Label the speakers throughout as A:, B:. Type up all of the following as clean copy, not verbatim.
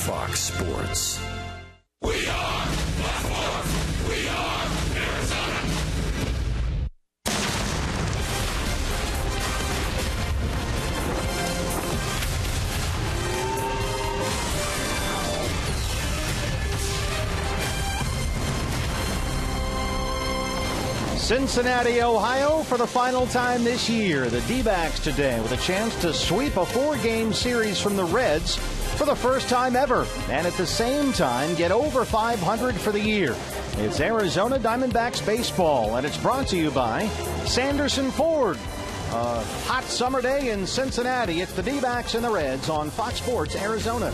A: Fox Sports.
B: We are Baltimore. We are Arizona.
C: Cincinnati, Ohio, for the final time this year. The D-backs today with a chance to sweep a 4-game series from the Reds for the first time ever, and at the same time get over 500 for the year. It's Arizona Diamondbacks baseball, and it's brought to you by Sanderson Ford. A hot summer day in Cincinnati. It's the D-backs and the Reds on Fox Sports Arizona.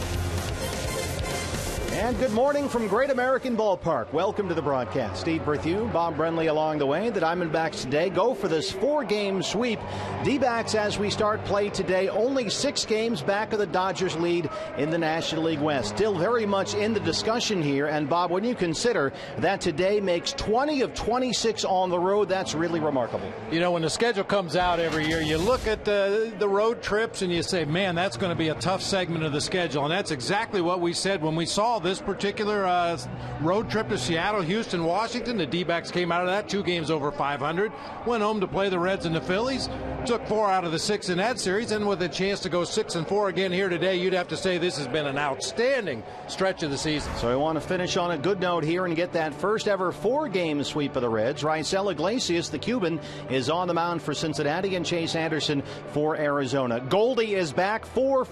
C: And good morning from Great American Ballpark. Welcome to the broadcast. Steve Berthew, Bob Brenly along the way. The Diamondbacks today go for this 4-game sweep. D-backs, as we start play today, only 6 games back of the Dodgers lead in the National League West. Still very much in the discussion here. And Bob, when you consider that today makes 20 of 26 on the road, that's really remarkable.
D: You know, when the schedule comes out every year, you look at the road trips and you say, man, that's going to be a tough segment of the schedule. And that's exactly what we said when we saw this particular road trip to Seattle, Houston, Washington. The D-backs came out of that 2 games over 500, went home to play the Reds and the Phillies, took 4 out of the 6 in that series, and with a chance to go 6-4 again here today, you'd have to say this has been an outstanding stretch of the season.
C: So we want to finish on a good note here and get that first ever 4-game sweep of the Reds. Raisel Iglesias, the Cuban, is on the mound for Cincinnati, and Chase Anderson for Arizona. Goldie is back, 4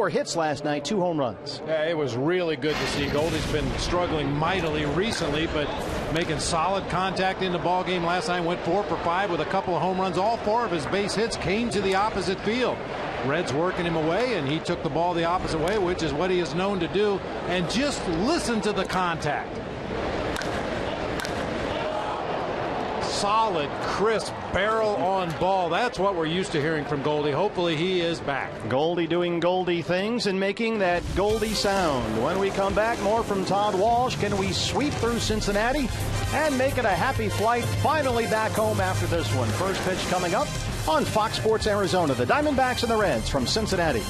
C: hits last night, 2 home runs.
D: Yeah, it was really good to see. Goldie's been struggling mightily recently, but making solid contact in the ball game last night. Went 4 for 5 with a couple of home runs. All 4 of his base hits came to the opposite field. Reds working him away, and he took the ball the opposite way, which is what he is known to do. And just listen to the contact. Solid, crisp, barrel on ball. That's what we're used to hearing from Goldie. Hopefully he is back.
C: Goldie doing Goldie things and making that Goldie sound. When we come back, more from Todd Walsh. Can we sweep through Cincinnati and make it a happy flight finally back home after this one? First pitch coming up on Fox Sports Arizona. The Diamondbacks and the Reds from Cincinnati.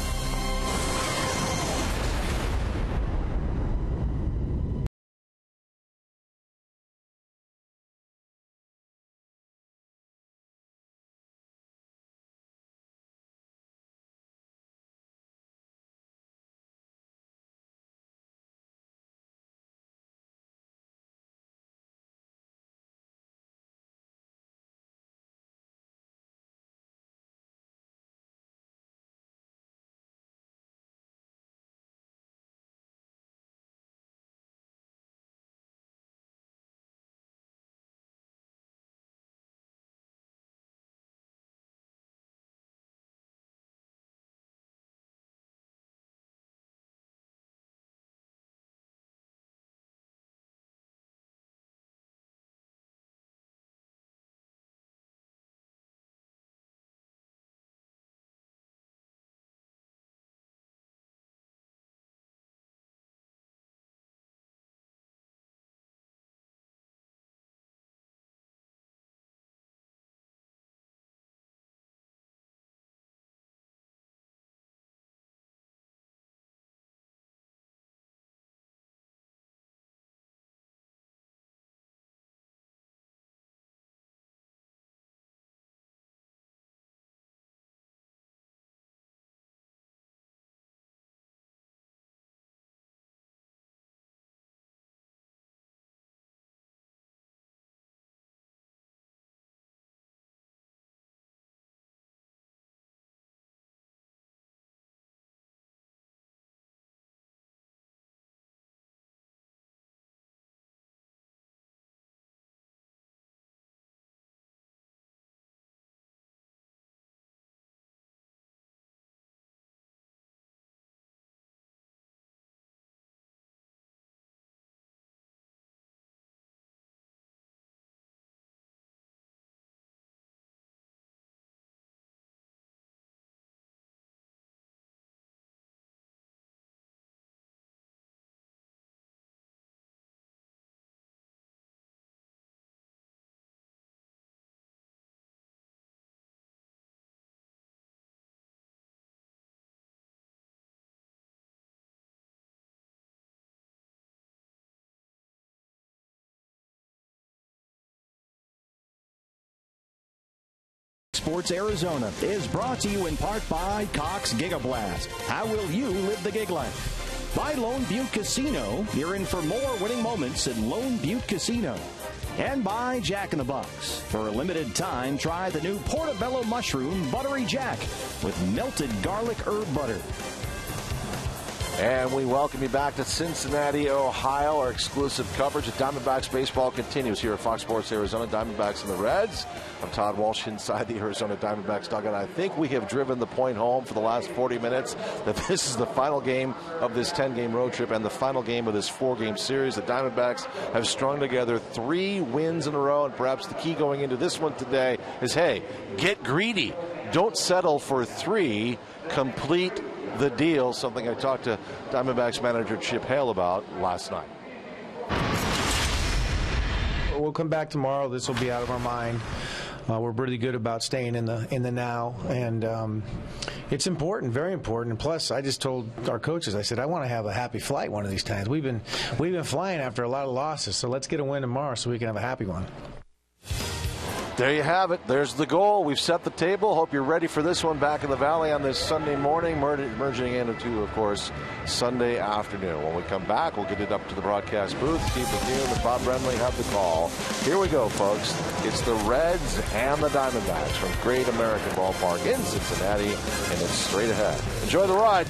C: Sports Arizona is brought to you in part by Cox Gigablast. How will you live the gig life? By Lone Butte Casino. You're in for more winning moments at Lone Butte Casino. And by Jack in the Box. For a limited time, try the new Portobello Mushroom Buttery Jack with melted garlic herb butter.
A: And we welcome you back to Cincinnati, Ohio. Our exclusive coverage of Diamondbacks baseball continues here at Fox Sports Arizona. Diamondbacks and the Reds. I'm Todd Walsh inside the Arizona Diamondbacks dugout. I think we have driven the point home for the last 40 minutes that this is the final game of this 10-game road trip and the final game of this 4-game series. The Diamondbacks have strung together 3 wins in a row, and perhaps the key going into this one today is, hey, get greedy. Don't settle for 3. Complete the deal, something I talked to Diamondbacks manager Chip Hale about last night.
E: We'll come back tomorrow. This will be out of our mind. We're really good about staying in the now, and it's important, very important. And plus, I just told our coaches, I said, I want to have a happy flight one of these times. We've been flying after a lot of losses, so let's get a win tomorrow so we can have a happy one.
A: There you have it. There's the goal. We've set the table. Hope you're ready for this one back in the Valley on this Sunday morning, merging into, of course, Sunday afternoon. When we come back, we'll get it up to the broadcast booth. Steve McNeil and Bob Brenly have the call. Here we go, folks. It's the Reds and the Diamondbacks from Great American Ballpark in Cincinnati, and it's straight ahead. Enjoy the ride.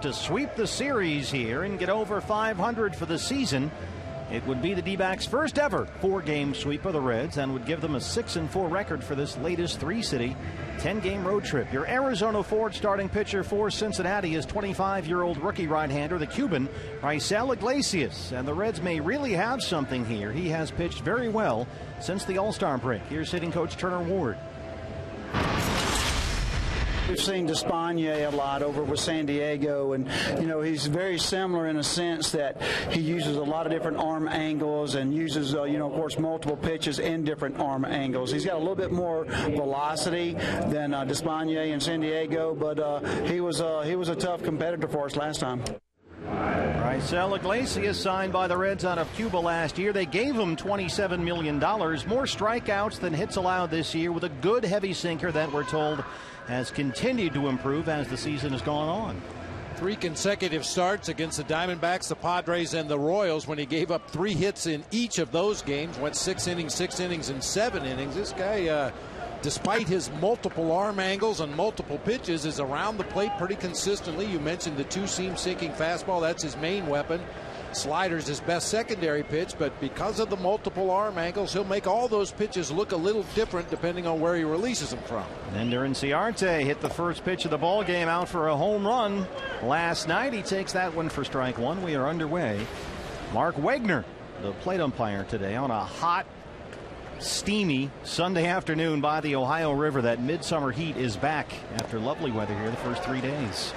C: To sweep the series here and get over 500 for the season, it would be the D-backs' first ever 4-game sweep of the Reds and would give them a 6-4 record for this latest 3-city 10-game road trip. Your Arizona Ford starting pitcher for Cincinnati is 25-year-old rookie right-hander, the Cuban Raisel Iglesias. And the Reds may really have something here. He has pitched very well since the All-Star break. Here's hitting coach Turner Ward.
F: We've seen Despaigne a lot over with San Diego, and he's very similar in a sense that he uses a lot of different arm angles and uses of course multiple pitches in different arm angles. He's got a little bit more velocity than Despaigne in San Diego, but he was a tough competitor for us last time.
C: Raisel Iglesias signed by the Reds out of Cuba last year. They gave him $27 million, more strikeouts than hits allowed this year, with a good heavy sinker that we're told has continued to improve as the season has gone on.
D: 3 consecutive starts against the Diamondbacks, the Padres, and the Royals when he gave up 3 hits in each of those games, went 6 innings, and 7 innings. This guy despite his multiple arm angles and multiple pitches, is around the plate pretty consistently. You mentioned the two-seam sinking fastball. That's his main weapon. Slider's his best secondary pitch, but because of the multiple arm angles, he'll make all those pitches look a little different depending on where he releases them from.
C: Ender Inciarte hit the first pitch of the ball game out for a home run last night. He takes that one for strike one. We are underway. Mark Wegner, the plate umpire today, on a hot, steamy Sunday afternoon by the Ohio River. That midsummer heat is back after lovely weather here the first 3 days.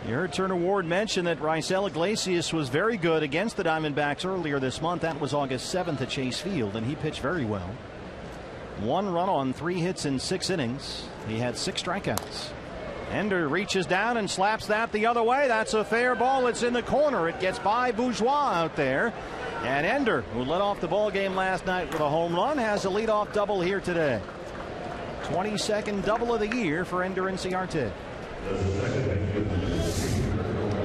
C: You heard Turner Ward mention that Raisel Iglesias was very good against the Diamondbacks earlier this month. That was August 7th at Chase Field, and he pitched very well. 1 run on 3 hits in 6 innings. He had 6 strikeouts. Ender reaches down and slaps that the other way. That's a fair ball. It's in the corner. It gets by Bourgeois out there. And Ender, who led off the ball game last night with a home run, has a leadoff double here today. 22nd double of the year for Ender Inciarte.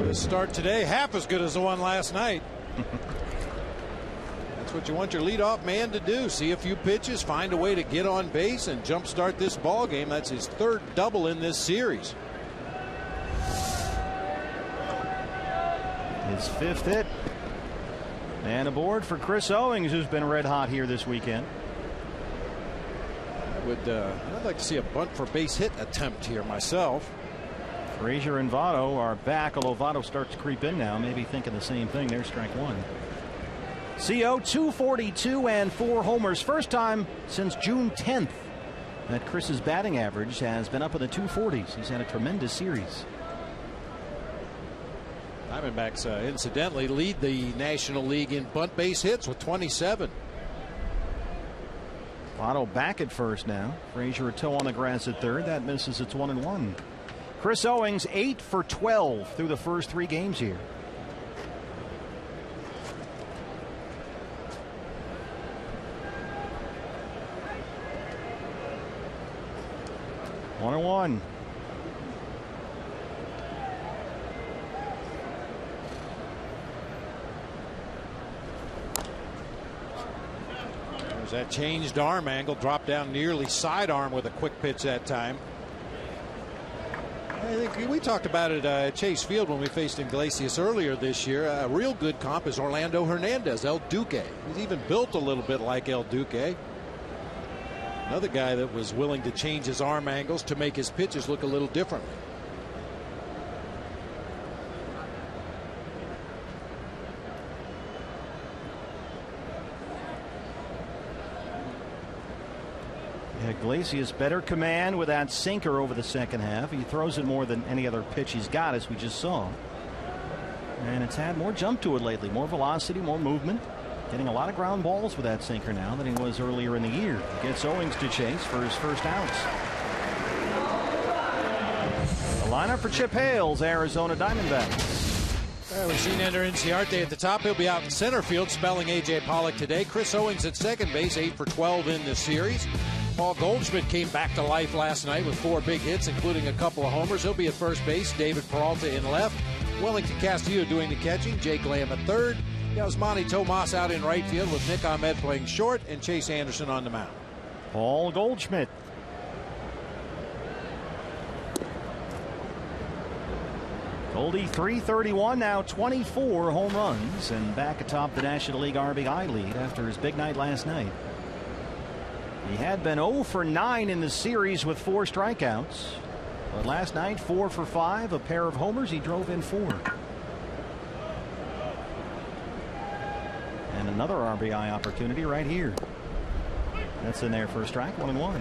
D: The start today, half as good as the one last night. That's what you want your leadoff man to do. See a few pitches, find a way to get on base, and jumpstart this ball game. That's his 3rd double in this series.
C: His 5th hit. And aboard for Chris Owings, who's been red hot here this weekend.
D: I'd like to see a bunt for base hit attempt here myself.
C: Frazier and Votto are back, although Votto starts to creep in now, maybe thinking the same thing. There's strike one. CO 242 and 4 homers. First time since June 10th that Chris's batting average has been up in the 240s. He's had a tremendous series.
D: Diamondbacks incidentally lead the National League in bunt base hits with 27.
C: Votto back at first now. Frazier a toe on the grass at third. That misses. It's 1-1. Chris Owings 8 for 12 through the first 3 games here. One and one.
D: There's that changed arm angle, dropped down nearly sidearm with a quick pitch that time. I think we talked about it at Chase Field when we faced Iglesias earlier this year. A real good comp is Orlando Hernandez, El Duque. He's even built a little bit like El Duque. Another guy that was willing to change his arm angles to make his pitches look a little differently.
C: Iglesias better command with that sinker over the second half. He throws it more than any other pitch he's got, as we just saw. And it's had more jump to it lately, more velocity, more movement. Getting a lot of ground balls with that sinker now than he was earlier in the year. Gets Owings to chase for his first outs. The lineup for Chip Hale's Arizona Diamondbacks.
D: We've seen Ender Inciarte at the top. He'll be out in center field spelling A.J. Pollock today. Chris Owings at second base, 8 for 12 in this series. Paul Goldschmidt came back to life last night with 4 big hits, including a couple of homers. He'll be at first base. David Peralta in left. Wellington Castillo doing the catching. Jake Lamb at third. Yasmani Tomas out in right field with Nick Ahmed playing short and Chase Anderson on the mound.
C: Paul Goldschmidt. Goldie 331, now 24 home runs, and back atop the National League RBI lead after his big night last night. He had been 0 for 9 in the series with 4 strikeouts, but last night 4 for 5, a pair of homers. He drove in 4. And another RBI opportunity right here. That's in there for a strike, 1-1.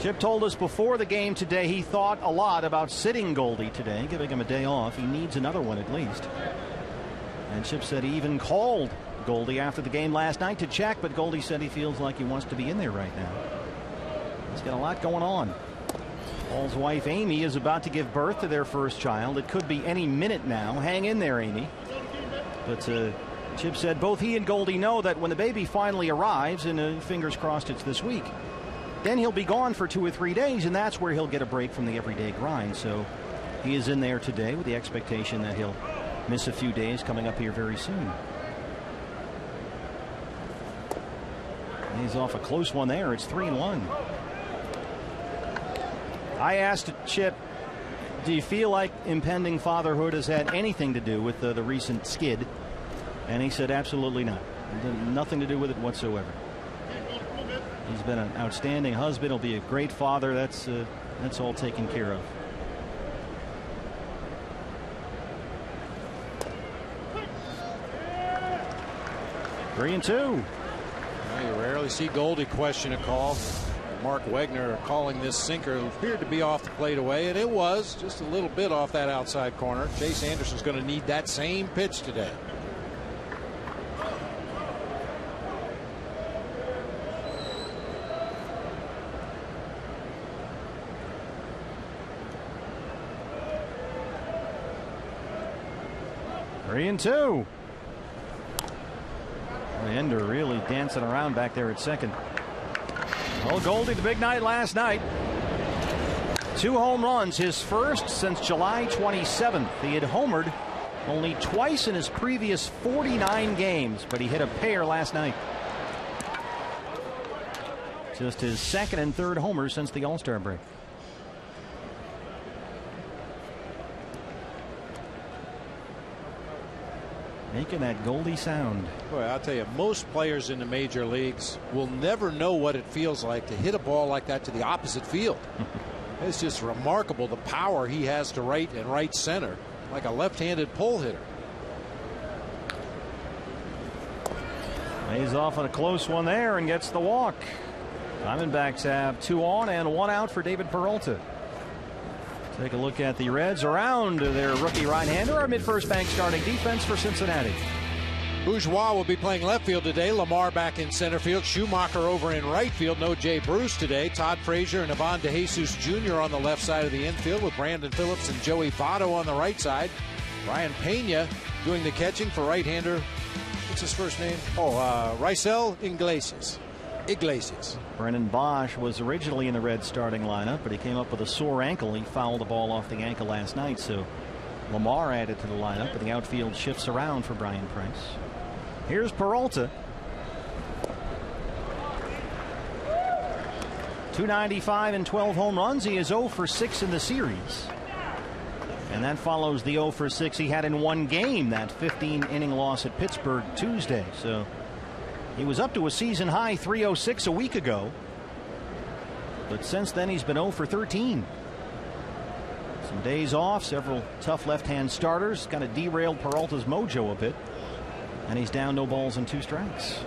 C: Chip told us before the game today he thought a lot about sitting Goldie today, giving him a day off. He needs another one at least. And Chip said he even called Goldie after the game last night to check, but Goldie said he feels like he wants to be in there right now. He's got a lot going on. Paul's wife Amy is about to give birth to their first child. It could be any minute now. Hang in there, Amy. But Chip said both he and Goldie know that when the baby finally arrives, and fingers crossed it's this week, then he'll be gone for 2 or 3 days, and that's where he'll get a break from the everyday grind. So he is in there today with the expectation that he'll miss a few days coming up here very soon. He's off a close one there. It's 3-1. I asked Chip, do you feel like impending fatherhood has had anything to do with the recent skid? And he said absolutely not. Nothing to do with it whatsoever. He's been an outstanding husband. He'll be a great father. That's all taken care of. Three and two.
D: Well, you rarely see Goldie question a call. Mark Wegner calling this sinker. It appeared to be off the plate away, and it was just a little bit off that outside corner. Chase Anderson's going to need that same pitch today.
C: Three and two. Ender really dancing around back there at second. Oh, Goldie, the big night last night. 2 home runs, his first since July 27th. He had homered only twice in his previous 49 games, but he hit a pair last night. Just his second and third homers since the All-Star break. Making that Goldie sound.
D: Boy, I'll tell you, most players in the major leagues will never know what it feels like to hit a ball like that to the opposite field. It's just remarkable the power he has to right and right center, like a left-handed pull hitter.
C: He's off on a close one there and gets the walk. Diamondbacks have 2 on and 1 out for David Peralta. Take a look at the Reds around their rookie right-hander. Our mid-first bank starting defense for Cincinnati.
D: Bourgeois will be playing left field today. Lamar back in center field. Schumacher over in right field. No Jay Bruce today. Todd Frazier and Ivan DeJesus Jr. on the left side of the infield with Brandon Phillips and Joey Votto on the right side. Brian Pena doing the catching for right-hander. What's his first name? Raisel Iglesias.
C: Brennan Bosch was originally in the Reds starting lineup, but he came up with a sore ankle. He fouled the ball off the ankle last night, so Lamar added to the lineup, but the outfield shifts around for Brian Price. Here's Peralta. .295 and 12 home runs. He is 0 for 6 in the series. And that follows the 0 for 6 he had in one game, that 15-inning loss at Pittsburgh Tuesday. So he was up to a season-high 306 a week ago. But since then, he's been 0 for 13. Some days off, several tough left-hand starters. Kind of derailed Peralta's mojo a bit. And he's down 0 balls and 2 strikes.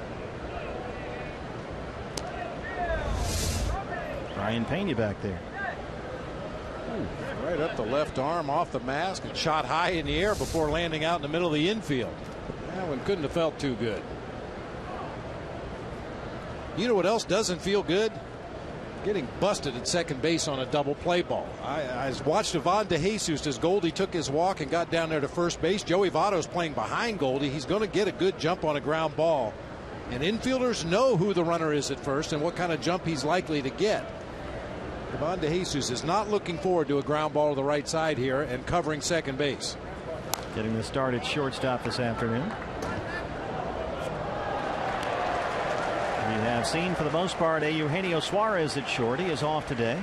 C: Brian Pena back there.
D: Right up the left arm off the mask and shot high in the air before landing out in the middle of the infield. That one couldn't have felt too good. You know what else doesn't feel good? Getting busted at second base on a double play ball. I watched Ivan DeJesus as Goldie took his walk and got down there to first base. Joey Votto's playing behind Goldie. He's going to get a good jump on a ground ball. And infielders know who the runner is at first and what kind of jump he's likely to get. Ivan DeJesus is not looking forward to a ground ball to the right side here and covering second base.
C: Getting the start at shortstop this afternoon. We have seen for the most part a Eugenio Suarez at short. He is off today.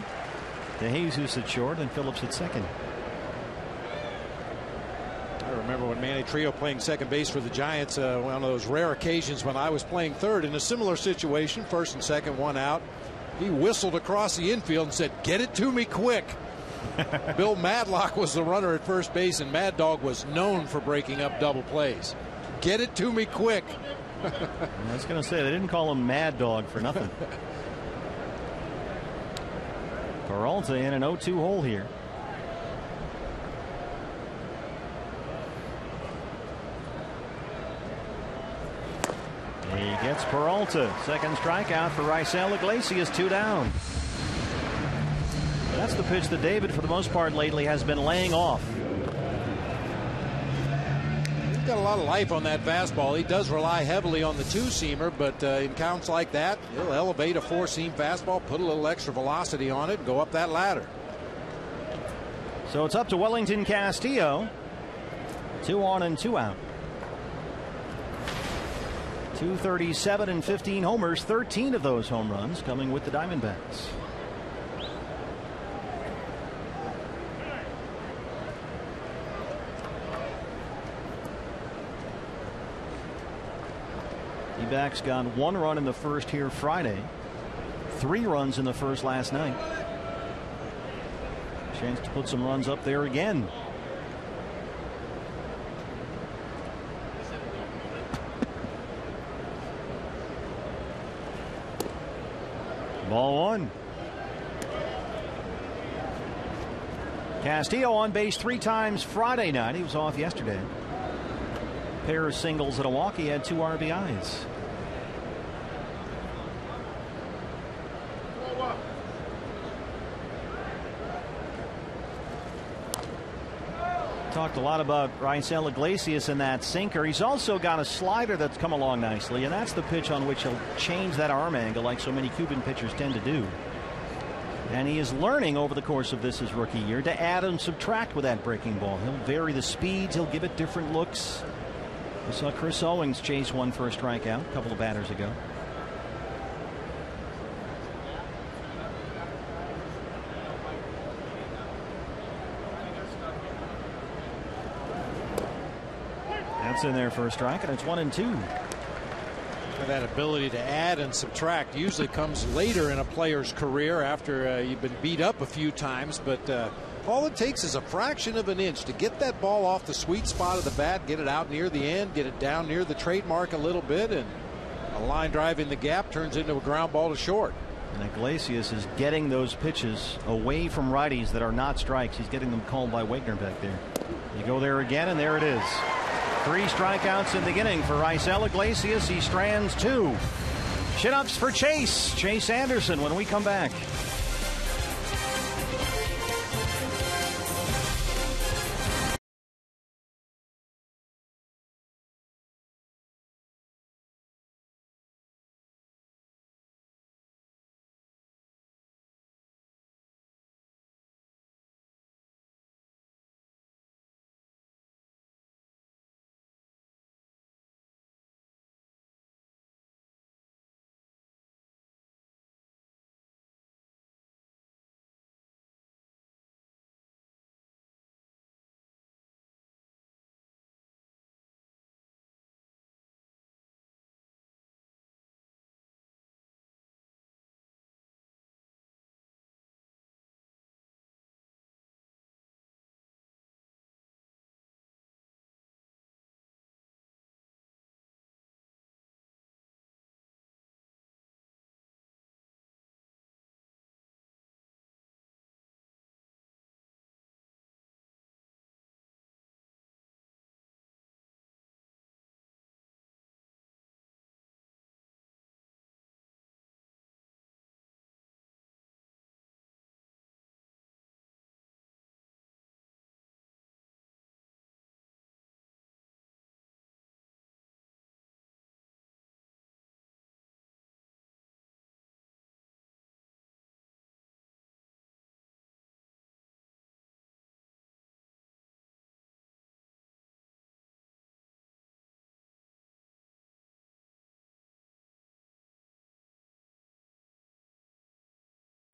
C: DeJesus at short and Phillips at second.
D: I remember when Manny Trio playing second base for the Giants, one of those rare occasions when I was playing third in a similar situation, first and second, 1 out. He whistled across the infield and said, "Get it to me quick." Bill Madlock was the runner at first base, and Mad Dog was known for breaking up double plays. Get it to me quick.
C: I was going to say, they didn't call him Mad Dog for nothing. Peralta in an 0-2 hole here. He gets Peralta. Second strikeout for Raisel Iglesias, 2 down. That's the pitch that David, for the most part lately, has been laying off.
D: He's got a lot of life on that fastball. He does rely heavily on the 2-seamer, but in counts like that, he'll elevate a 4-seam fastball, put a little extra velocity on it, and go up that ladder.
C: So it's up to Wellington Castillo. 2 on and 2 out. .237 and 15 homers, 13 of those home runs coming with the Diamondbacks. D-backs got 1 run in the first here Friday. 3 runs in the first last night. Chance to put some runs up there again. Ball 1. Castillo on base 3 times Friday night. He was off yesterday. Pair of singles at Milwaukee, had 2 RBIs. Talked a lot about Raisel Iglesias in that sinker. He's also got a slider that's come along nicely, and that's the pitch on which he'll change that arm angle like so many Cuban pitchers tend to do. And he is learning over the course of this his rookie year to add and subtract with that breaking ball. He'll vary the speeds. He'll give it different looks. We saw Chris Owings chase one for a strikeout a couple of batters ago. That's in there for a strike, and it's 1-2.
D: That ability to add and subtract usually comes later in a player's career after you've been beat up a few times, but all it takes is a fraction of an inch to get that ball off the sweet spot of the bat, get it out near the end, get it down near the trademark a little bit, and a line drive in the gap turns into a ground ball to short.
C: And Iglesias is getting those pitches away from righties that are not strikes. He's getting them called by Wagner back there. You go there again, and there it is. 3 strikeouts in the inning for Raisel Iglesias. He strands 2. Chin-ups for Chase Anderson when we come back.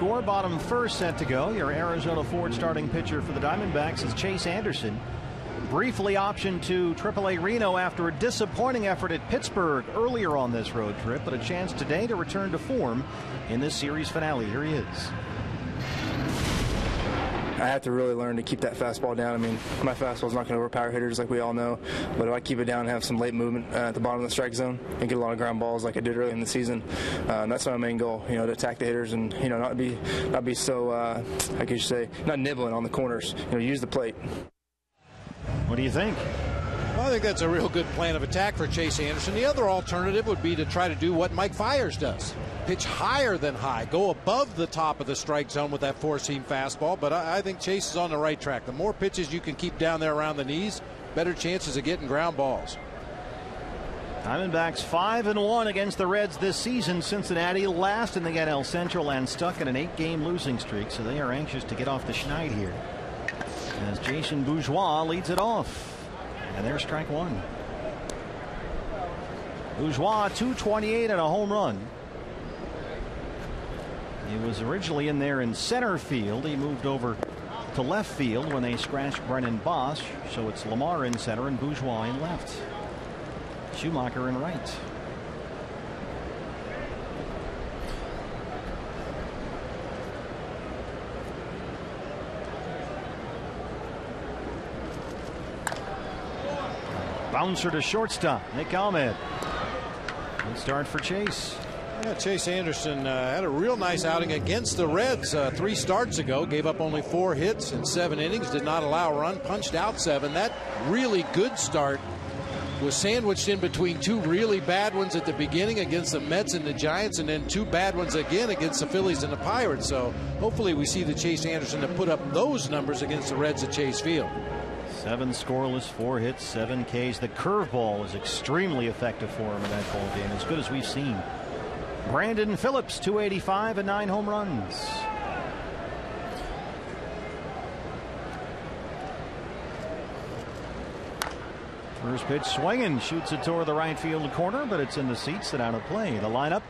C: Score bottom first set to go. Your Arizona Ford starting pitcher for the Diamondbacks is Chase Anderson. Briefly optioned to AAA Reno after a disappointing effort at Pittsburgh earlier on this road trip, but a chance today to return to form in this series finale. Here he is.
G: I have to really learn to keep that fastball down. I mean, my fastball is not going to overpower hitters like we all know, but if I keep it down and have some late movement at the bottom of the strike zone and get a lot of ground balls like I did early in the season, that's my main goal, to attack the hitters and, not be so, how could you say, not nibbling on the corners, use the plate.
C: What do you think?
D: Well, I think that's a real good plan of attack for Chase Anderson. The other alternative would be to try to do what Mike Fiers does. Pitch higher than high. Go above the top of the strike zone with that four-seam fastball. But I think Chase is on the right track. The more pitches you can keep down there around the knees, better chances of getting ground balls.
C: Diamondbacks 5-1 against the Reds this season. Cincinnati last in the NL Central and stuck in an 8-game losing streak. So they are anxious to get off the schneid here, as Jason Bourgeois leads it off. And there's strike one. Bourgeois, 228 and a home run. He was originally in there in center field. He moved over to left field when they scratched Brennan Bosch. So it's Lamar in center and Bourgeois in left. Schumacher in right. Bouncer to shortstop. Nick Ahmed. Good start for Chase.
D: Yeah, Chase Anderson had a real nice outing against the Reds 3 starts ago. Gave up only 4 hits in 7 innings. Did not allow a run. Punched out 7. That really good start was sandwiched in between 2 really bad ones at the beginning against the Mets and the Giants, and then 2 bad ones again against the Phillies and the Pirates. So hopefully we see the Chase Anderson to put up those numbers against the Reds at Chase Field.
C: 7 scoreless, 4 hits, 7 Ks. The curveball is extremely effective for him in that ball game, as good as we've seen. Brandon Phillips, 285 and 9 home runs. First pitch swinging, shoots it toward the right field corner, but it's in the seats and out of play. The lineup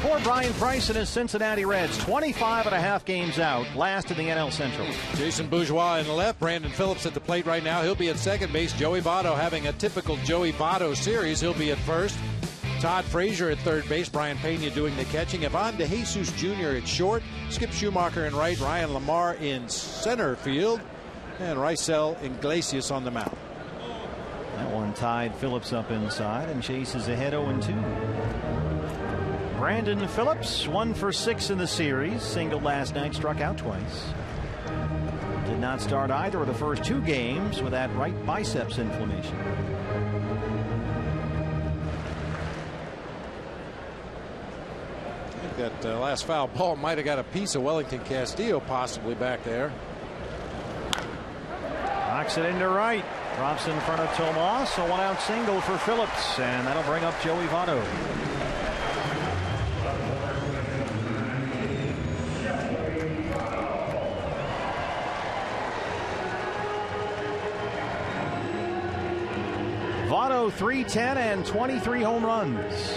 C: for Brian Price and his Cincinnati Reds, 25.5 games out, last in the NL Central.
D: Jason Bourgeois in the left, Brandon Phillips at the plate right now. He'll be at second base. Joey Votto having a typical Joey Votto series. He'll be at first. Todd Frazier at third base. Brian Pena doing the catching. Ivan DeJesus Jr. at short. Skip Schumacher in right. Ryan Lamar in center field. And Raisel Iglesias on the mound.
C: That one tied Phillips up inside, and Chase is ahead 0-2. Brandon Phillips, 1 for 6 in the series. Singled last night, struck out twice. Did not start either of the first 2 games with that right biceps inflammation.
D: I think that last foul ball might have got a piece of Wellington Castillo possibly back there.
C: Knocks it into right. Drops in front of Tomas. A 1-out single for Phillips, and that'll bring up Joey Votto. Votto, 310 and 23 home runs.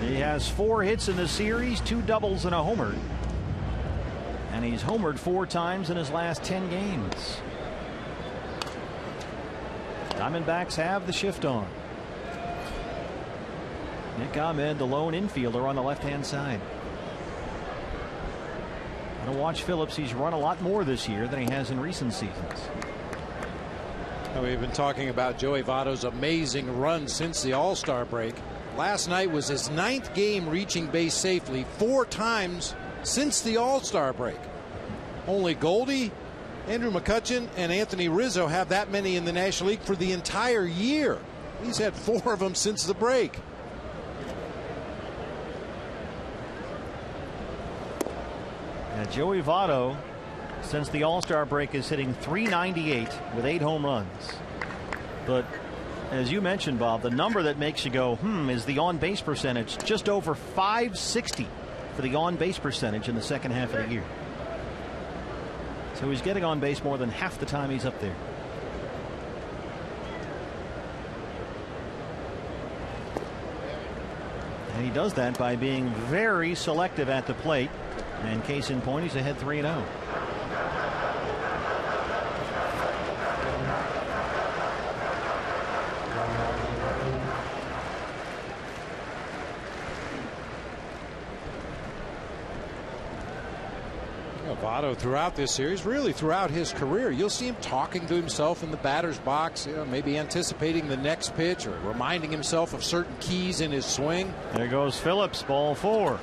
C: He has 4 hits in the series, 2 doubles and a homer. And he's homered 4 times in his last 10 games. Diamondbacks have the shift on. Nick Ahmed, the lone infielder, on the left-hand side. To watch Phillips. He's run a lot more this year than he has in recent seasons.
D: We've been talking about Joey Votto's amazing run since the All-Star break. Last night was his 9th game reaching base safely 4 times since the All-Star break. Only Goldie, Andrew McCutchen, and Anthony Rizzo have that many in the National League for the entire year. He's had 4 of them since the break.
C: Joey Votto, since the All-Star break, is hitting .398 with 8 home runs. But as you mentioned, Bob, the number that makes you go, is the on-base percentage. Just over .560 for the on-base percentage in the second half of the year. So he's getting on base more than half the time he's up there. And he does that by being very selective at the plate. And case in point, he's ahead 3-0.
D: Votto throughout this series, really throughout his career, you'll see him talking to himself in the batter's box, maybe anticipating the next pitch or reminding himself of certain keys in his swing.
C: There goes Phillips, ball 4.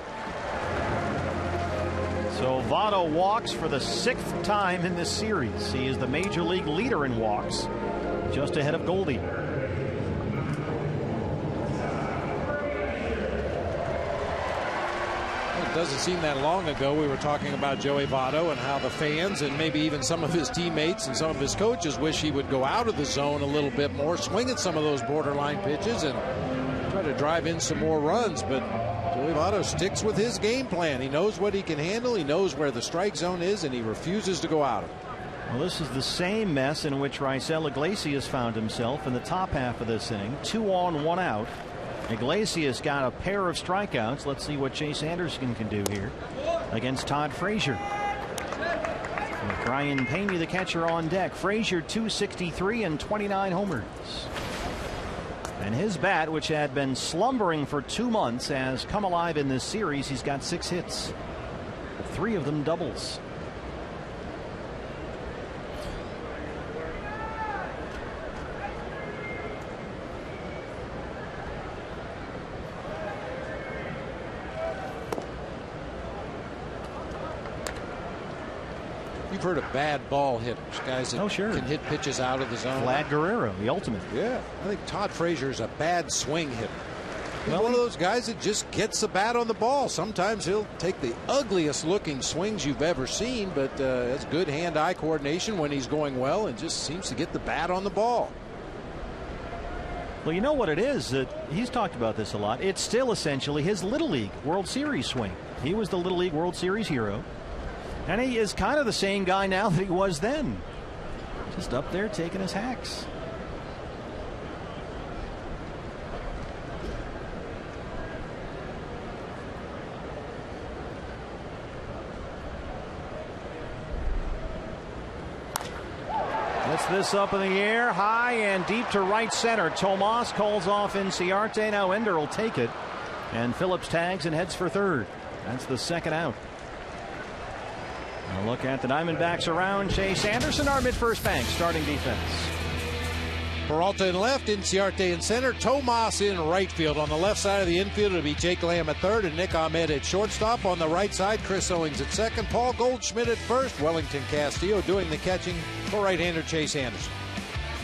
C: So Votto walks for the 6th time in this series. He is the major league leader in walks, just ahead of Goldie.
D: It doesn't seem that long ago we were talking about Joey Votto and how the fans and maybe even some of his teammates and some of his coaches wish he would go out of the zone a little bit more, swing at some of those borderline pitches and try to drive in some more runs. But Joey Votto sticks with his game plan. He knows what he can handle. He knows where the strike zone is, and he refuses to go out of it.
C: Well, this is the same mess in which Raisel Iglesias found himself in the top half of this inning. 2 on, 1 out. Iglesias got a pair of strikeouts. Let's see what Chase Anderson can do here against Todd Frazier. With Brian Pena, the catcher, on deck. Frazier 263 and 29 homers. And his bat, which had been slumbering for 2 months, has come alive in this series. He's got 6 hits, 3 of them doubles.
D: You've heard of bad ball hitters, guys that can hit pitches out of the zone.
C: Vlad Guerrero, the ultimate.
D: Yeah, I think Todd Frazier is a bad swing hitter. He's one of those guys that just gets the bat on the ball. Sometimes he'll take the ugliest looking swings you've ever seen, but has good hand-eye coordination when he's going well and just seems to get the bat on the ball.
C: Well, you know what it is? He's talked about this a lot. It's still essentially his Little League World Series swing. He was the Little League World Series hero. And he is kind of the same guy now that he was then. Just up there taking his hacks. Gets this up in the air, high and deep to right center. Tomas calls off Inciarte. Now Ender will take it. And Phillips tags and heads for third. That's the second out. A look at the Diamondbacks around. Chase Anderson, our mid-first bank, starting defense.
D: Peralta in left, Inciarte in center, Tomas in right field. On the left side of the infield, it'll be Jake Lamb at third and Nick Ahmed at shortstop. On the right side, Chris Owings at second, Paul Goldschmidt at first, Wellington Castillo doing the catching for right-hander Chase Anderson.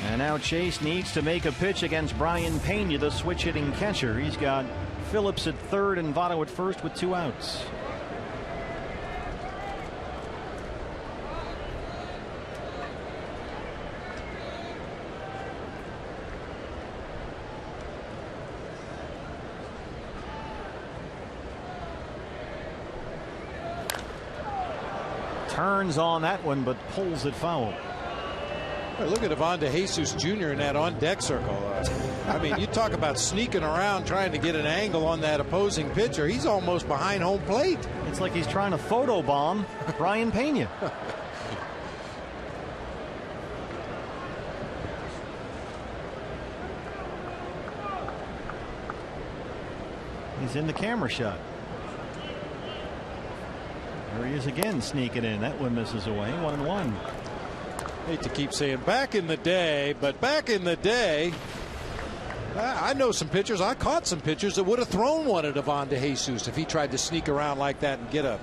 C: And now Chase needs to make a pitch against Brian Pena, the switch-hitting catcher. He's got Phillips at third and Votto at first with 2 outs. Turns on that one, but pulls it foul.
D: Look at Ivan DeJesus Jr. in that on-deck circle. I mean, you talk about sneaking around trying to get an angle on that opposing pitcher. He's almost behind home plate.
C: It's like he's trying to photobomb Brian Pena. He's in the camera shot. There he is again, sneaking in. That one misses away. 1-1.
D: Hate to keep saying back in the day, but back in the day, I know some pitchers. I caught some pitchers that would have thrown one at Ivan DeJesus if he tried to sneak around like that and get a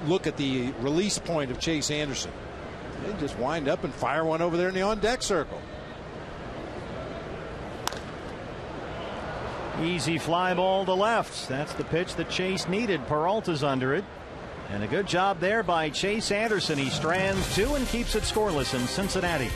D: look at the release point of Chase Anderson. They just wind up and fire one over there in the on-deck circle.
C: Easy fly ball to left. That's the pitch that Chase needed. Peralta's under it. And a good job there by Chase Anderson. He strands 2 and keeps it scoreless in Cincinnati.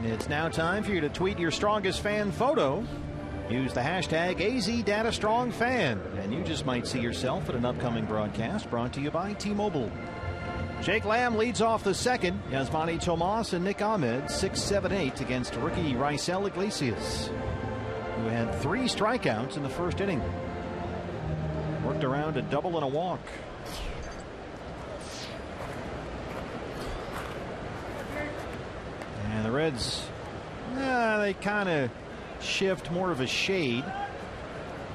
C: It's now time for you to tweet your strongest fan photo. Use the hashtag AZDataStrongFan, and you just might see yourself at an upcoming broadcast brought to you by T-Mobile. Jake Lamb leads off the second. Yasmani Tomas and Nick Ahmed 6-7-8 against rookie Raisel Iglesias, who had 3 strikeouts in the first inning. Worked around a double and a walk. And the Reds, they kind of shift more of a shade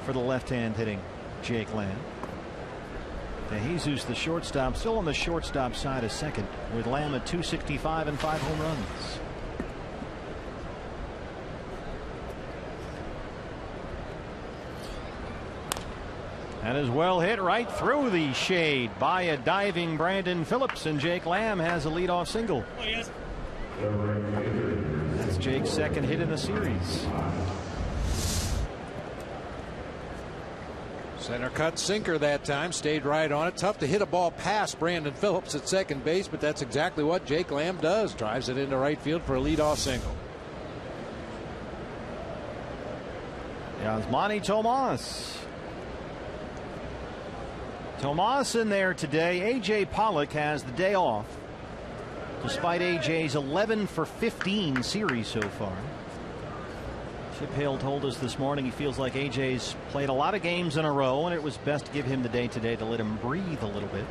C: for the left-hand hitting Jake Lamb. Jesus, the shortstop, still on the shortstop side of second, with Lamb at 265 and 5 home runs. That is well hit right through the shade by a diving Brandon Phillips, and Jake Lamb has a leadoff single.
B: Oh, yes.
C: That's Jake's second hit in the series.
D: Center cut sinker that time, stayed right on it. Tough to hit a ball past Brandon Phillips at second base, but that's exactly what Jake Lamb does. Drives it into right field for a leadoff single.
C: Yasmani Tomas. Tomas in there today. A.J. Pollock has the day off, despite A.J.'s 11 for 15 series so far. Chip Hale told us this morning he feels like A.J.'s played a lot of games in a row, and it was best to give him the day today to let him breathe a little bit.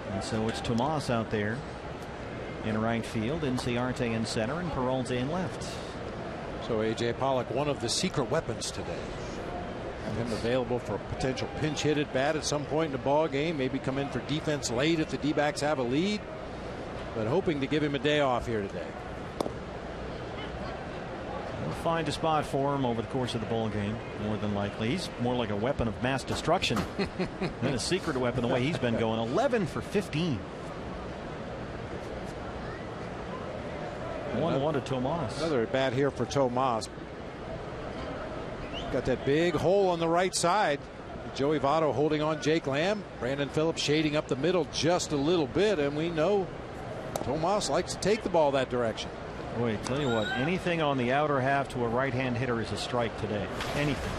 C: And so it's Tomas out there in right field, Inciarte in center, and Peralta in left.
D: So A.J. Pollock, one of the secret weapons today. Have him available for a potential pinch hit at bat at some point in the ball game. Maybe come in for defense late if the D-backs have a lead. But hoping to give him a day off here today.
C: We'll find a spot for him over the course of the ball game, more than likely. He's more like a weapon of mass destruction than a secret weapon the way he's been going. 11 for 15. 1-1 to Tomas.
D: Another at bat here for Tomas. Got that big hole on the right side. Joey Votto holding on Jake Lamb. Brandon Phillips shading up the middle just a little bit, and we know Tomas likes to take the ball that direction.
C: Boy, tell you what, anything on the outer half to a right-hand hitter is a strike today. Anything.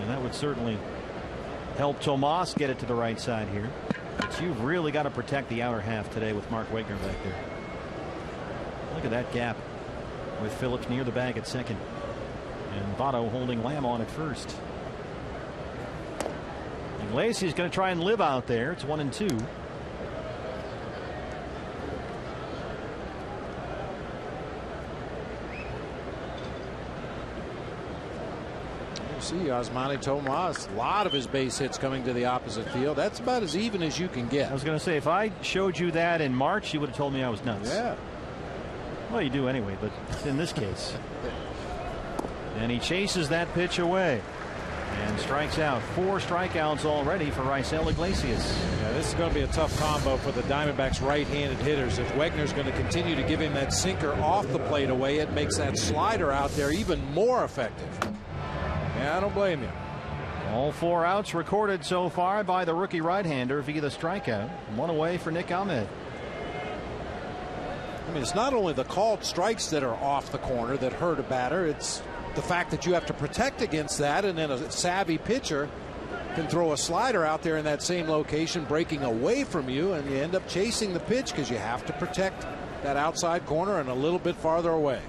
C: And that would certainly help Tomas get it to the right side here. But you've really got to protect the outer half today with Mark Wegner back there. Look at that gap with Phillips near the bag at second, and Votto holding Lamb on at first. Iglesias is going to try and live out there. It's 1-2.
D: See Yasmani Tomas, a lot of his base hits coming to the opposite field. That's about as even as you can get.
C: I was going to say, if I showed you that in March, you would have told me I was nuts.
D: Yeah.
C: Well, you do anyway, but in this case. And he chases that pitch away and strikes out. 4 strikeouts already for Raisel Iglesias.
D: Yeah, this is going to be a tough combo for the Diamondbacks right-handed hitters. If Wegner's going to continue to give him that sinker off the plate away, it makes that slider out there even more effective. Yeah, I don't blame you.
C: All 4 outs recorded so far by the rookie right-hander via the strikeout. 1 away for Nick Ahmed.
D: I mean, it's not only the called strikes that are off the corner that hurt a batter. It's the fact that you have to protect against that, and then a savvy pitcher can throw a slider out there in that same location, breaking away from you, and you end up chasing the pitch because you have to protect that outside corner and a little bit farther away.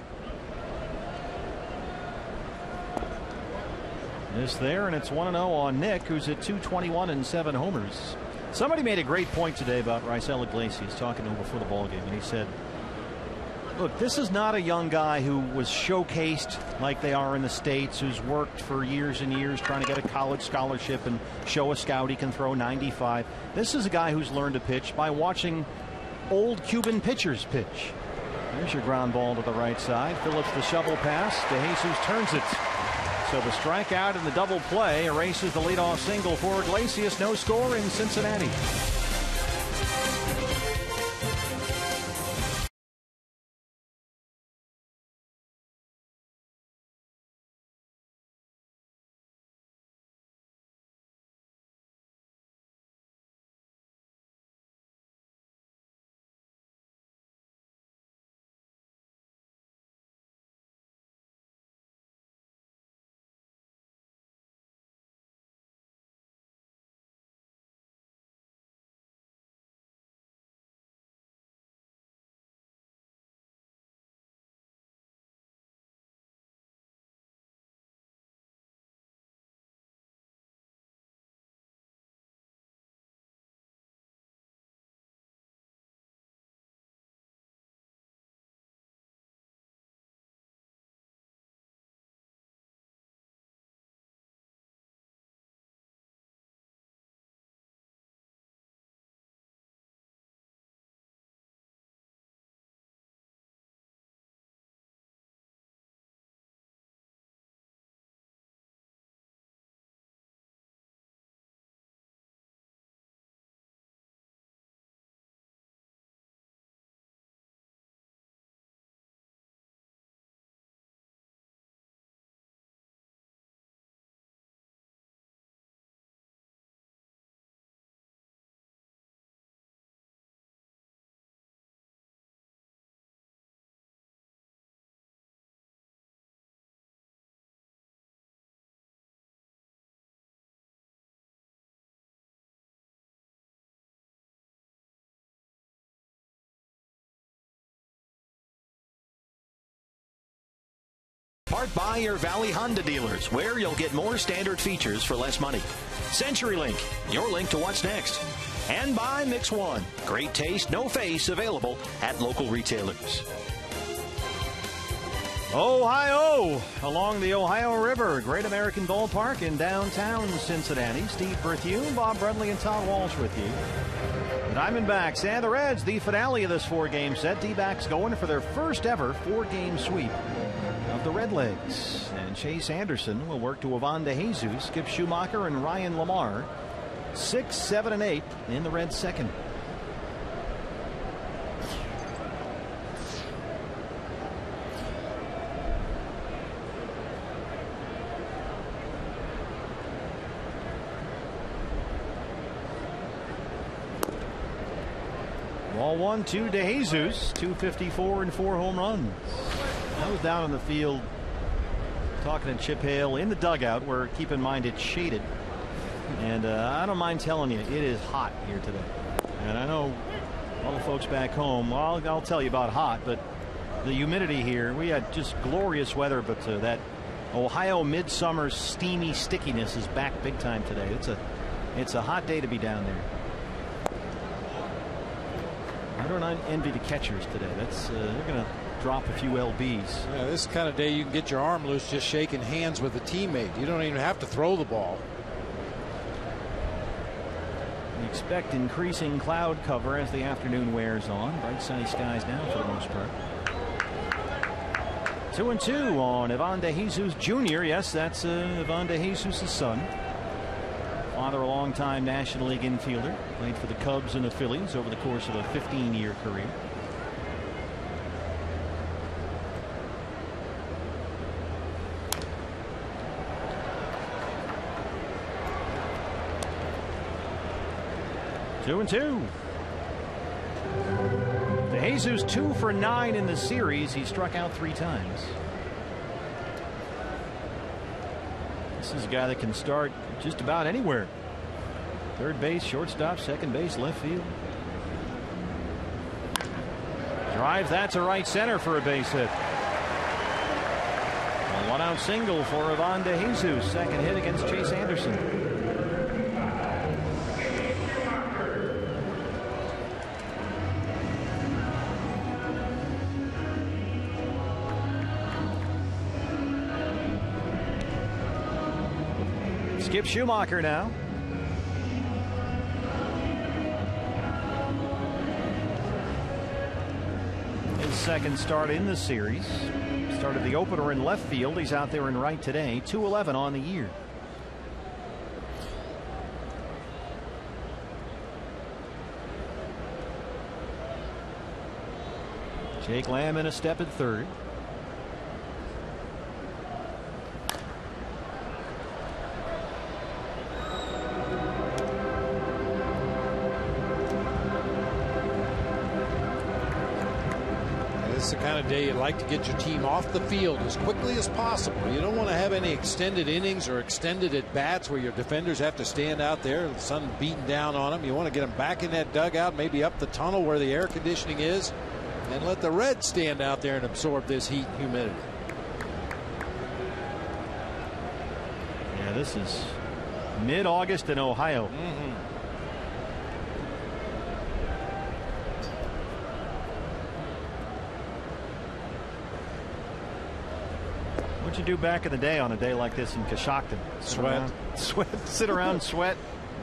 C: This there, and it's 1-0 on Nick, who's at 221 and 7 homers. Somebody made a great point today about Raisel Iglesias, talking to him before the ball game, and he said, look, this is not a young guy who was showcased like they are in the States, who's worked for years and years trying to get a college scholarship and show a scout he can throw 95. This is a guy who's learned to pitch by watching old Cuban pitchers pitch. There's your ground ball to the right side. Phillips the shovel pass. DeJesus turns it. So the strikeout and the double play erases the leadoff single for Iglesias. No score in Cincinnati. Part by your Valley Honda dealers, where you'll get more standard features for less money. CenturyLink, your link to what's next. And by Mix One, great taste, no face, available at local retailers. Ohio, along the Ohio River, Great American Ballpark in downtown Cincinnati. Steve Berthew, Bob Bradley, and Todd Walsh with you. The Diamondbacks and the Reds, the finale of this 4-game set. D-backs going for their first ever 4-game sweep of the Redlegs. And Chase Anderson will work to Ivan DeJesus, Skip Schumacher, and Ryan Lamar. 6, 7, and 8 in the Reds' second. Ball 1 to DeJesus, 254 and 4 home runs. I was down on the field talking to Chip Hale in the dugout, where, keep in mind, it's shaded. And I don't mind telling you, it is hot here today. And I know all the folks back home, well, I'll tell you about hot, but the humidity here, we had just glorious weather, but that Ohio midsummer steamy stickiness is back big time today. It's a hot day to be down there. I don't envy the catchers today. They're going to drop a few LBs.
D: Yeah, this is the kind of day you can get your arm loose just shaking hands with a teammate. You don't even have to throw the ball.
C: We expect increasing cloud cover as the afternoon wears on. Bright sunny skies now for the most part. 2-2 on Ivan DeJesus Jr. Yes, that's Ivan DeJesus' son. Father, a longtime National League infielder. Played for the Cubs and the Phillies over the course of a 15-year career. Two and two. DeJesus 2 for 9 in the series. He struck out 3 times. This is a guy that can start just about anywhere. Third base, shortstop, second base, left field. Drive that to right center for a base hit. A 1-out single for Ivan DeJesus. Second hit against Chase Anderson. Skip Schumacher now. His second start in the series. Started the opener in left field. He's out there in right today. 2-11 on the year. Jake Lamb in a step at third.
D: This is the kind of day you'd like to get your team off the field as quickly as possible. You don't want to have any extended innings or extended at bats where your defenders have to stand out there, the sun beating down on them. You want to get them back in that dugout, maybe up the tunnel where the air conditioning is, and let the Reds stand out there and absorb this heat and humidity.
C: Yeah, this is mid-August in Ohio. What'd you do back in the day on a day like this in Coshocton?
D: Sweat.
C: Sit around and sweat.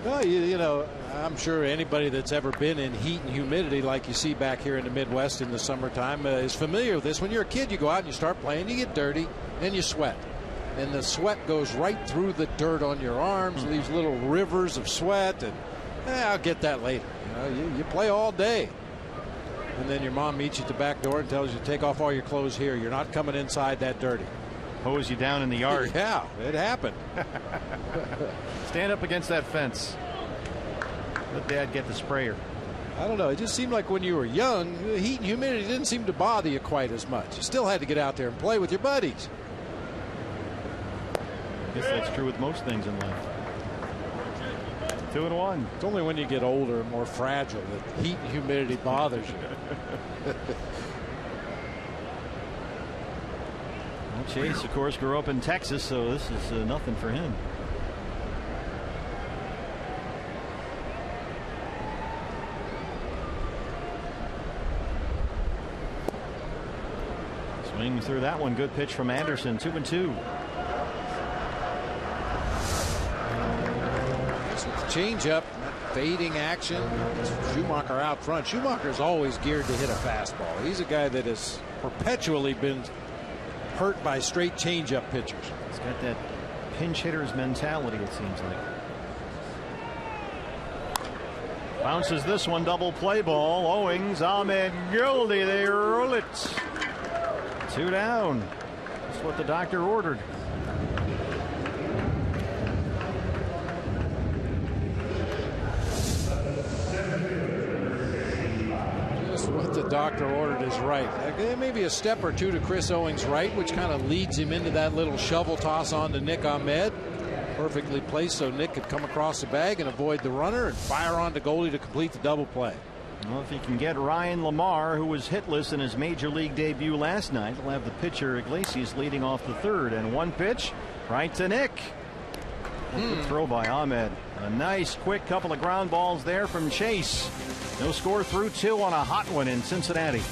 D: Well, you know, I'm sure anybody that's ever been in heat and humidity like you see back here in the Midwest in the summertime is familiar with this. When you're a kid, you go out and you start playing, you get dirty, and you sweat. And the sweat goes right through the dirt on your arms, leaves little rivers of sweat, and I'll get that later. You know, you play all day. And then your mom meets you at the back door and tells you to take off all your clothes here. You're not coming inside that dirty.
C: Hose you down in the yard.
D: Yeah, it happened.
C: Stand up against that fence. Let Dad get the sprayer.
D: I don't know. It just seemed like when you were young, the heat and humidity didn't seem to bother you quite as much. You still had to get out there and play with your buddies.
C: I guess that's true with most things in life. 2-1.
D: It's only when you get older and more fragile that heat and humidity bothers you.
C: Chase, of course, grew up in Texas, so this is nothing for him. Swing through that one. Good pitch from Anderson. 2-2.
D: Change up, fading action. Schumacher out front. Schumacher's always geared to hit a fastball. He's a guy that has perpetually been hurt by straight changeup pitchers.
C: He's got that pinch hitter's mentality, it seems like. Bounces this one, double play ball. Owings, Ahmed Gildy, they roll it. 2 down. That's what the doctor ordered.
D: What the doctor ordered is right. Maybe a step or two to Chris Owings' right, which kind of leads him into that little shovel toss on to Nick Ahmed. Perfectly placed so Nick could come across the bag and avoid the runner and fire on to Goldie to complete the double play.
C: Well, if he can get Ryan Lamar, who was hitless in his major league debut last night, he'll have the pitcher Iglesias leading off the third. And one pitch right to Nick. Good throw by Ahmed. A nice quick couple of ground balls there from Chase. No score through 2 on a hot one in Cincinnati.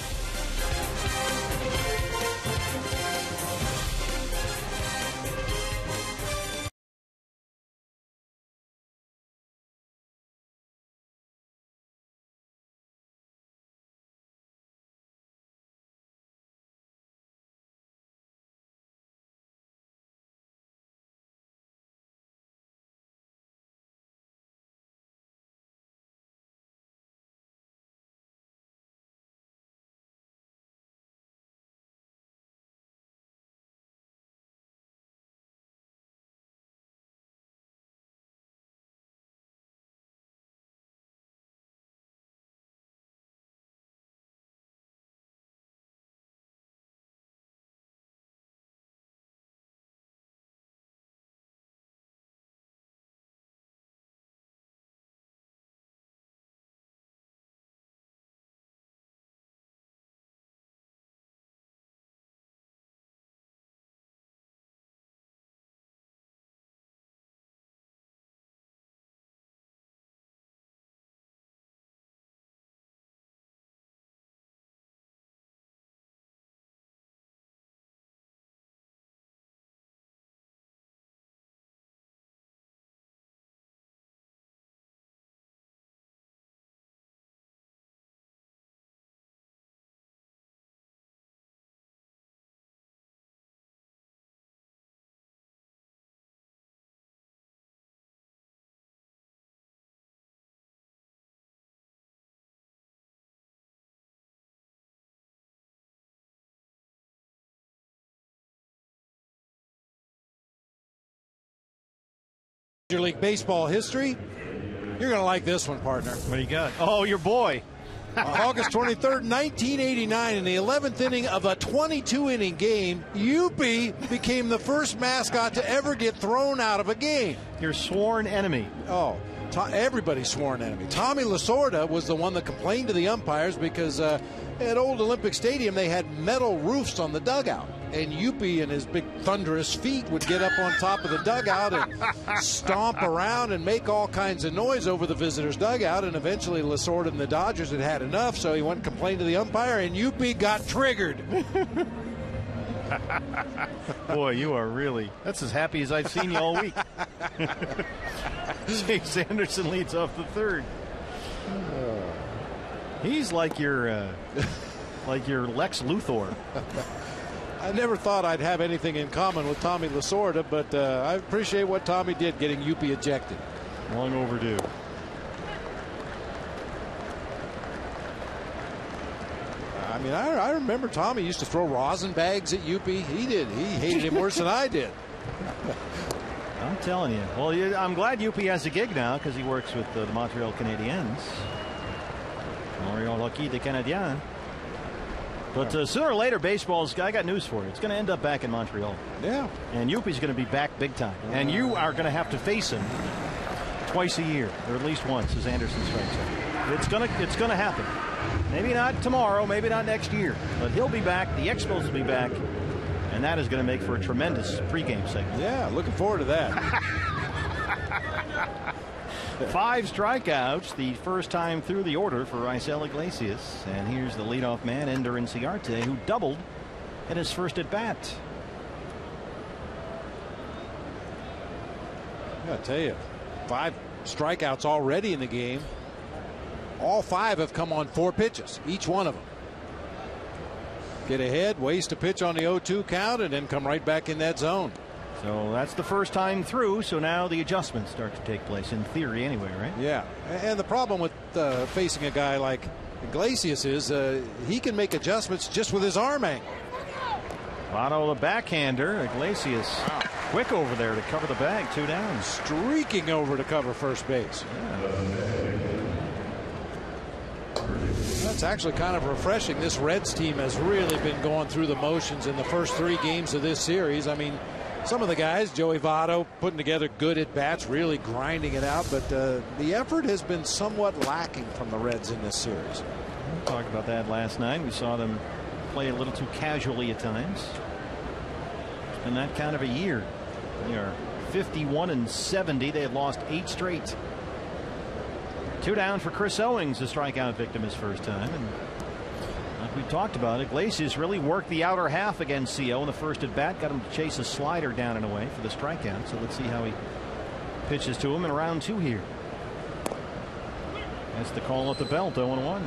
D: Major League Baseball history. You're going to like this one, partner.
C: What do you got? Oh, your boy.
D: August 23rd, 1989, in the 11th inning of a 22-inning game, Youppi became the first mascot to ever get thrown out of a game.
C: Your sworn enemy.
D: Oh, everybody's sworn enemy. Tommy Lasorda was the one that complained to the umpires because at Old Olympic Stadium they had metal roofs on the dugout. And Youppi and his big thunderous feet would get up on top of the dugout and stomp around and make all kinds of noise over the visitors' dugout. And eventually Lasorda and the Dodgers had had enough, so he went and complained to the umpire, and Youppi got triggered.
C: Boy, you are really, that's as happy as I've seen you all week. Chase Anderson leads off the third. He's like your Lex Luthor.
D: I never thought I'd have anything in common with Tommy Lasorda, but I appreciate what Tommy did getting Youppi ejected.
C: Long overdue.
D: I mean, I remember Tommy used to throw rosin bags at Youppi. He did. He hated him worse than I did.
C: I'm telling you. Well, I'm glad Youppi has a gig now because he works with the Montreal Canadiens. Montreal Hockey des Canadiens. But sooner or later, baseball's, I got news for you. It's going to end up back in Montreal.
D: Yeah.
C: And Youppi's going to be back big time. And you are going to have to face him twice a year, or at least once, as Anderson strikes out. It's going to happen. Maybe not tomorrow, maybe not next year, but he'll be back. The Expos will be back. And that is going to make for a tremendous pregame segment.
D: Yeah, looking forward to that.
C: 5 strikeouts the first time through the order for Raisel Iglesias. And here's the leadoff man, Ender Inciarte, who doubled in his first at bat.
D: I gotta tell you, 5 strikeouts already in the game. All 5 have come on 4 pitches, each one of them. Get ahead, waste a pitch on the 0-2 count, and then come right back in that zone.
C: So that's the first time through. So now the adjustments start to take place, in theory anyway, right?
D: Yeah. And the problem with facing a guy like Iglesias is he can make adjustments just with his arm angle.
C: Votto, the backhander. Iglesias quick over there to cover the bag. 2 down.
D: Streaking over to cover first base. That's actually kind of refreshing. This Reds team has really been going through the motions in the first 3 games of this series. I mean, some of the guys, Joey Votto, putting together good at-bats, really grinding it out, but the effort has been somewhat lacking from the Reds in this series.
C: We talked about that last night. We saw them play a little too casually at times. It's been that kind of a year. They are 51-70. They have lost 8 straight. 2 down for Chris Owings, the strikeout victim his first time. And like we talked about, Iglesias really worked the outer half against CO in the first at bat, got him to chase a slider down and away for the strikeout. So let's see how he pitches to him in round 2 here. That's the call at the belt. 0-1.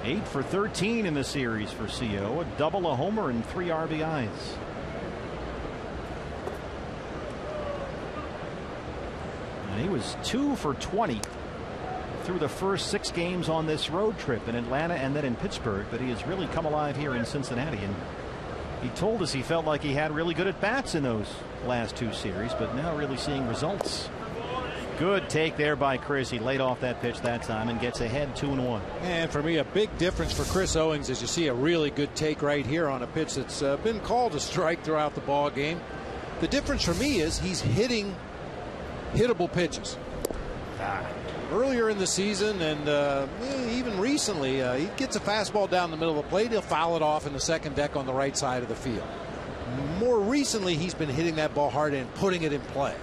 C: Eight for 13 in the series for CO, a double, a homer, and 3 RBIs. And he was 2 for 20 through the first 6 games on this road trip in Atlanta and then in Pittsburgh, but he has really come alive here in Cincinnati. And he told us he felt like he had really good at bats in those last 2 series, but now really seeing results. Good take there by Chris. He laid off that pitch that time and gets ahead 2-1.
D: And for me, a big difference for Chris Owings is you see a really good take right here on a pitch that's been called a strike throughout the ball game. The difference for me is he's hitting hittable pitches. Earlier in the season and even recently, he gets a fastball down the middle of the plate. He'll foul it off in the second deck on the right side of the field. More recently, he's been hitting that ball hard and putting it in play.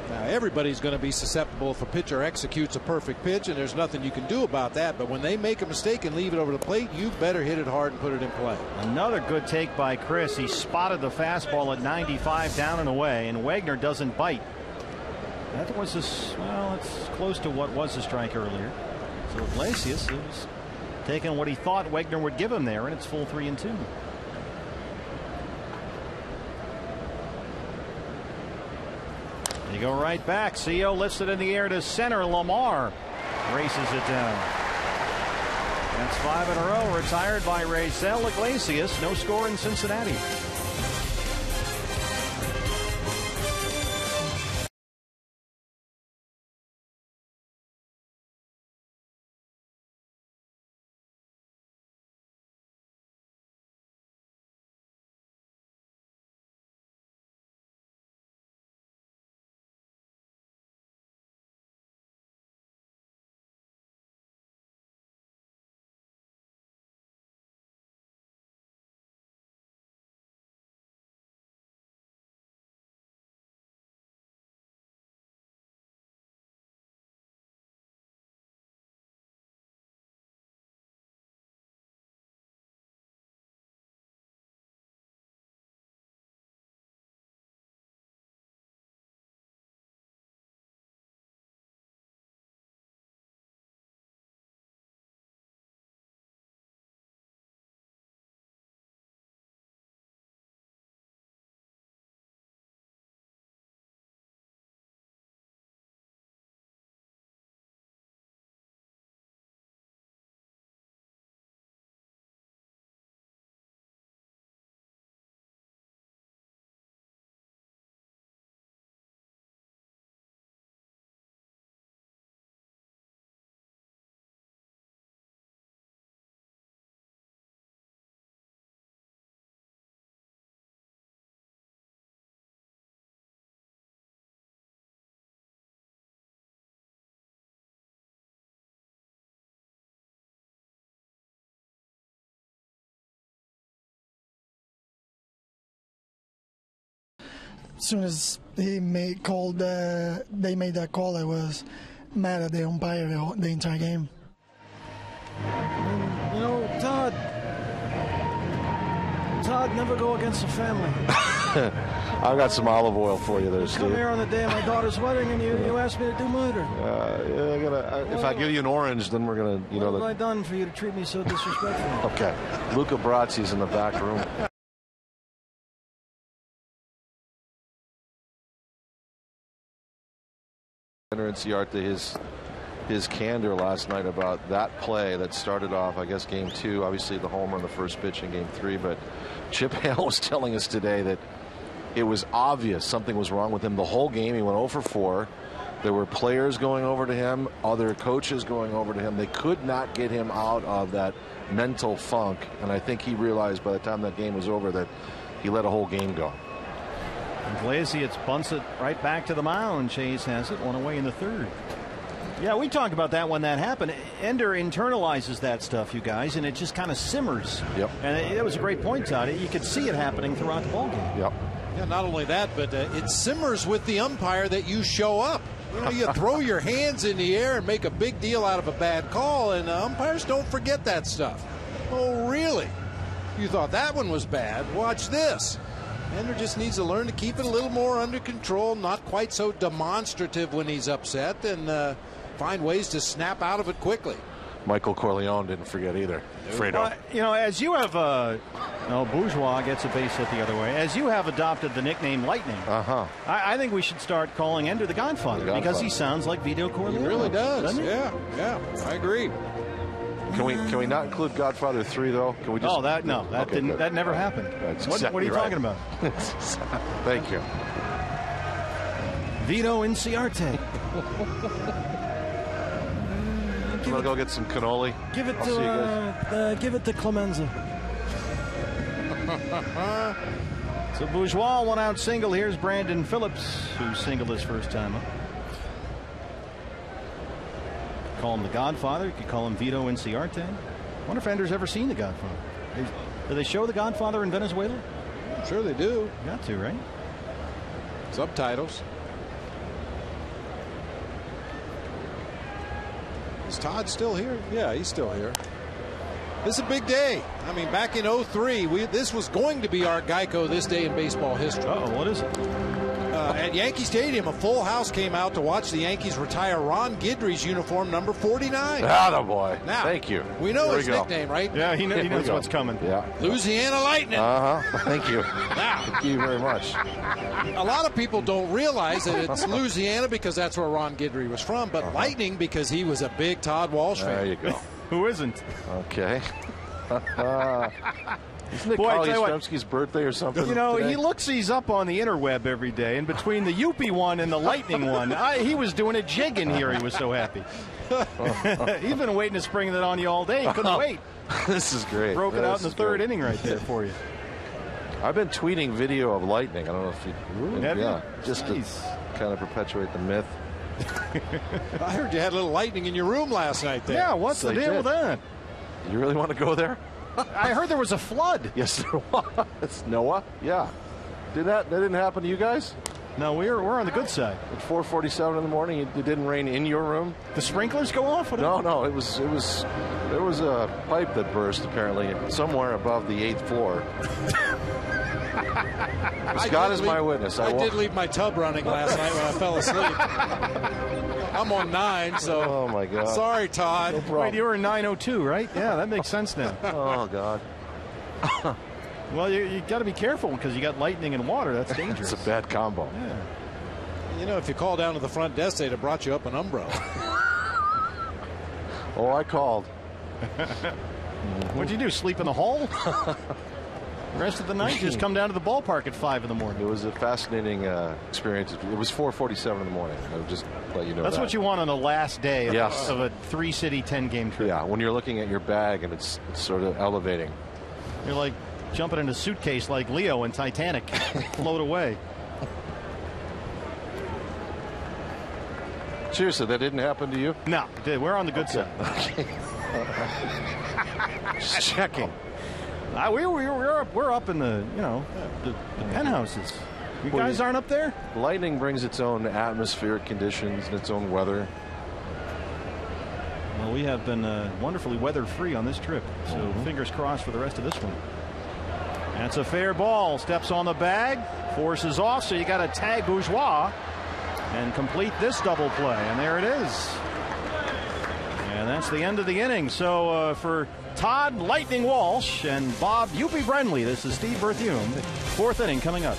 D: Now, everybody's going to be susceptible if a pitcher executes a perfect pitch, and there's nothing you can do about that. But when they make a mistake and leave it over the plate, you better hit it hard and put it in play.
C: Another good take by Chris. He spotted the fastball at 95 down and away, and Wagner doesn't bite. That was well, it's close to what was a strike earlier. So Iglesias is taking what he thought Wagner would give him there, and it's full 3-2. They go right back. CO lifts it in the air to center. Lamar races it down. That's 5 in a row. Retired by Raisel Iglesias. No score in Cincinnati.
H: as soon as they made that call, I was mad at the umpire the entire game.
C: You know, Todd, never go against the family.
A: I've got some olive oil for you there, Steve.
C: Come here on the day of my daughter's wedding, and you asked me to do murder.
A: If I give you an orange, then we're gonna,
C: What have I done for you to treat me so disrespectfully?
A: Okay, Luca Brazzi's in the back room. Inciarte, his candor last night about that play that started off, I guess, game 2. Obviously, the homer on the first pitch in game 3. But Chip Hale was telling us today that it was obvious something was wrong with him the whole game. He went 0 for 4. There were players going over to him, other coaches going over to him. They could not get him out of that mental funk. And I think he realized by the time that game was over that he let a whole game go.
C: Iglesias bunts it right back to the mound. Chase has it, 1 away in the 3rd. Yeah, we talked about that when that happened. Ender internalizes that stuff, you guys, and it just kind of simmers.
A: Yep.
C: And it was a great point, Todd. You could see it happening throughout the ballgame.
A: Yep.
D: Yeah, not only that, but it simmers with the umpire that you show up. You throw your hands in the air and make a big deal out of a bad call, and umpires don't forget that stuff. Oh, really? You thought that one was bad? Watch this. Ender just needs to learn to keep it a little more under control, not quite so demonstrative when he's upset, and find ways to snap out of it quickly.
A: Michael Corleone didn't forget either. Fredo.
C: As you have Bourgeois gets a base hit the other way. As you have adopted the nickname Lightning, I think we should start calling Ender the Godfather, because he sounds like Vito Corleone.
D: He really does. Yeah, I agree.
A: Can we not include Godfather 3 though? Can we just?
C: That never happened. What are you talking about?
A: Thank you.
C: Vito Inciarte.
A: I'm gonna go get some cannoli.
C: Give it to Clemenza. So Bourgeois, 1-out single. Here's Brandon Phillips, who singled his first time up. Call him the Godfather. You could call him Vito Inciarte. I wonder if Ender's ever seen the Godfather. Do they show the Godfather in Venezuela?
D: I'm sure they do.
C: Got to, right?
D: Subtitles. Is Todd still here? Yeah, he's still here. This is a big day. I mean, back in 03, this was going to be our Geico this day in baseball history.
C: What is it?
D: At Yankee Stadium, a full house came out to watch the Yankees retire Ron Guidry's uniform, number 49.
A: Attaboy.
D: Now,
A: thank you.
D: We know his nickname, right?
C: Yeah, he knows what's coming.
A: Yeah.
D: Louisiana Lightning.
A: Thank you.
D: Now,
A: thank you very much.
D: A lot of people don't realize that it's Louisiana because that's where Ron Guidry was from, but Lightning because he was a big Todd Walsh fan.
A: There you go.
C: Who isn't?
A: Okay. Isn't it Carly Yastrzemski's birthday or something?
C: Today? He looks these up on the interweb every day, and between the Youpie one and the Lightning one, he was doing a jig in here. He was so happy. He's been waiting to spring that on you all day. He couldn't wait.
A: This is great.
C: Broke it out in the 3rd inning right there for you.
A: I've been tweeting video of Lightning. I don't know if you... just to kind of perpetuate the myth.
D: I heard you had a little lightning in your room last night there.
C: Yeah, what's the deal with that?
A: You really want to go there?
C: I heard there was a flood.
A: Yes, there was. Noah? Yeah. That didn't happen to you guys?
C: No, we're on the good side.
A: At 4:47 in the morning, it didn't rain in your room?
C: The sprinklers go off?
A: No, it was there was a pipe that burst apparently somewhere above the 8th floor. Scott is my witness.
D: I did leave my tub running last night when I fell asleep. I'm on 9, so.
A: Oh my God.
D: Sorry, Todd.
A: No problem.
C: Wait, you were in 902, right? Yeah, that makes sense now.
A: Oh God.
C: Well, you got to be careful because you got lightning and water. That's dangerous.
A: It's a bad combo.
D: Yeah. If you call down to the front desk, they'd have brought you up an umbrella.
A: Oh, I called.
C: What'd you do? Sleep in the hall? The rest of the night, just come down to the ballpark at 5 in the morning.
A: It was a fascinating experience. It was 4:47 in the morning. I would just let you know.
C: That's what you want on the last day of a 3-city 10-game trip.
A: Yeah, when you're looking at your bag and it's sort of elevating.
C: You're like jumping in a suitcase like Leo in Titanic. Float away.
A: Seriously, that didn't happen to you?
C: No, we're on the good side.
A: Okay. Just checking.
C: We're up in the the penthouses. You guys aren't up there?
A: Lightning brings its own atmospheric conditions and its own weather.
C: Well, we have been wonderfully weather-free on this trip, so fingers crossed for the rest of this one. That's a fair ball. Steps on the bag, forces off, so you got to tag Bourgeois and complete this double play, and there it is. And that's the end of the inning. So for Todd Lightning Walsh and Bob Youppi Brenly, this is Steve Berthiaume. Fourth inning coming up.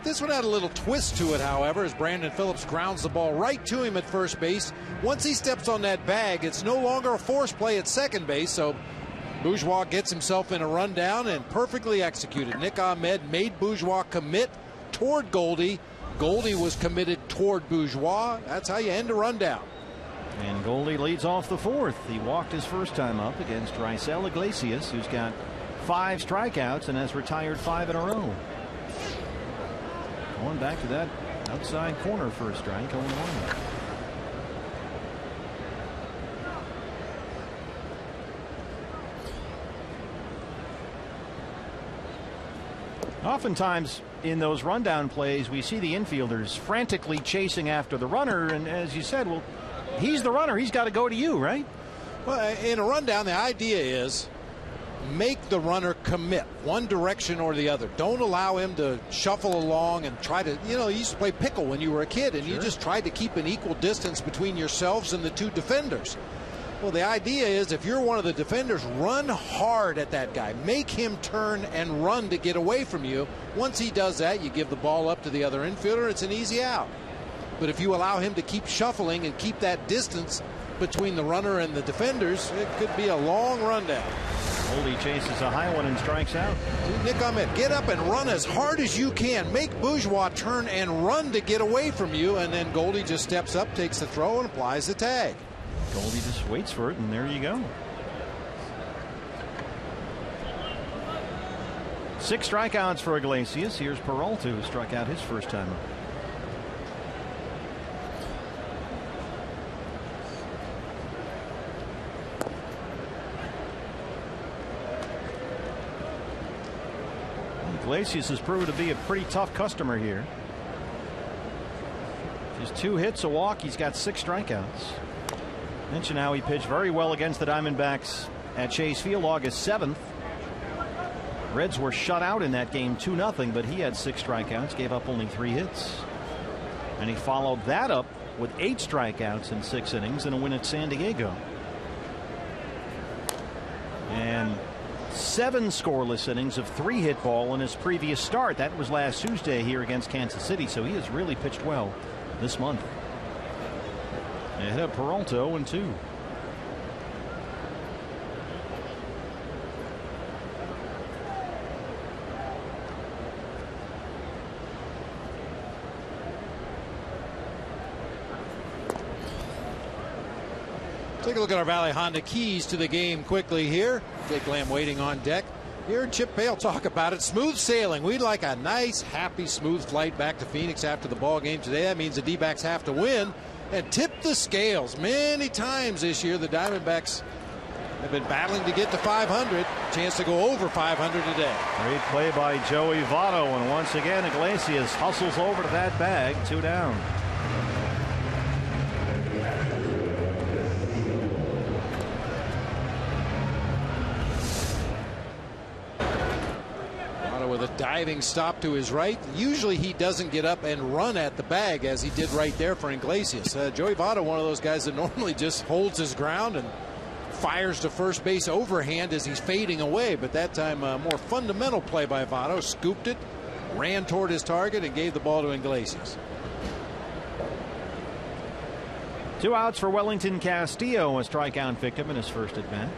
D: This one had a little twist to it, however, as Brandon Phillips grounds the ball right to him at first base. Once he steps on that bag, it's no longer a force play at second base, so Bourgeois gets himself in a rundown and perfectly executed. Nick Ahmed made Bourgeois commit toward Goldie. Goldie was committed toward Bourgeois. That's how you end a rundown.
C: And Goldie leads off the fourth. He walked his first time up against Raisel Iglesias, who's got 5 strikeouts and has retired 5 in a row. Going back to that outside corner for a strike, 0-1. Oftentimes in those rundown plays, we see the infielders frantically chasing after the runner, and as you said, well, he's the runner. He's got to go to you, right?
D: Well, in a rundown, the idea is make the runner commit one direction or the other. Don't allow him to shuffle along and try to, you used to play pickle when you were a kid, and you just tried to keep an equal distance between yourselves and the two defenders. Well, the idea is if you're one of the defenders, run hard at that guy. Make him turn and run to get away from you. Once he does that, you give the ball up to the other infielder. It's an easy out. But if you allow him to keep shuffling and keep that distance between the runner and the defenders, it could be a long rundown.
C: Goldie chases a high one and strikes out.
D: Nick Ahmed, get up and run as hard as you can. Make Bourgeois turn and run to get away from you, and then Goldie just steps up, takes the throw, and applies the tag.
C: Goldie just waits for it, and there you go. 6 strikeouts for Iglesias. Here's Peralta, who struck out his first time up. Iglesias has proved to be a pretty tough customer here. Just 2 hits, a walk. He's got 6 strikeouts. Mention how he pitched very well against the Diamondbacks at Chase Field August 7th. Reds were shut out in that game 2-0, but he had 6 strikeouts, gave up only 3 hits. And he followed that up with 8 strikeouts in 6 innings and a win at San Diego. And 7 scoreless innings of 3-hit ball in his previous start. That was last Tuesday here against Kansas City, so he has really pitched well this month. Ahead of Peralta, 0-2.
D: Take a look at our Valley Honda keys to the game quickly here. Jake Lamb waiting on deck. You heard Chip Bale talk about it. Smooth sailing. We'd like a nice, happy, smooth flight back to Phoenix after the ball game today. That means the D-backs have to win and tip the scales. Many times this year, the Diamondbacks have been battling to get to 500. Chance to go over 500 today.
C: Great play by Joey Votto, and once again, Iglesias hustles over to that bag. 2 down.
D: With a diving stop to his right. Usually he doesn't get up and run at the bag as he did right there for Iglesias. Joey Votto, one of those guys that normally just holds his ground and fires to first base overhand as he's fading away. But that time, a more fundamental play by Votto. Scooped it, ran toward his target, and gave the ball to Iglesias.
C: 2 outs for Wellington Castillo, a strikeout victim in his first at bat.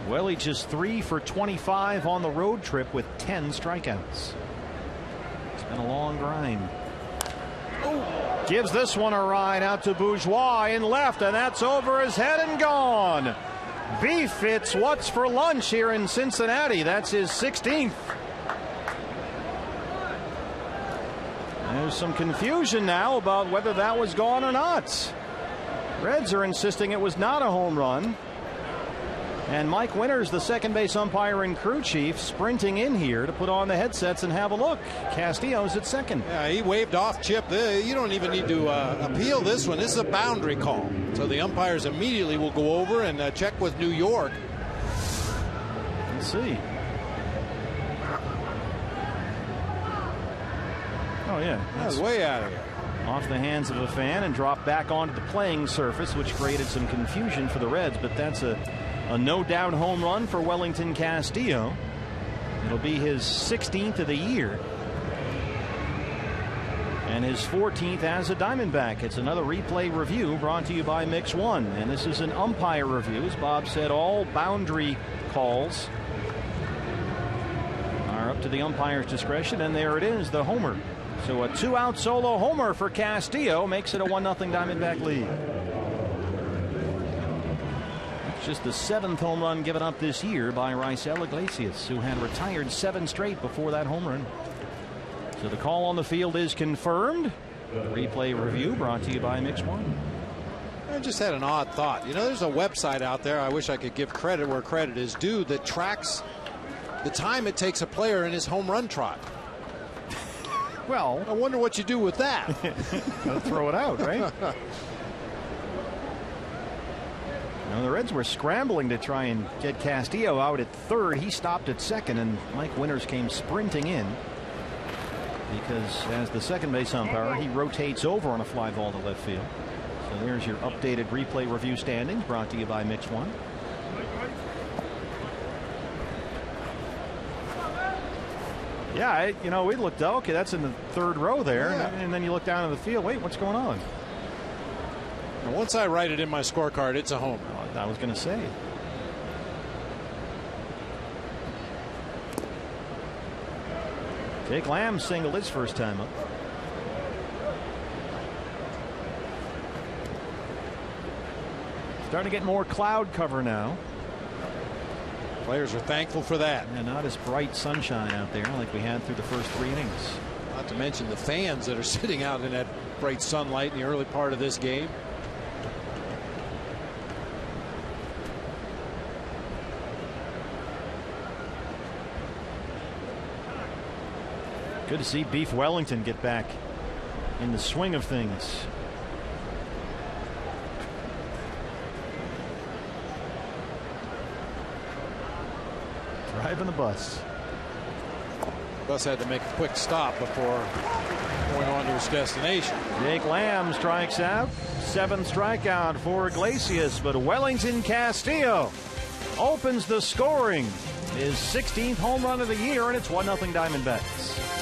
C: Well, he just 3 for 25 on the road trip with 10 strikeouts. It's been a long grind. Oh, gives this one a ride out to Bourgeois in left, and that's over his head and gone. Beef, it's what's for lunch here in Cincinnati. That's his 16th. There's some confusion now about whether that was gone or not. Reds are insisting it was not a home run. And Mike Winters, the second base umpire and crew chief, sprinting in here to put on the headsets and have a look. Castillo's at second.
D: Yeah, he waved off Chip. You don't even need to appeal this one. This is a boundary call. So the umpires immediately will go over and check with New York.
C: Let's see. Oh, yeah.
D: That's way out of here.
C: Off the hands of a fan and dropped back onto the playing surface, which created some confusion for the Reds. But that's a no-doubt home run for Wellington Castillo. It'll be his 16th of the year. And his 14th as a Diamondback. It's another replay review brought to you by Mix One. And this is an umpire review. As Bob said, all boundary calls are up to the umpire's discretion. And there it is, the homer. So a 2-out solo homer for Castillo makes it a 1-0 Diamondback lead. It's just the 7th home run given up this year by Raisel Iglesias, who had retired 7 straight before that home run. So the call on the field is confirmed. The replay review brought to you by Mix One.
D: I just had an odd thought. You know, there's a website out there, I wish I could give credit where credit is due, that tracks the time it takes a player in his home run trot.
C: Well,
D: I wonder what you do with that.
C: Throw it out, right? Now, the Reds were scrambling to try and get Castillo out at third. He stopped at second, and Mike Winters came sprinting in because as the second base umpire, he rotates over on a fly ball to left field. So there's your updated replay review standings brought to you by Mix One. Yeah, we looked, okay, that's in the third row there.
D: Yeah.
C: And then you look down at the field. Wait, what's going on?
D: And once I write it in my scorecard, it's a homer.
C: I was going to say. Jake Lamb singled his first time up. Starting to get more cloud cover now.
D: Players are thankful for that.
C: And not as bright sunshine out there like we had through the first 3 innings.
D: Not to mention the fans that are sitting out in that bright sunlight in the early part of this game.
C: Good to see Beef Wellington get back in the swing of things. Driving the bus.
D: Bus had to make a quick stop before going on to his destination.
C: Jake Lamb strikes out. 7th strikeout for Iglesias, but Wellington Castillo opens the scoring. His 16th home run of the year, and it's 1-0 Diamondbacks.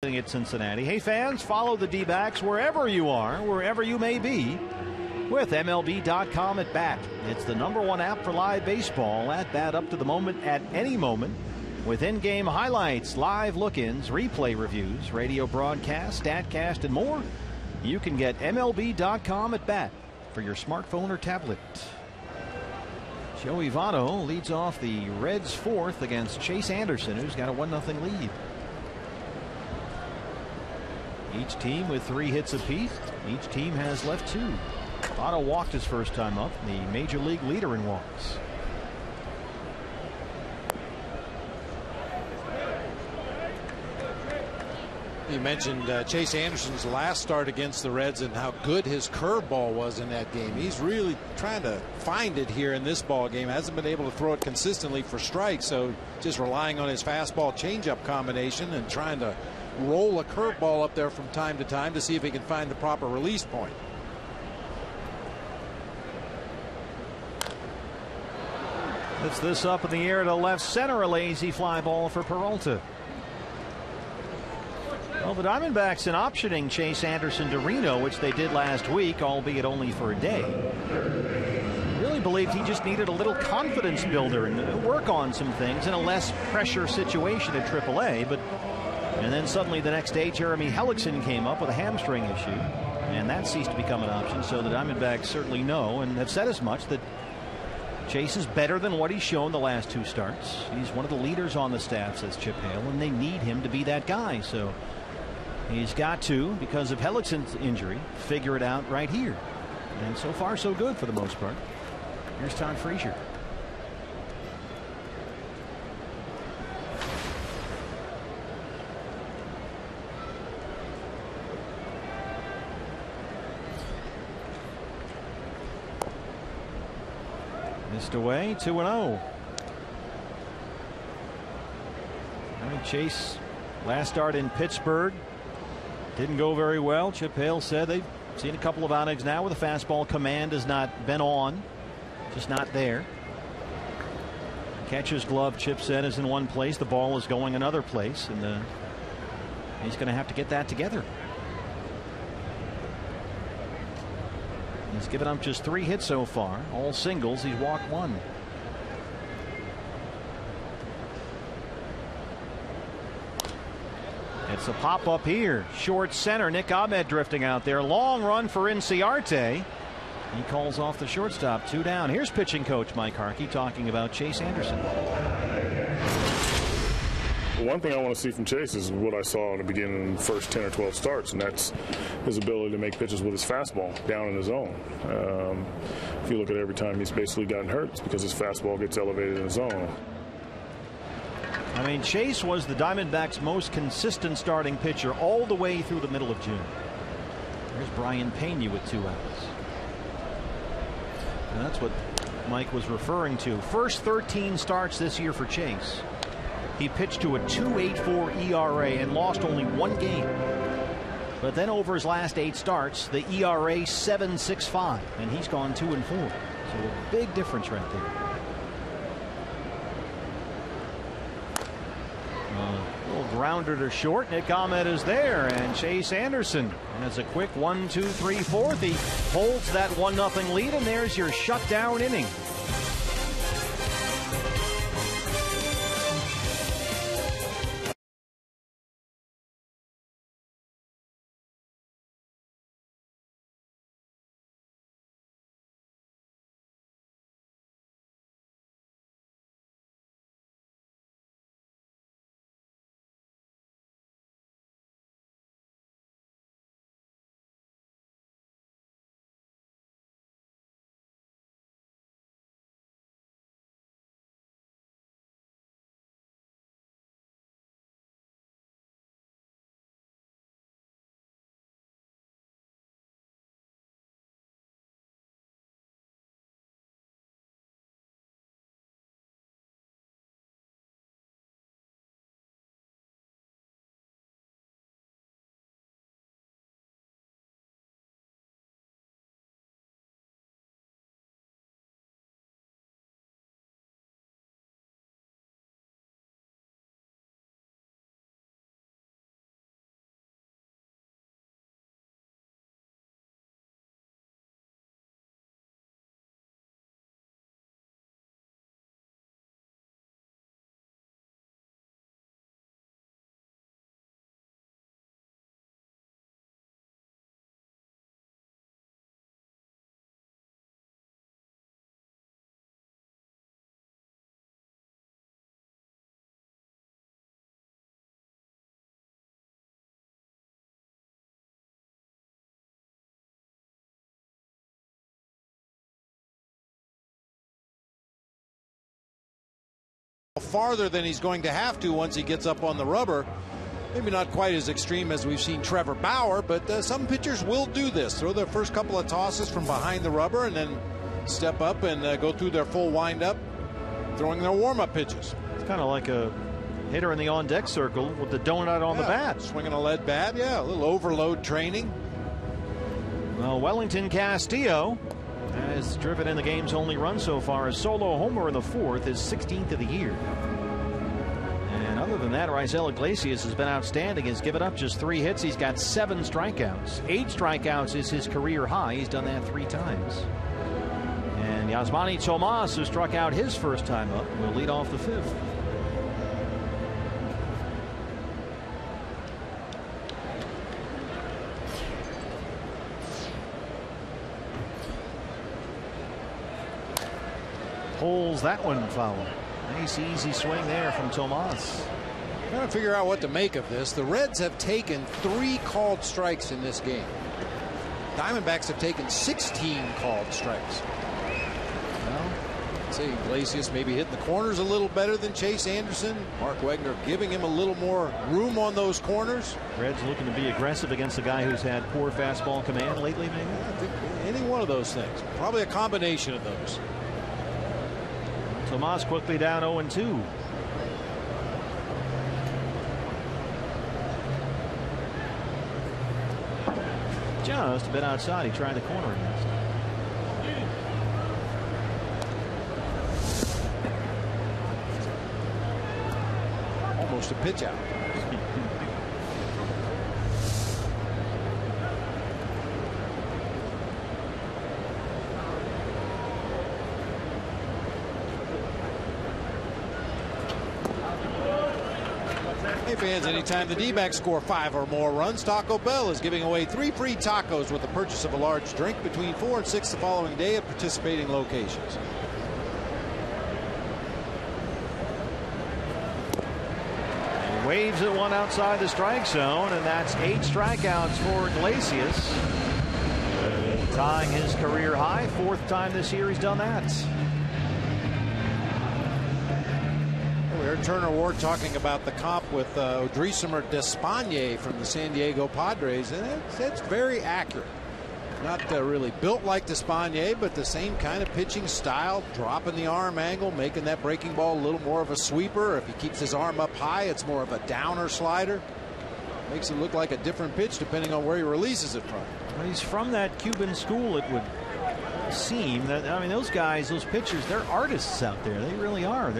C: At Cincinnati. Hey fans, follow the D-backs wherever you are, wherever you may be, with MLB.com at bat. It's the #1 app for live baseball. At bat, up to the moment, at any moment, with in-game highlights, live look-ins, replay reviews, radio broadcasts, StatCast, and more. You can get MLB.com at bat for your smartphone or tablet. Joey Votto leads off the Reds' 4th against Chase Anderson, who's got a 1-0 lead. Each team with 3 hits apiece. Each team has left 2. Votto walked his first time up, the major league leader in walks.
D: You mentioned Chase Anderson's last start against the Reds and how good his curveball was in that game. He's really trying to find it here in this ball game. Hasn't been able to throw it consistently for strikes, so just relying on his fastball changeup combination and trying to roll a curveball up there from time to time to see if he can find the proper release point.
C: Lifts this up in the air to left center, a lazy fly ball for Peralta. Well, the Diamondbacks in optioning Chase Anderson to Reno, which they did last week, albeit only for a day. Really believed he just needed a little confidence builder and work on some things in a less pressure situation at AAA, and then suddenly the next day, Jeremy Hellickson came up with a hamstring issue, and that ceased to become an option. So the Diamondbacks certainly know and have said as much that Chase is better than what he's shown the last 2 starts. He's one of the leaders on the staff, says Chip Hale, and they need him to be that guy. So he's got to, because of Hellickson's injury, figure it out right here. And so far, so good for the most part. Here's Todd Frazier. Missed away, 2-0. Chase, last start in Pittsburgh, didn't go very well. Chip Hale said they've seen a couple of outings now where the fastball command has not been on, just not there. Catcher's glove, Chip said, is in one place. The ball is going another place, and he's going to have to get that together. He's given up just 3 hits so far, all singles. He's walked 1. It's a pop up here, short center. Nick Ahmed drifting out there. Long run for Inciarte. He calls off the shortstop. 2 down. Here's pitching coach Mike Harkey talking about Chase Anderson.
I: One thing I want to see from Chase is what I saw in the beginning of the first 10 or 12 starts, and that's his ability to make pitches with his fastball down in the zone. If you look at every time he's basically gotten hurt, it's because his fastball gets elevated in the zone.
C: I mean, Chase was the Diamondbacks' most consistent starting pitcher all the way through the middle of June. There's Brian Pena with 2 outs. And that's what Mike was referring to. First 13 starts this year for Chase. He pitched to a 2.84 ERA and lost only 1 game. But then over his last 8 starts, the ERA 7.65, and he's gone 2-4. So a big difference right there. Little grounder to short. Nick Ahmed is there, and Chase Anderson has a quick 1-2-3 4th. He holds that 1-0 lead, and there's your shutdown inning.
D: farther than he's going to have to once he gets up on the rubber. Maybe not quite as extreme as we've seen Trevor Bauer, but some pitchers will do this. Throw their first couple of tosses from behind the rubber and then step up and go through their full windup, throwing their warm-up pitches.
C: It's kind of like a hitter in the on-deck circle with the donut on the bat.
D: Swinging a lead bat, a little overload training.
C: Well, Wellington Castillo has driven in the game's only run so far. A solo homer in the fourth, his 16th of the year. And other than that, Raisel Iglesias has been outstanding. He's given up just 3 hits. He's got 7 strikeouts. 8 strikeouts is his career high. He's done that 3 times. And Yasmani Tomas, who struck out his first time up, will lead off the 5th. Pulls that one foul. Nice easy swing there from Tomas.
D: Trying to figure out what to make of this. The Reds have taken 3 called strikes in this game. Diamondbacks have taken 16 called strikes. Well, I'd say Iglesias maybe hitting the corners a little better than Chase Anderson. Mark Wegner giving him a little more room on those corners.
C: Reds looking to be aggressive against a guy who's had poor fastball command lately, maybe?
D: I think any one of those things. Probably a combination of those.
C: Tomas quickly down 0-2. Just a bit outside. He tried the corner against.
D: Almost a pitch out. Hey fans, anytime the D-backs score 5 or more runs, Taco Bell is giving away 3 free tacos with the purchase of a large drink between 4 and 6 the following day at participating locations.
C: He waves at one outside the strike zone, and that's 8 strikeouts for Iglesias. Tying his career high. 4th time this year he's done that.
D: We heard Turner Ward talking about the comp with Odrisamer Despaigne from the San Diego Padres, and it's very accurate. Not really built like Despaigne, but the same kind of pitching style, dropping the arm angle, making that breaking ball a little more of a sweeper. If he keeps his arm up high, it's more of a downer slider. Makes it look like a different pitch depending on where he releases it from.
C: Well, he's from that Cuban school, it would seem. That, I mean, those guys, those pitchers, they're artists out there. They really are.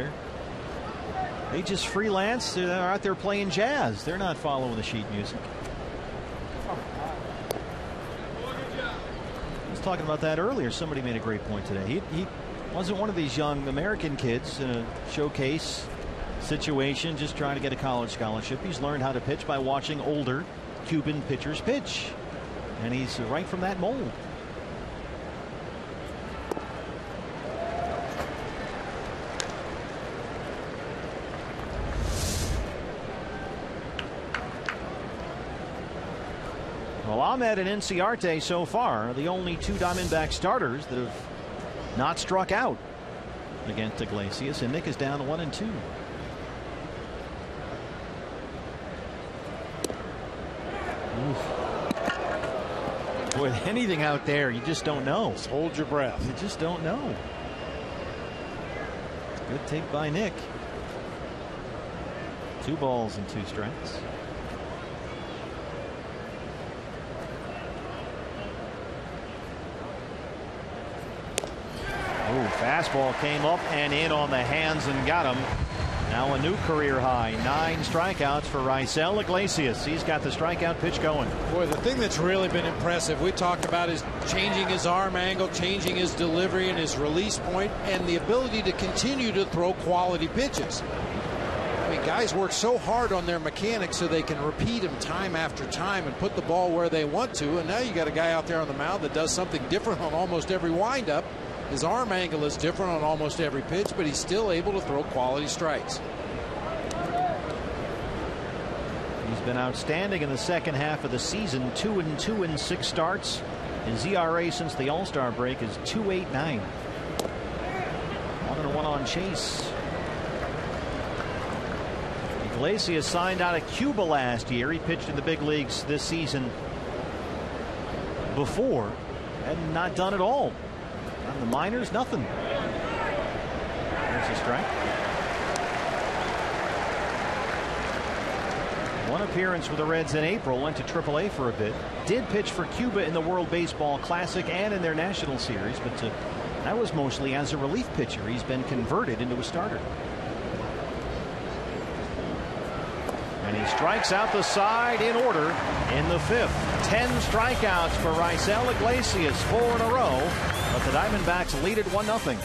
C: They just freelance. They're out there playing jazz. They're not following the sheet music. I was talking about that earlier. Somebody made a great point today. He wasn't one of these young American kids in a showcase situation just trying to get a college scholarship. He's learned how to pitch by watching older Cuban pitchers pitch. And he's right from that mold. Well, Ahmed and Inciarte so far are the only 2 Diamondback starters that have not struck out against Iglesias, and Nick is down to 1-2. Boy, anything out there, you just don't know.
D: Just hold your breath.
C: You just don't know. Good take by Nick. 2 balls and 2 strikes. Fastball came up and in on the hands and got him. Now a new career high. 9 strikeouts for Raisel Iglesias. He's got the strikeout pitch going.
D: Boy, the thing that's really been impressive we talked about is changing his arm angle, changing his delivery and his release point, and the ability to continue to throw quality pitches. I mean, guys work so hard on their mechanics so they can repeat them time after time and put the ball where they want to, and now you got a guy out there on the mound that does something different on almost every windup. His arm angle is different on almost every pitch, but he's still able to throw quality strikes.
C: He's been outstanding in the second half of the season. 2-2 in 6 starts. His ERA since the All-Star break is 2.89. 1-1 on Chase. Iglesias signed out of Cuba last year. He pitched in the big leagues this season before. Had not done it all. On the minors, nothing. There's a strike. One appearance with the Reds in April, went to AAA for a bit. Did pitch for Cuba in the World Baseball Classic and in their National Series, but that was mostly as a relief pitcher. He's been converted into a starter. And he strikes out the side in order in the 5th. 10 strikeouts for Raisel Iglesias, 4 in a row, but the Diamondbacks lead it 1-0.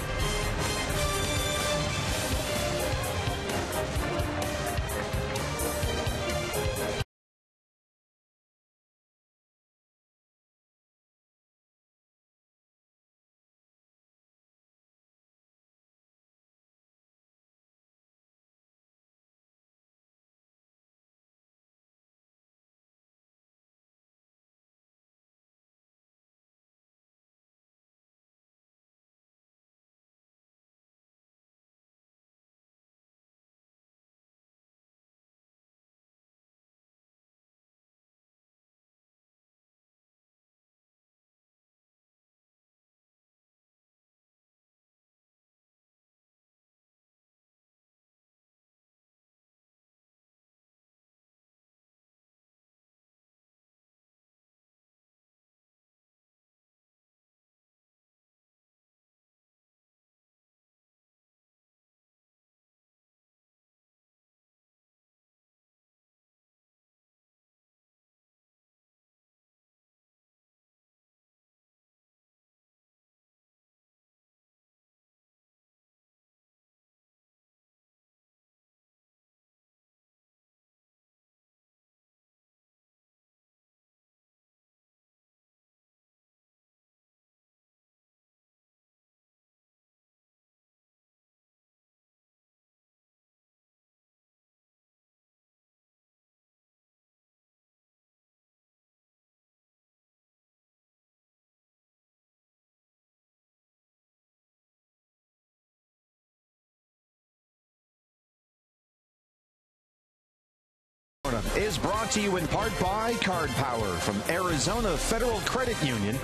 J: Is brought to you in part by Card Power from Arizona Federal Credit Union.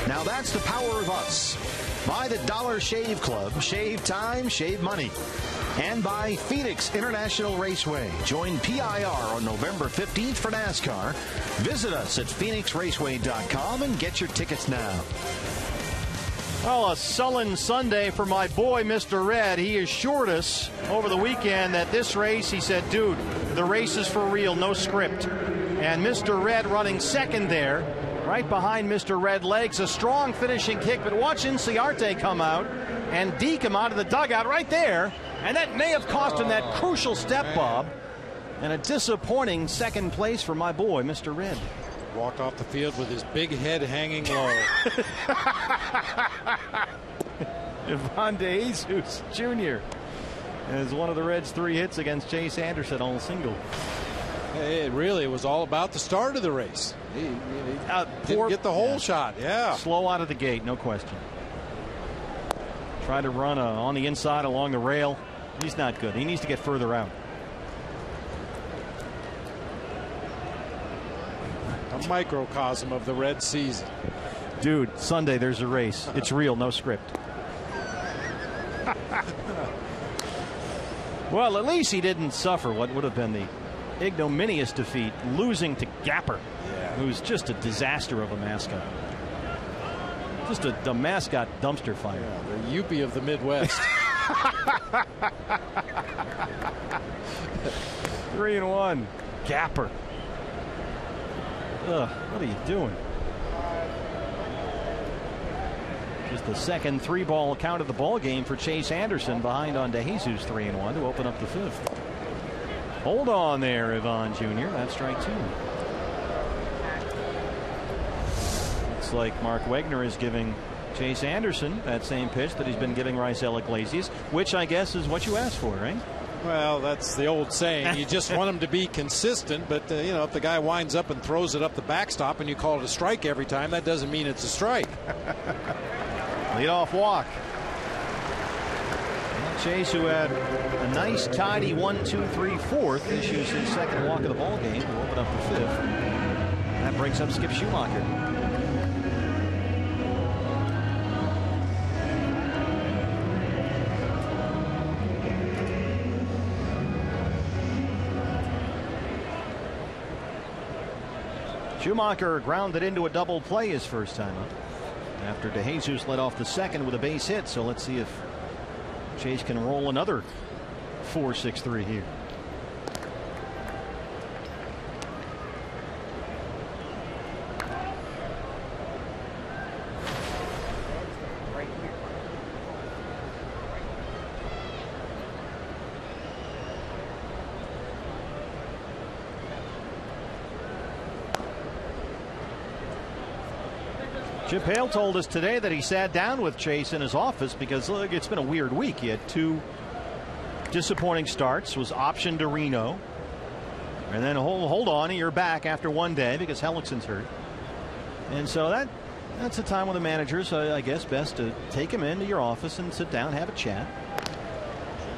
J: Now that's the power of us. By the Dollar Shave Club, shave time, shave money. And by Phoenix International Raceway. Join PIR on November 15th for NASCAR. Visit us at phoenixraceway.com and get your tickets now.
C: Well, a sullen Sunday for my boy, Mr. Red. He assured us over the weekend that this race, he said, dude, the race is for real, no script. And Mr. Red running second there, right behind Mr. Red legs. A strong finishing kick, but watch Inciarte come out and deke him out of the dugout right there. And that may have cost him that crucial step, Bob. And a disappointing second place for my boy, Mr. Red.
D: Walked off the field with his big head hanging low.
C: Ivan De Jesus Jr. is one of the Reds' 3 hits against Chase Anderson on a single.
D: It really was all about the start of the race. He didn't get the whole shot. Yeah.
C: Slow out of the gate, no question. Tried to run on the inside along the rail. He's not good. He needs to get further out.
D: A microcosm of the Red season.
C: Dude, Sunday there's a race. It's real, no script. Well, at least he didn't suffer what would have been the ignominious defeat, losing to Gapper, who's just a disaster of a mascot. Just a mascot dumpster fire.
D: Yeah, the Yuppie of the Midwest.
C: 3-1. Gapper. Ugh, what are you doing? Just the second 3-ball count of the ball game for Chase Anderson, behind on De Jesus 3-1 to open up the 5th. Hold on there, Ivan Jr. That's strike 2. Looks like Mark Wegner is giving Chase Anderson that same pitch that he's been giving Raisel Iglesias, which I guess is what you asked for, right?
D: Well, that's the old saying. You just want him to be consistent, but you know, if the guy winds up and throws it up the backstop and you call it a strike every time, that doesn't mean it's a strike.
C: Leadoff walk. Chase, who had a nice tidy 1, 2, 3, 4th, issues his second walk of the ball game to open up the 5th. That brings up Skip Schumacher. Schumacher grounded into a double play his first time up after DeJesus led off the second with a base hit. So let's see if Chase can roll another 4-6-3 here. Chip Hale told us today that he sat down with Chase in his office because, look, it's been a weird week. He had 2 disappointing starts, was optioned to Reno, and then hold on, you're back after 1 day because Hellickson's hurt. And so that's a time when the managers, I guess, best to take him into your office and sit down, have a chat.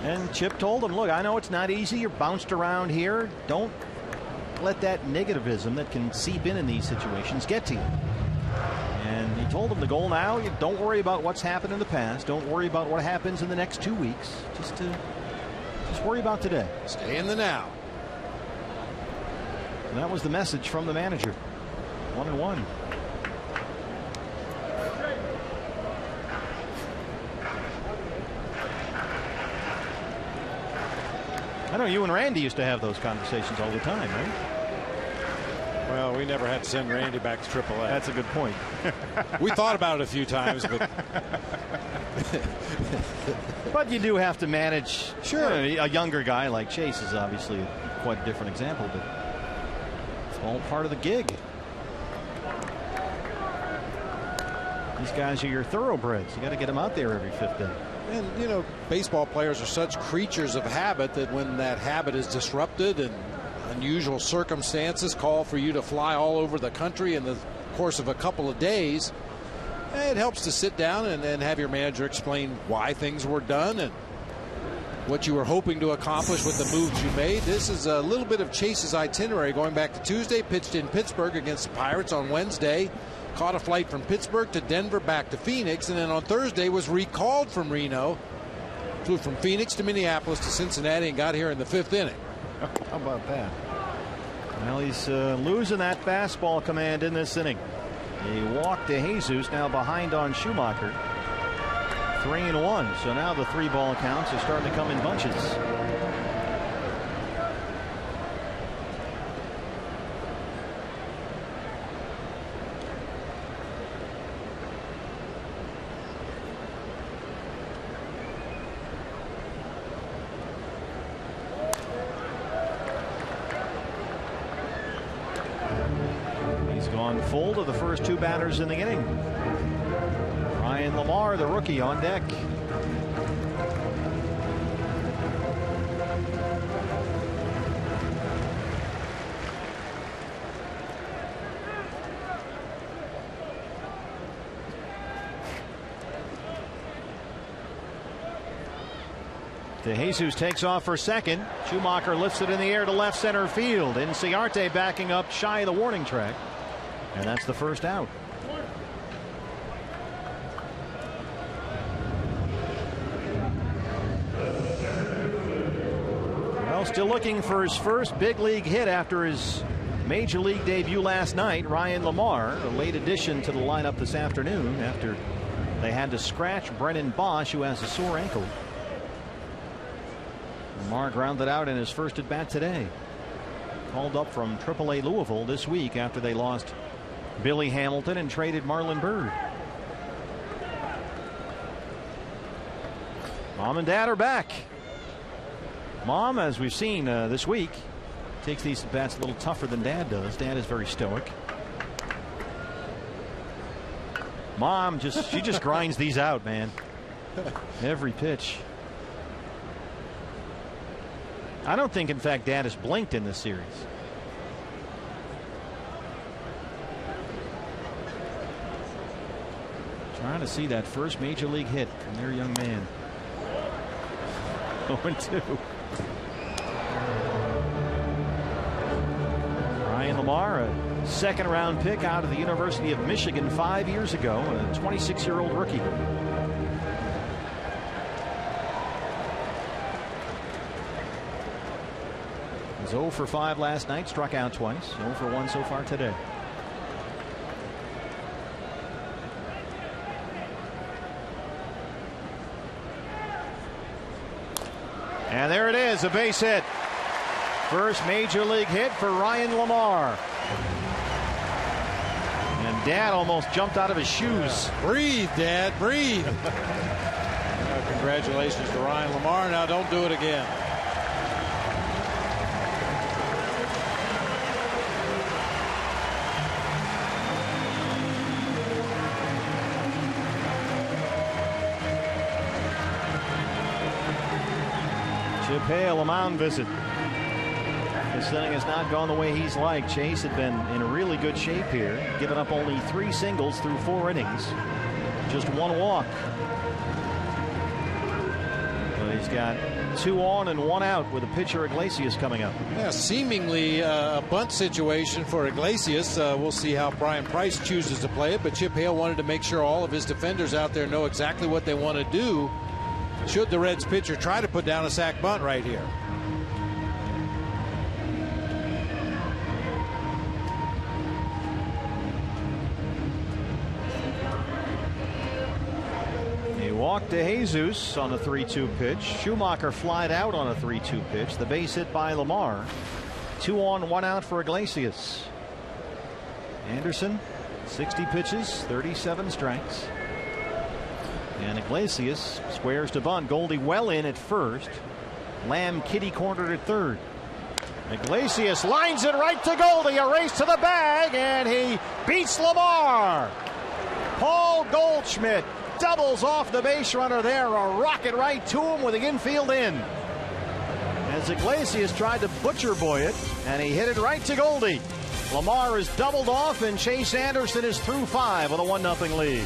C: And Chip told him, look, I know it's not easy. You're bounced around here. Don't let that negativism that can seep in these situations get to you. And he told him the goal now, you don't worry about what's happened in the past. Don't worry about what happens in the next 2 weeks. Just worry about today.
D: Stay in the now.
C: And that was the message from the manager. 1-1. I know you and Randy used to have those conversations all the time, right?
D: Well, we never had to send Randy back to AAA.
C: That's a good point.
D: We thought about it a few times, but
C: but you do have to manage.
D: Sure.
C: A younger guy like Chase is obviously quite a different example, but it's all part of the gig. These guys are your thoroughbreds. You got to get them out there every 5th day.
D: And you know, baseball players are such creatures of habit that when that habit is disrupted and unusual circumstances call for you to fly all over the country in the course of a couple of days, it helps to sit down and have your manager explain why things were done and what you were hoping to accomplish with the moves you made. This is a little bit of Chase's itinerary going back to Tuesday. Pitched in Pittsburgh against the Pirates on Wednesday. Caught a flight from Pittsburgh to Denver back to Phoenix, and then on Thursday was recalled from Reno. Flew from Phoenix to Minneapolis to Cincinnati and got here in the 5th inning.
C: How about that? Well, he's losing that fastball command in this inning. He walked DeJesus, now behind on Schumacher. 3-1. So now the 3-ball counts are starting to come in bunches. Full to the first 2 batters in the inning. Ryan Lamar, the rookie, on deck. DeJesus takes off for second. Schumacher lifts it in the air to left center field. Inciarte backing up shy of the warning track. And that's the first out. Well, still looking for his first big league hit after his major league debut last night. Ryan Lamar, a late addition to the lineup this afternoon after they had to scratch Brennan Bosch, who has a sore ankle. Lamar grounded out in his first at bat today. Called up from AAA Louisville this week after they lost Billy Hamilton and traded Marlon Byrd. Mom and Dad are back. Mom, as we've seen this week, takes these bats a little tougher than Dad does. Dad is very stoic. Mom she just grinds these out, man. Every pitch. I don't think, in fact, Dad has blinked in this series. Trying to see that first major league hit from their young man. 0-2. Ryan Lamar, a second-round pick out of the University of Michigan 5 years ago, a 26-year-old rookie. He's 0 for 5 last night, struck out twice, 0 for 1 so far today. And there it is, a base hit. First major league hit for Ryan Lamar. And Dad almost jumped out of his shoes.
D: Breathe, Dad, breathe. Congratulations to Ryan Lamar. Now don't do it again.
C: Chip Hale, a mound visit. This inning has not gone the way he's liked. Chase had been in really good shape here, giving up only 3 singles through 4 innings, just 1 walk. But he's got 2 on and 1 out with a pitcher Iglesias coming up.
D: Yeah, seemingly a bunt situation for Iglesias. We'll see how Brian Price chooses to play it, but Chip Hale wanted to make sure all of his defenders out there know exactly what they want to do should the Reds pitcher try to put down a sac bunt right here.
C: He walked to Jesus on a 3-2 pitch. Schumacher flied out on a 3-2 pitch. The base hit by Lamar. 2 on, 1 out for Iglesias. Anderson, 60 pitches, 37 strikes. And Iglesias squares to bunt. Goldie well in at first. Lamb kitty cornered at third. Iglesias lines it right to Goldie. A race to the bag, and he beats Lamar. Paul Goldschmidt doubles off the base runner there. A rocket right to him with the infield in. As Iglesias tried to butcher boy it, and he hit it right to Goldie. Lamar is doubled off, and Chase Anderson is through 5 with a 1-0 lead.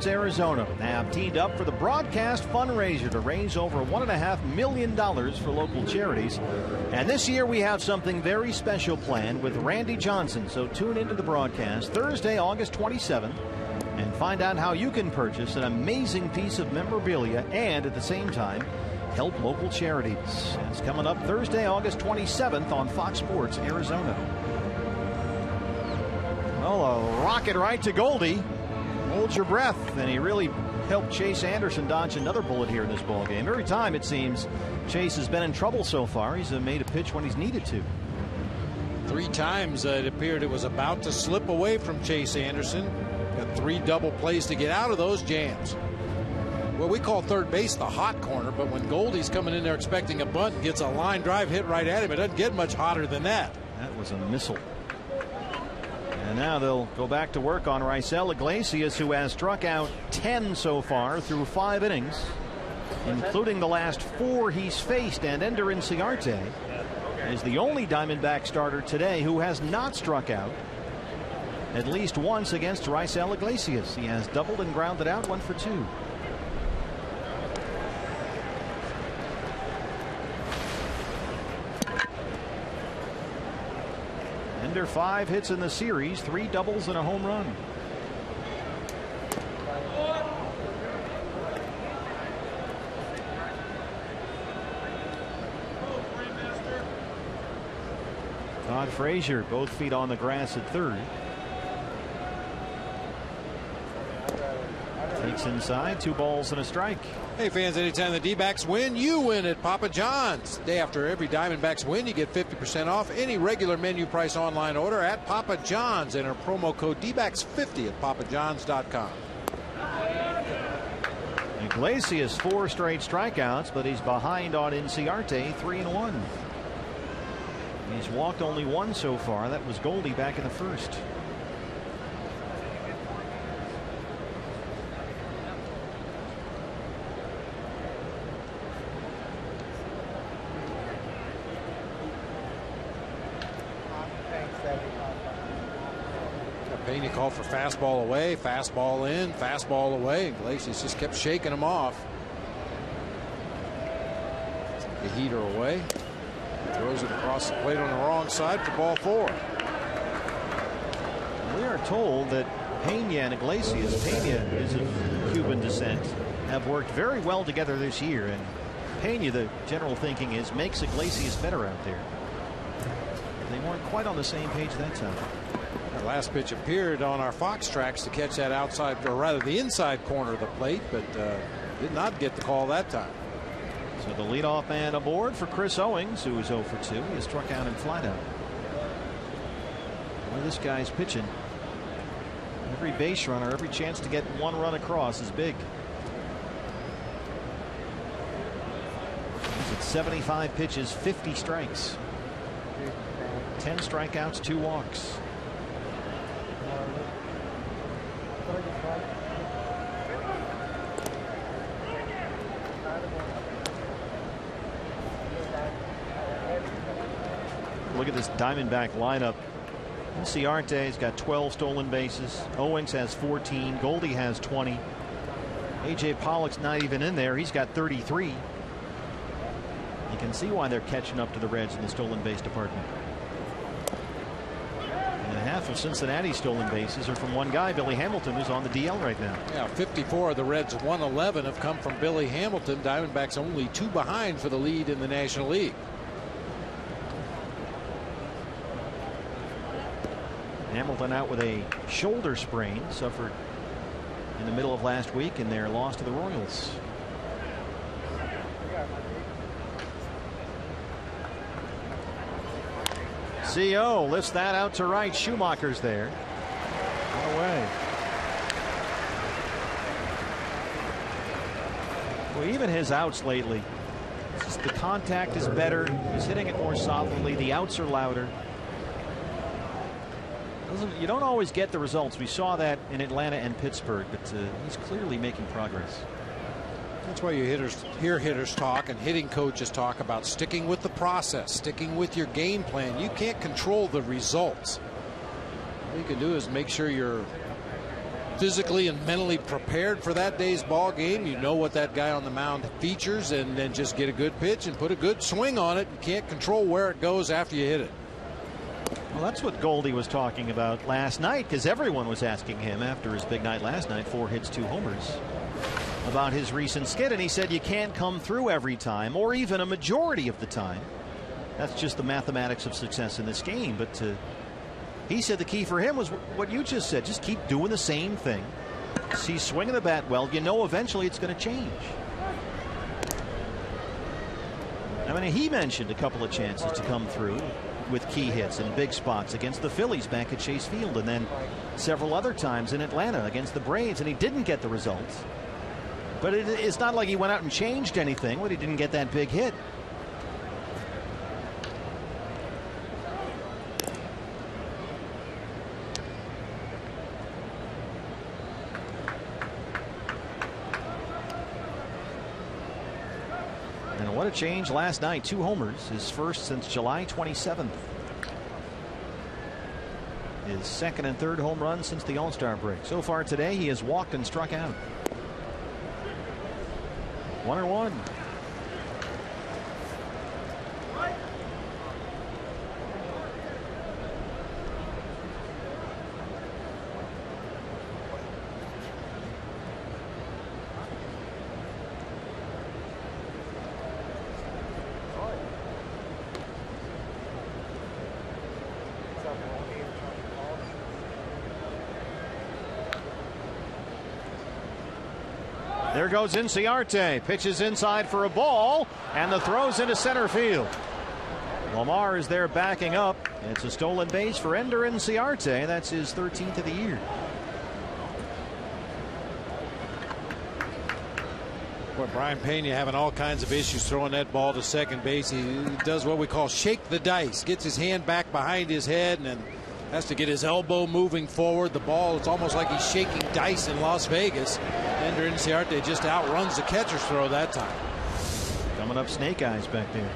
C: Arizona have teamed up for the broadcast fundraiser to raise over $1.5 million for local charities. And this year we have something very special planned with Randy Johnson. So tune into the broadcast Thursday, August 27th, and find out how you can purchase an amazing piece of memorabilia and at the same time help local charities. It's coming up Thursday, August 27th on Fox Sports Arizona. Well, a rocket right to Goldie. Hold your breath, and he really helped Chase Anderson dodge another bullet here in this ball game. Every time it seems Chase has been in trouble so far, he's made a pitch when he's needed to.
D: 3 times it appeared it was about to slip away from Chase Anderson. Got 3 double plays to get out of those jams. well, we call third base the hot corner, but when Goldie's coming in there expecting a bunt and gets a line drive hit right at him, it doesn't get much hotter than that.
C: That was a missile. And now they'll go back to work on Raisel Iglesias, who has struck out 10 so far through 5 innings, including the last 4 he's faced. And Ender Inciarte is the only Diamondback starter today who has not struck out at least once against Raisel Iglesias. He has doubled and grounded out 1 for 2. Ender 5 hits in the series, 3 doubles and a home run. Todd Frazier, both feet on the grass at third. Takes inside, 2 balls and a strike.
D: Hey fans, anytime the D-backs win, you win at Papa John's. Day after every Diamondbacks win, you get 50% off any regular menu price online order at Papa John's. Enter promo code DBACKS50 at papajohns.com.
C: Iglesias 4 straight strikeouts, but he's behind on Inciarte, 3-1. He's walked only 1 so far. That was Goldie back in the first.
D: Pena called for fastball away, fastball in, fastball away. Iglesias just kept shaking him off. The heater away. Throws it across the plate on the wrong side for ball 4.
C: We are told that Pena and Iglesias, Pena is of Cuban descent, have worked very well together this year. And Pena, the general thinking is, makes Iglesias better out there. They weren't quite on the same page that time.
D: The last pitch appeared on our Fox tracks to catch that outside, or rather the inside corner of the plate, but did not get the call that time.
C: So the leadoff man aboard for Chris Owings, who is 0 for 2. He has struck out and flied out. Boy, this guy's pitching. Every base runner, every chance to get 1 run across is big. He's at 75 pitches, 50 strikes. 10 strikeouts, 2 walks. Look at this Diamondback lineup. Inciarte's got 12 stolen bases. Owings has 14. Goldie has 20. A.J. Pollock's not even in there. He's got 33. You can see why they're catching up to the Reds in the stolen base department. And half of Cincinnati's stolen bases are from one guy, Billy Hamilton, who's on the DL right now.
D: Yeah, 54 of the Reds' 111 have come from Billy Hamilton. Diamondbacks only 2 behind for the lead in the National League.
C: Hamilton out with a shoulder sprain, suffered in the middle of last week in their loss to the Royals. CO lifts that out to right. Schumacher's there. One away. Well, even his outs lately, just the contact is better. He's hitting it more solidly. The outs are louder. You don't always get the results. We saw that in Atlanta and Pittsburgh, but he's clearly making progress.
D: That's why you hear hitters talk and hitting coaches talk about sticking with the process, sticking with your game plan. You can't control the results. All you can do is make sure you're physically and mentally prepared for that day's ball game. You know what that guy on the mound features, and then just get a good pitch and put a good swing on it. You can't control where it goes after you hit it.
C: Well, that's what Goldie was talking about last night, because everyone was asking him after his big night last night, 4 hits, 2 homers, about his recent skid, and he said you can't come through every time, or even a majority of the time. That's just the mathematics of success in this game. But he said the key for him was what you just said. Just keep doing the same thing. He's swinging the bat well. You know eventually it's going to change. I mean, he mentioned a couple of chances to come through with key hits in big spots against the Phillies back at Chase Field, and then several other times in Atlanta against the Braves, and he didn't get the results. But it's not like he went out and changed anything when he didn't get that big hit. And what a change last night. 2 homers, his first since July 27th. His second and third home run since the All-Star break. So far today, he has walked and struck out. 1-1. There goes Inciarte. Pitches inside for a ball, and the throw's into center field. Lamar is there backing up. It's a stolen base for Ender Inciarte. That's his 13th of the year.
D: Boy, Brian Pena having all kinds of issues throwing that ball to second base. He does what we call shake the dice. Gets his hand back behind his head and then has to get his elbow moving forward. The ball, it's almost like he's shaking dice in Las Vegas. Ender Inciarte just outruns the catcher's throw that time.
C: Coming up snake eyes back there.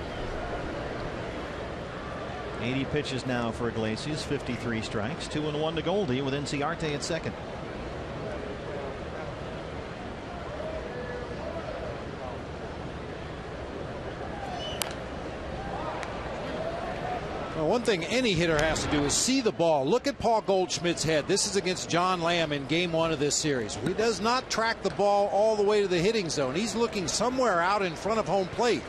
C: 80 pitches now for Iglesias, 53 strikes, 2-1 to Goldie with Inciarte at second.
D: Well, one thing any hitter has to do is see the ball. Look at Paul Goldschmidt's head. This is against John Lamb in game 1 of this series. He does not track the ball all the way to the hitting zone. He's looking somewhere out in front of home plate.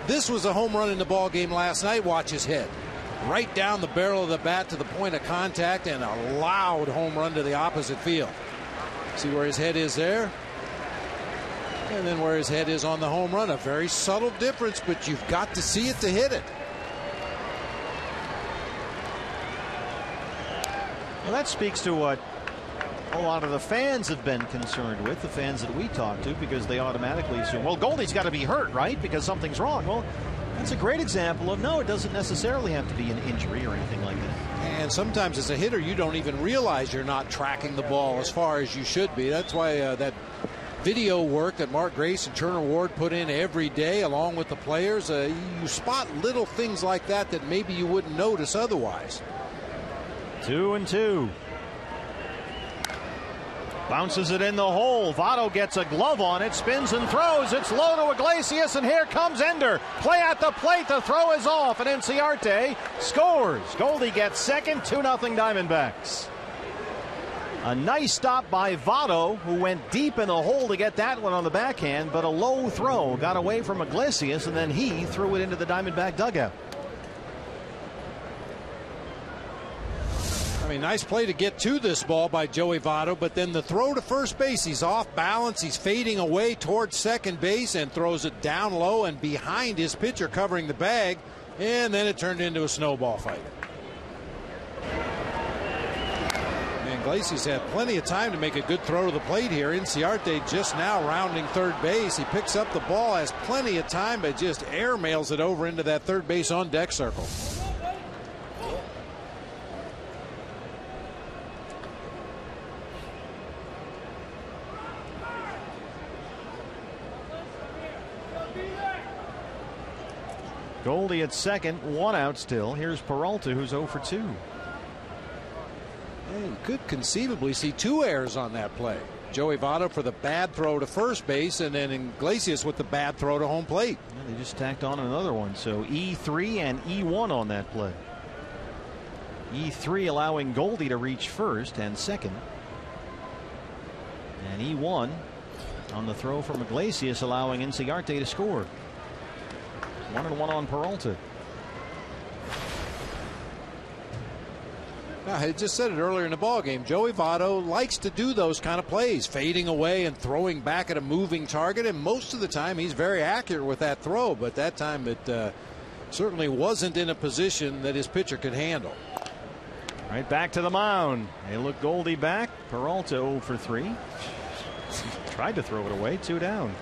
D: This was a home run in the ball game last night. Watch his head. Right down the barrel of the bat to the point of contact, and a loud home run to the opposite field. See where his head is there? And then where his head is on the home run. A very subtle difference, but you've got to see it to hit it.
C: Well, that speaks to what a lot of the fans have been concerned with, the fans that we talk to, because they automatically assume, well, Goldie's got to be hurt, right? Because something's wrong. Well, that's a great example of no, it doesn't necessarily have to be an injury or anything like that.
D: And sometimes as a hitter, you don't even realize you're not tracking the ball as far as you should be. That's why that video work that Mark Grace and Turner Ward put in every day along with the players, you spot little things like that that maybe you wouldn't notice otherwise.
C: 2-2. Bounces it in the hole. Votto gets a glove on it, spins and throws. It's low to Iglesias, and here comes Ender. Play at the plate. The throw is off, and Inciarte scores. Goldie gets second. 2-0 Diamondbacks. A nice stop by Votto, who went deep in the hole to get that one on the backhand, but a low throw got away from Iglesias, and then he threw it into the Diamondback dugout.
D: I mean, nice play to get to this ball by Joey Votto, but then the throw to first base, he's off balance, he's fading away towards second base and throws it down low and behind his pitcher covering the bag, and then it turned into a snowball fight. And Iglesias had plenty of time to make a good throw to the plate here. Inciarte just now rounding third base. He picks up the ball, has plenty of time, but just airmails it over into that third base on deck circle.
C: Goldie at second, 1 out still. Here's Peralta, who's 0 for 2.
D: You could conceivably see 2 errors on that play. Joey Votto for the bad throw to first base, and then Iglesias with the bad throw to home plate.
C: Yeah, they just tacked on another one. So E3 and E1 on that play. E3 allowing Goldie to reach first and second. And E1 on the throw from Iglesias allowing Inciarte to score. 1-1 on Peralta.
D: I just said it earlier in the ballgame. Joey Votto likes to do those kind of plays, fading away and throwing back at a moving target, and most of the time he's very accurate with that throw, but that time it certainly wasn't in a position that his pitcher could handle.
C: Right back to the mound. They look Goldie back. Peralta 0 for 3. Tried to throw it away. 2 down.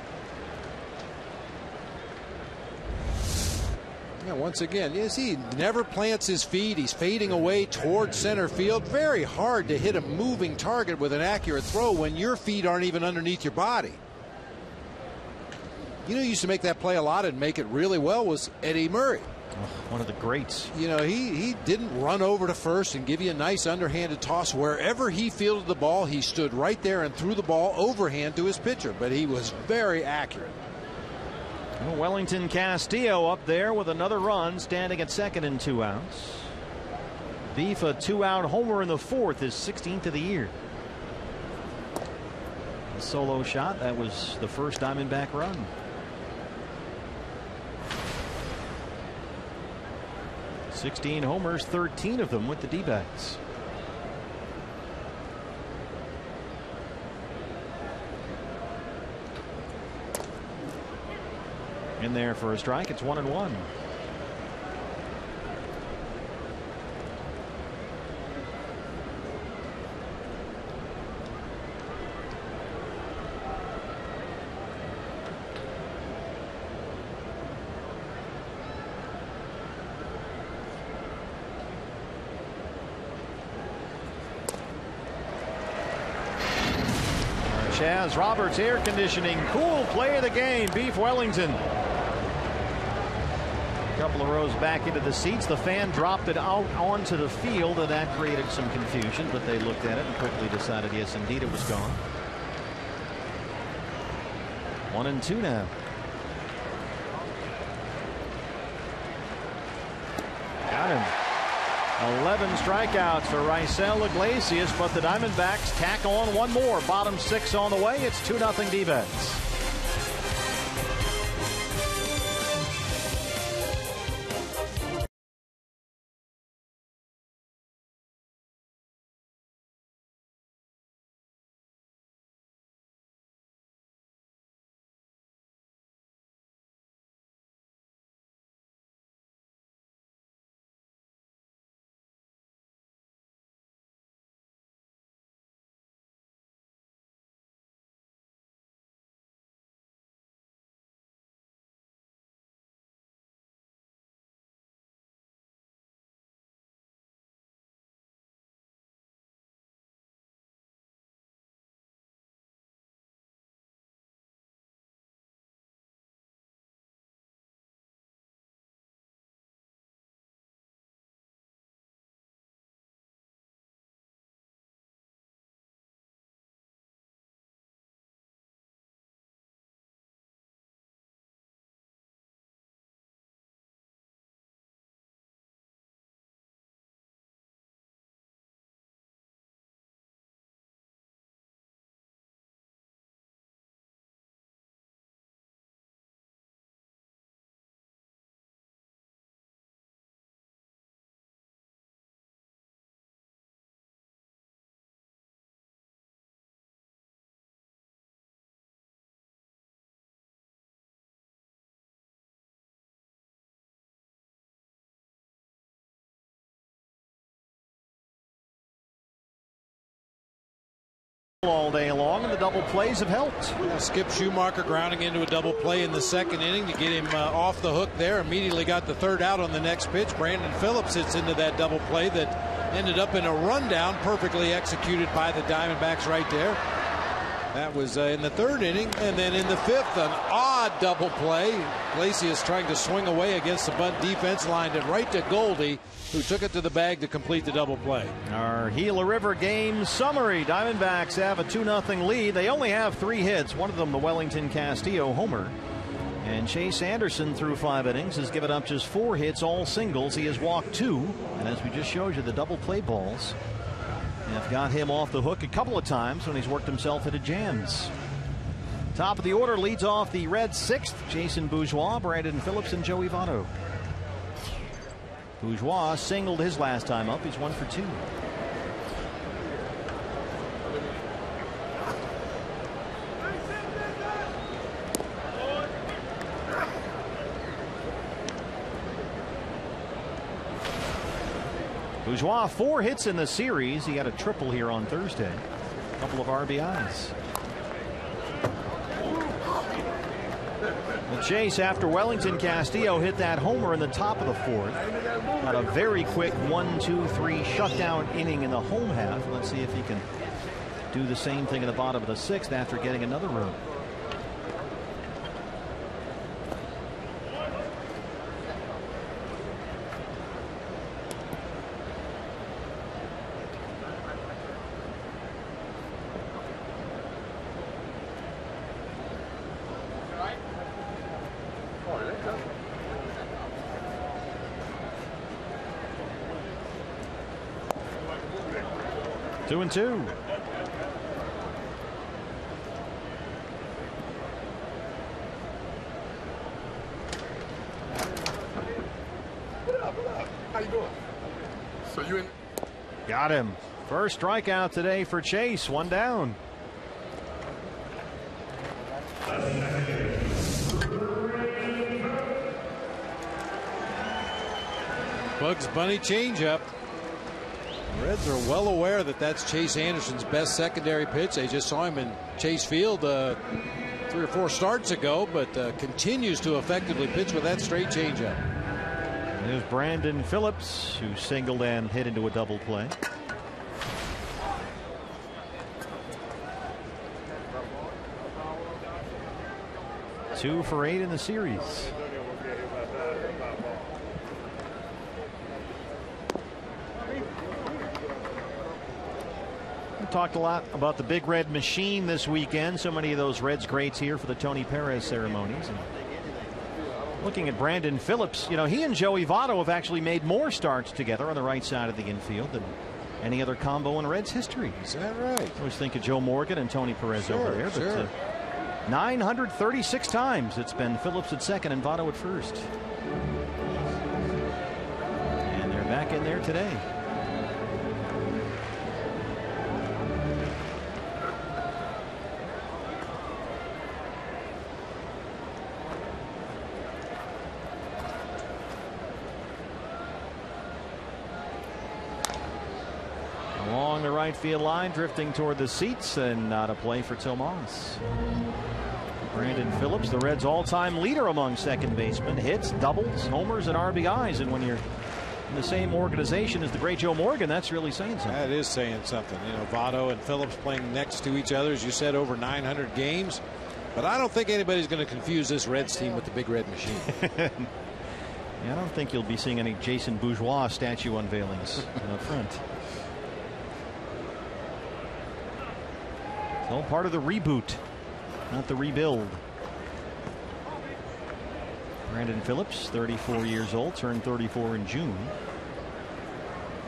D: Yeah, once again, you see, he never plants his feet. He's fading away towards center field. Very hard to hit a moving target with an accurate throw when your feet aren't even underneath your body. You know, who used to make that play a lot and make it really well was Eddie Murray.
C: One of the greats.
D: You know, he didn't run over to first and give you a nice underhanded toss. Wherever he fielded the ball, he stood right there and threw the ball overhand to his pitcher. But he was very accurate.
C: Well, Wellington Castillo up there with another run, standing at second and 2 outs. Beef a 2-out homer in the 4th, his 16th of the year. A solo shot, that was the first Diamondback run. "16 homers, 13 of them with the D-backs." In there for a strike. It's 1-1. Chaz Roberts air conditioning. Cool play of the game. Beef Wellington. A couple of rows back into the seats. The fan dropped it out onto the field, and that created some confusion, but they looked at it and quickly decided, yes, indeed, it was gone. 1-2 now. Got him. 11 strikeouts for Raisel Iglesias, but the Diamondbacks tack on one more. Bottom 6 on the way. It's 2-0 D-backs. All day long, and the double plays have helped.
D: Skip Schumacher grounding into a double play in the second inning to get him off the hook there. Immediately got the third out on the next pitch. Brandon Phillips hits into that double play that ended up in a rundown, perfectly executed by the Diamondbacks right there. That was in the third inning, and then in the fifth, an odd double play. Iglesias trying to swing away against the bunt defense, lined it right to Goldie, who took it to the bag to complete the double play.
C: Our Gila River game summary. Diamondbacks have a 2-0 lead. They only have 3 hits, one of them the Wellington Castillo homer. And Chase Anderson, through 5 innings, has given up just 4 hits, all singles. He has walked 2, and as we just showed you, the double play balls have got him off the hook a couple of times when he's worked himself into jams. Top of the order leads off the Reds 6th. Jason Bourgeois, Brandon Phillips, and Joey Votto. Bourgeois singled his last time up. He's 1 for 2. Bourgeois 4 hits in the series. He had a triple here on Thursday. A couple of RBIs. Well, Chase, after Wellington Castillo hit that homer in the top of the fourth, got a very quick 1-2-3 shutdown inning in the home half. Let's see if he can do the same thing in the bottom of the sixth after getting another run. Two and two.
K: How you doing? So you in?
C: Got him. First strikeout today for Chase. One down.
D: Bugs Bunny changeup. The Reds are well aware that that's Chase Anderson's best secondary pitch. They just saw him in Chase Field 3 or 4 starts ago, but continues to effectively pitch with that straight changeup.
C: There's Brandon Phillips, who singled and hit into a double play. Two for 8 in the series. We talked a lot about the Big Red Machine this weekend. So many of those Reds greats here for the Tony Perez ceremonies. And looking at Brandon Phillips, you know, he and Joey Votto have actually made more starts together on the right side of the infield than any other combo in Reds history.
D: Is that right?
C: I always think of Joe Morgan and Tony Perez over there.
D: Sure.
C: But 936 times it's been Phillips at second and Votto at first. And they're back in there today. Along the right field line, drifting toward the seats, and not a play for Tomas. Brandon Phillips, the Reds' all-time leader among second basemen, hits, doubles, homers, and RBIs. And when you're in the same organization as the great Joe Morgan, that's really saying something.
D: That is saying something. You know, Votto and Phillips playing next to each other, as you said, over 900 games. But I don't think anybody's going to confuse this Reds team with the Big Red Machine.
C: Yeah, I don't think you'll be seeing any Jason Bourgeois statue unveilings up front. It's all part of the reboot, not the rebuild. Brandon Phillips, 34 years old, turned 34 in June.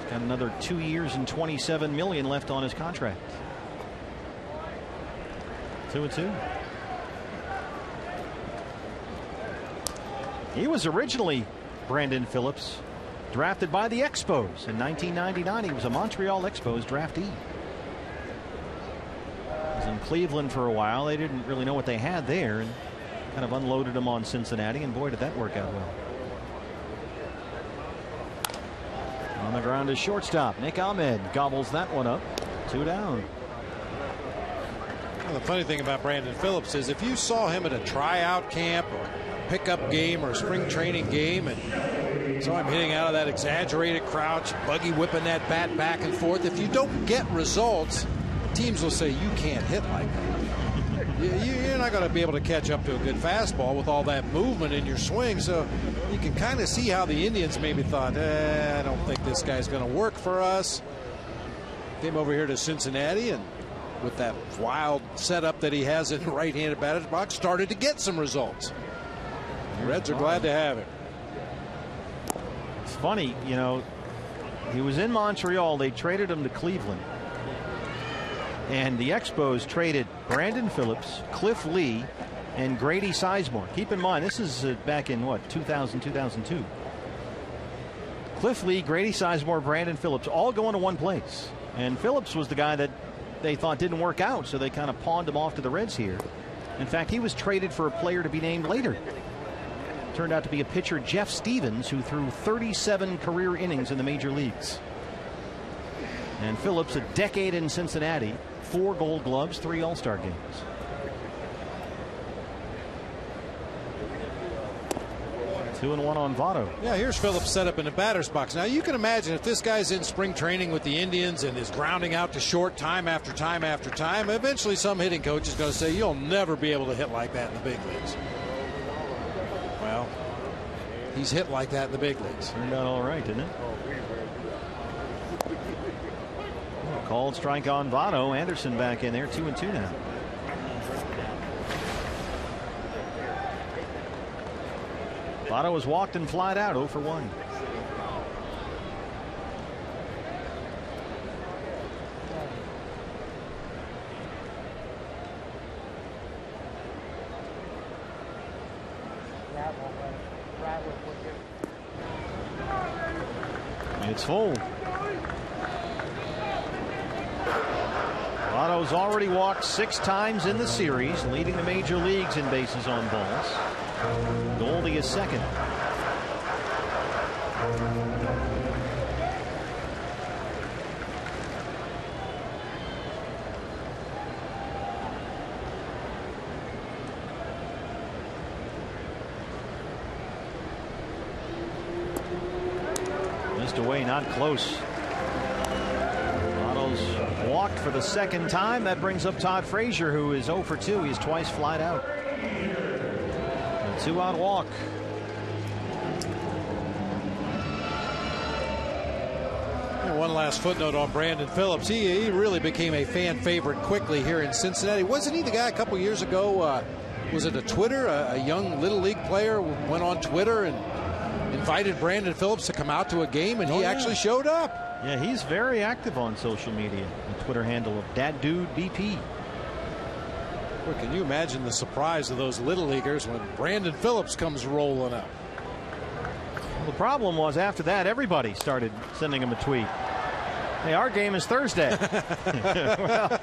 C: He's got another 2 years and $27 million left on his contract. 2-2. He was originally Brandon Phillips, drafted by the Expos in 1999. He was a Montreal Expos draftee. Was in Cleveland for a while. They didn't really know what they had there and kind of unloaded him on Cincinnati, and boy, did that work out well. On the ground is shortstop Nick Ahmed, gobbles that one up. 2 down.
D: Well, the funny thing about Brandon Phillips is if you saw him at a tryout camp or a pickup game or a spring training game and saw him hitting out of that exaggerated crouch, buggy whipping that bat back and forth, if you don't get results, teams will say you can't hit like that. You're not going to be able to catch up to a good fastball with all that movement in your swing. So you can kind of see how the Indians maybe thought, I don't think this guy's going to work for us. Came over here to Cincinnati and with that wild setup that he has in the right-handed batter's box, started to get some results. The Reds are glad to have him.
C: It's funny, you know, he was in Montreal. They traded him to Cleveland. And the Expos traded Brandon Phillips, Cliff Lee, and Grady Sizemore. Keep in mind, this is back in, what, 2000, 2002. Cliff Lee, Grady Sizemore, Brandon Phillips, all going to one place. And Phillips was the guy that they thought didn't work out, so they kind of pawned him off to the Reds here. In fact, he was traded for a player to be named later. Turned out to be a pitcher, Jeff Stevens, who threw 37 career innings in the major leagues. And Phillips, a decade in Cincinnati, 4 Gold Gloves, 3 All-Star games. 2-1 on Votto.
D: Yeah, here's Phillips set up in the batter's box. Now, you can imagine if this guy's in spring training with the Indians and is grounding out to short time after time after time, eventually some hitting coach is going to say, you'll never be able to hit like that in the big leagues. Well, he's hit like that in the big leagues.
C: Turned out all right, didn't it? Called strike on Votto. Anderson back in there, 2-2 now. Votto was walked and flied out, 0 for 1. It's full. Votto's already walked 6 times in the series, leading the major leagues in bases on balls. Goldie is second. Missed away, not close. Votto's walked for the second time. That brings up Todd Frazier, who is 0 for 2. He's twice flied out. A 2-out walk.
D: And one last footnote on Brandon Phillips. He really became a fan favorite quickly here in Cincinnati. Wasn't he the guy a couple years ago? Was it a Twitter? A young Little League player went on Twitter and invited Brandon Phillips to come out to a game, and he actually showed up.
C: Yeah, he's very active on social media. The Twitter handle of DatDudeBP.
D: Well, can you imagine the surprise of those Little Leaguers when Brandon Phillips comes rolling up?
C: Well, the problem was after that, everybody started sending him a tweet. Hey, our game is Thursday. Well,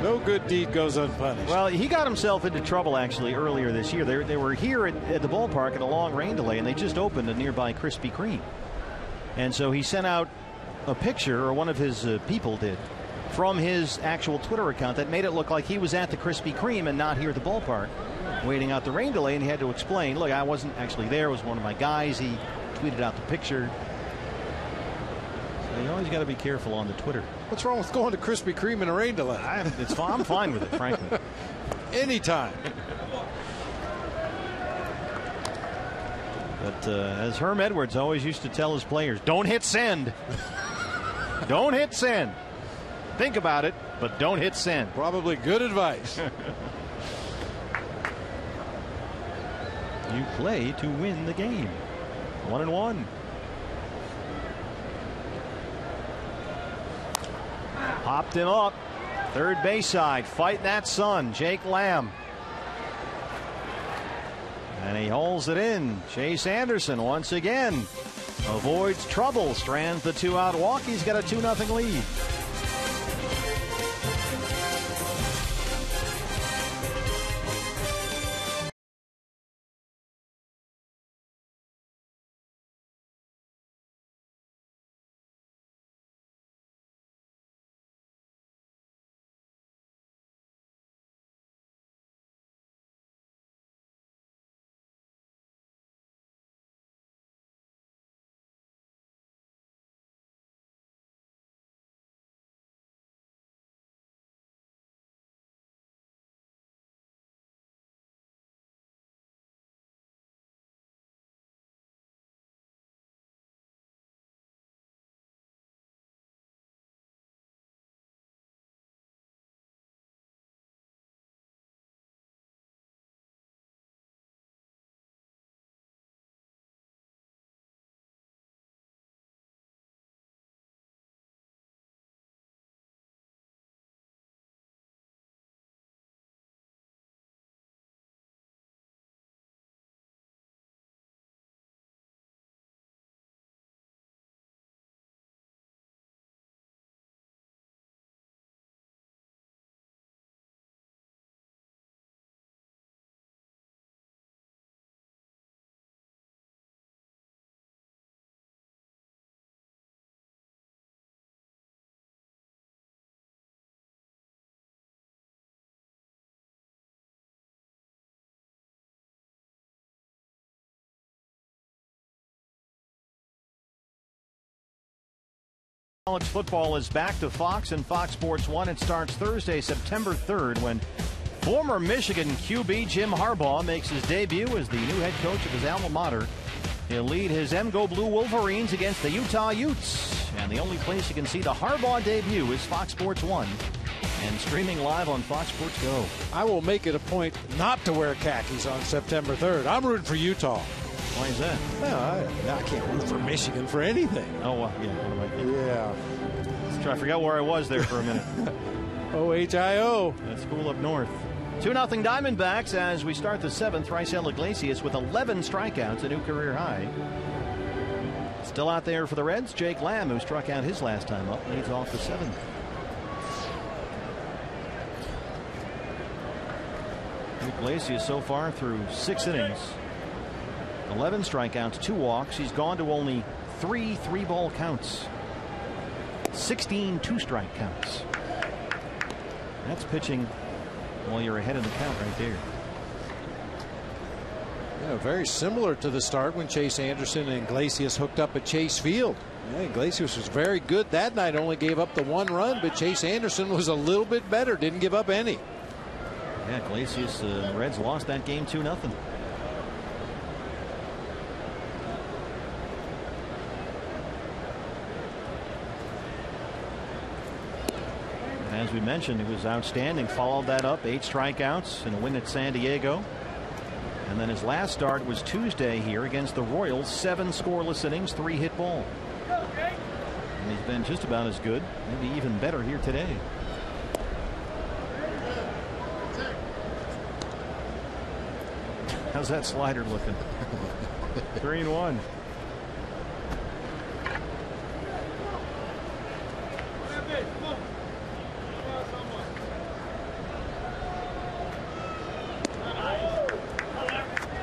D: no good deed goes unpunished.
C: Well, he got himself into trouble actually earlier this year. They were here at the ballpark in a long rain delay, and they just opened a nearby Krispy Kreme. And so he sent out a picture, or one of his people did, from his actual Twitter account that made it look like he was at the Krispy Kreme and not here at the ballpark, waiting out the rain delay. And he had to explain, look, I wasn't actually there. It was one of my guys. He tweeted out the picture. So you always got to be careful on the Twitter.
D: What's wrong with going to Krispy Kreme in a rain delay?
C: I'm fine with it, frankly.
D: Anytime.
C: But as Herm Edwards always used to tell his players, don't hit send. Don't hit send. Think about it, but don't hit send.
D: Probably good advice.
C: You play to win the game. 1-1. Popped him up. Third base side. Fight that sun. Jake Lamb. And he holds it in. Chase Anderson once again avoids trouble. Strands the 2-out walk. He's got a 2-0 lead. College football is back to Fox and Fox Sports 1. It starts Thursday, September 3rd, when former Michigan QB Jim Harbaugh makes his debut as the new head coach of his alma mater. He'll lead his Go Blue Wolverines against the Utah Utes. And the only place you can see the Harbaugh debut is Fox Sports 1. And streaming live on Fox Sports Go.
D: I will make it a point not to wear khakis on September 3rd. I'm rooting for Utah.
C: Why is that?
D: No, I can't root for Michigan for anything.
C: Oh, well, yeah.
D: Yeah.
C: I forgot where I was there for a minute.
D: OHIO.
C: That school up north. 2-0 Diamondbacks as we start the 7th. Raisel Iglesias with 11 strikeouts, a new career high. Still out there for the Reds, Jake Lamb, who struck out his last time up, leads off the 7th. Iglesias so far through 6 innings. 11 strikeouts, 2 walks. He's gone to only 3 3-ball counts. 16 2-strike counts. That's pitching while you're ahead of the count right there.
D: Yeah, very similar to the start when Chase Anderson and Iglesias hooked up at Chase Field. Yeah, Iglesias was very good that night, only gave up the 1 run, but Chase Anderson was a little bit better, didn't give up any.
C: Yeah, Iglesias, Reds lost that game 2-0. As we mentioned, it was outstanding. Followed that up, 8 strikeouts and a win at San Diego. And then his last start was Tuesday here against the Royals. 7 scoreless innings, 3 hit ball. And he's been just about as good, maybe even better here today. How's that slider looking? 3-1.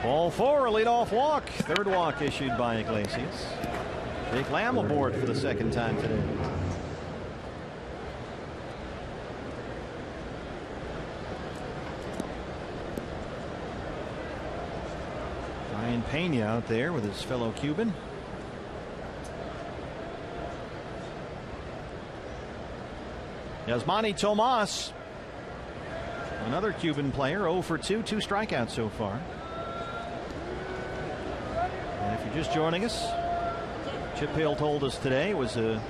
C: Ball 4, a leadoff walk. 3rd walk issued by Iglesias. Jake Lamb aboard for the 2nd time today. Ryan Pena out there with his fellow Cuban. Yasmani Tomas, another Cuban player, 0 for 2, 2 strikeouts so far. And if you're just joining us, Chip Hale told us today it was a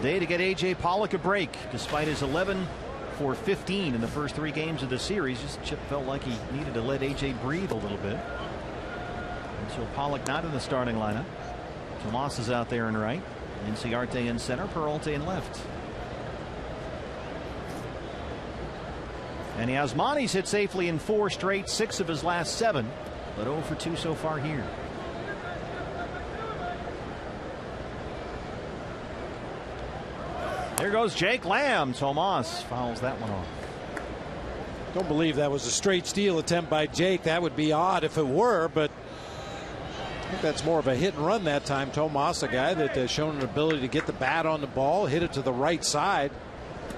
C: day to get A.J. Pollock a break. Despite his 11 for 15 in the first 3 games of the series, Chip felt like he needed to let A.J. breathe a little bit. And so Pollock not in the starting lineup. Tomas is out there in right. Inciarte in center, Peralta in left. And Yasmani's hit safely in 4 straight, 6 of his last 7, but 0 for 2 so far here. There goes Jake Lamb. Tomas fouls that one off.
D: Don't believe that was a straight steal attempt by Jake. That would be odd if it were, but I think that's more of a hit and run that time. Tomas, a guy that has shown an ability to get the bat on the ball, hit it to the right side.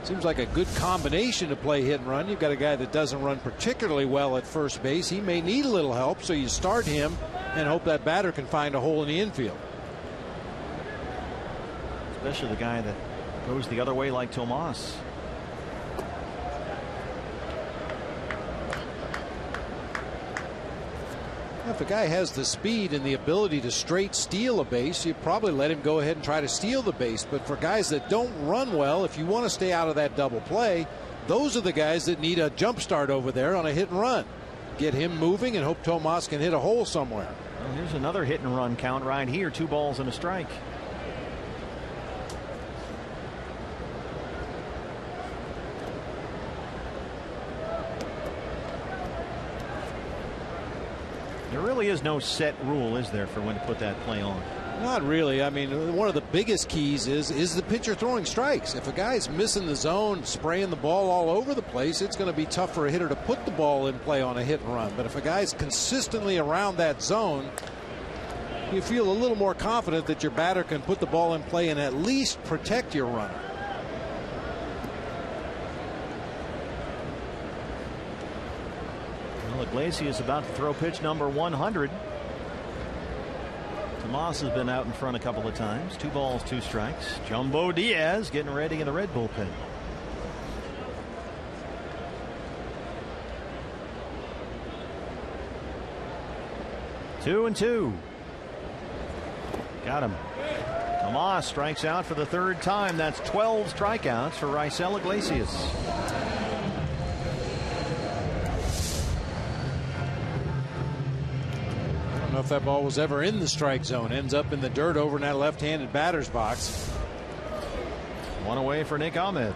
D: Seems like a good combination to play hit and run. You've got a guy that doesn't run particularly well at first base. He may need a little help, so you start him and hope that batter can find a hole in the infield.
C: Especially the guy that goes the other way like Tomas.
D: If a guy has the speed and the ability to straight steal a base, you probably let him go ahead and try to steal the base. But for guys that don't run well, if you want to stay out of that double play, those are the guys that need a jump start over there on a hit and run. Get him moving and hope Tomas can hit a hole somewhere.
C: Well, here's another hit and run count right here. 2 balls and a strike. There really is no set rule, is there, for when to put that play on?
D: Not really. I mean, one of the biggest keys is the pitcher throwing strikes. If a guy's missing the zone, spraying the ball all over the place, it's going to be tough for a hitter to put the ball in play on a hit and run. But if a guy's consistently around that zone, you feel a little more confident that your batter can put the ball in play and at least protect your runner. Well, Iglesias about to throw pitch number 100.
C: Tomas has been out in front a couple of times. 2 balls, 2 strikes. Jumbo Diaz getting ready in the red bullpen. Two and 2. Got him. Tomas strikes out for the 3rd time. That's 12 strikeouts for Raisel Iglesias.
D: I don't know if that ball was ever in the strike zone. Ends up in the dirt over in that left-handed batter's box.
C: 1 away for Nick Ahmed.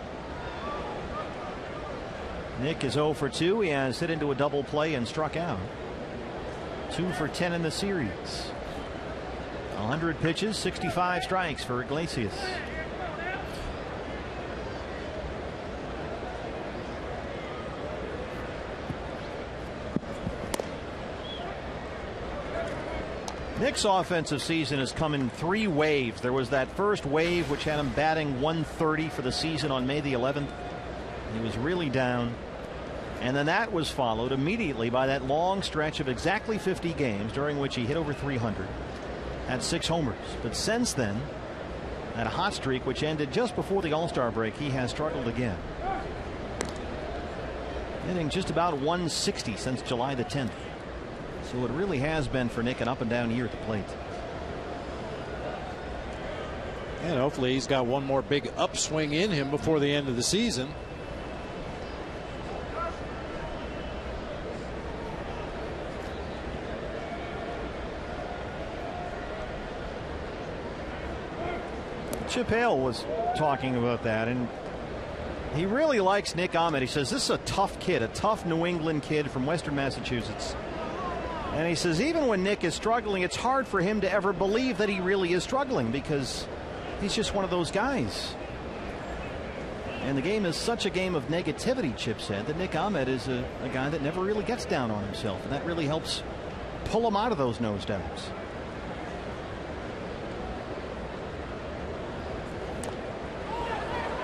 C: Nick is 0 for 2. He has hit into a double play and struck out. 2 for 10 in the series. 100 pitches, 65 strikes for Iglesias. Nick's offensive season has come in 3 waves. There was that first wave which had him batting 130 for the season on May the 11th. He was really down. And then that was followed immediately by that long stretch of exactly 50 games during which he hit over 300. Had 6 homers. But since then, that hot streak which ended just before the All-Star break, he has struggled again. Hitting just about 160 since July the 10th. So it really has been for Nick an up and down year at the plate.
D: And hopefully he's got one more big upswing in him before the end of the season.
C: Chip Hale was talking about that, and he really likes Nick Ahmed. He says this is a tough kid, a tough New England kid from Western Massachusetts. And he says even when Nick is struggling, it's hard for him to ever believe that he really is struggling because he's just one of those guys. And the game is such a game of negativity, Chip said, that Nick Ahmed is a guy that never really gets down on himself. And that really helps pull him out of those nosedowns.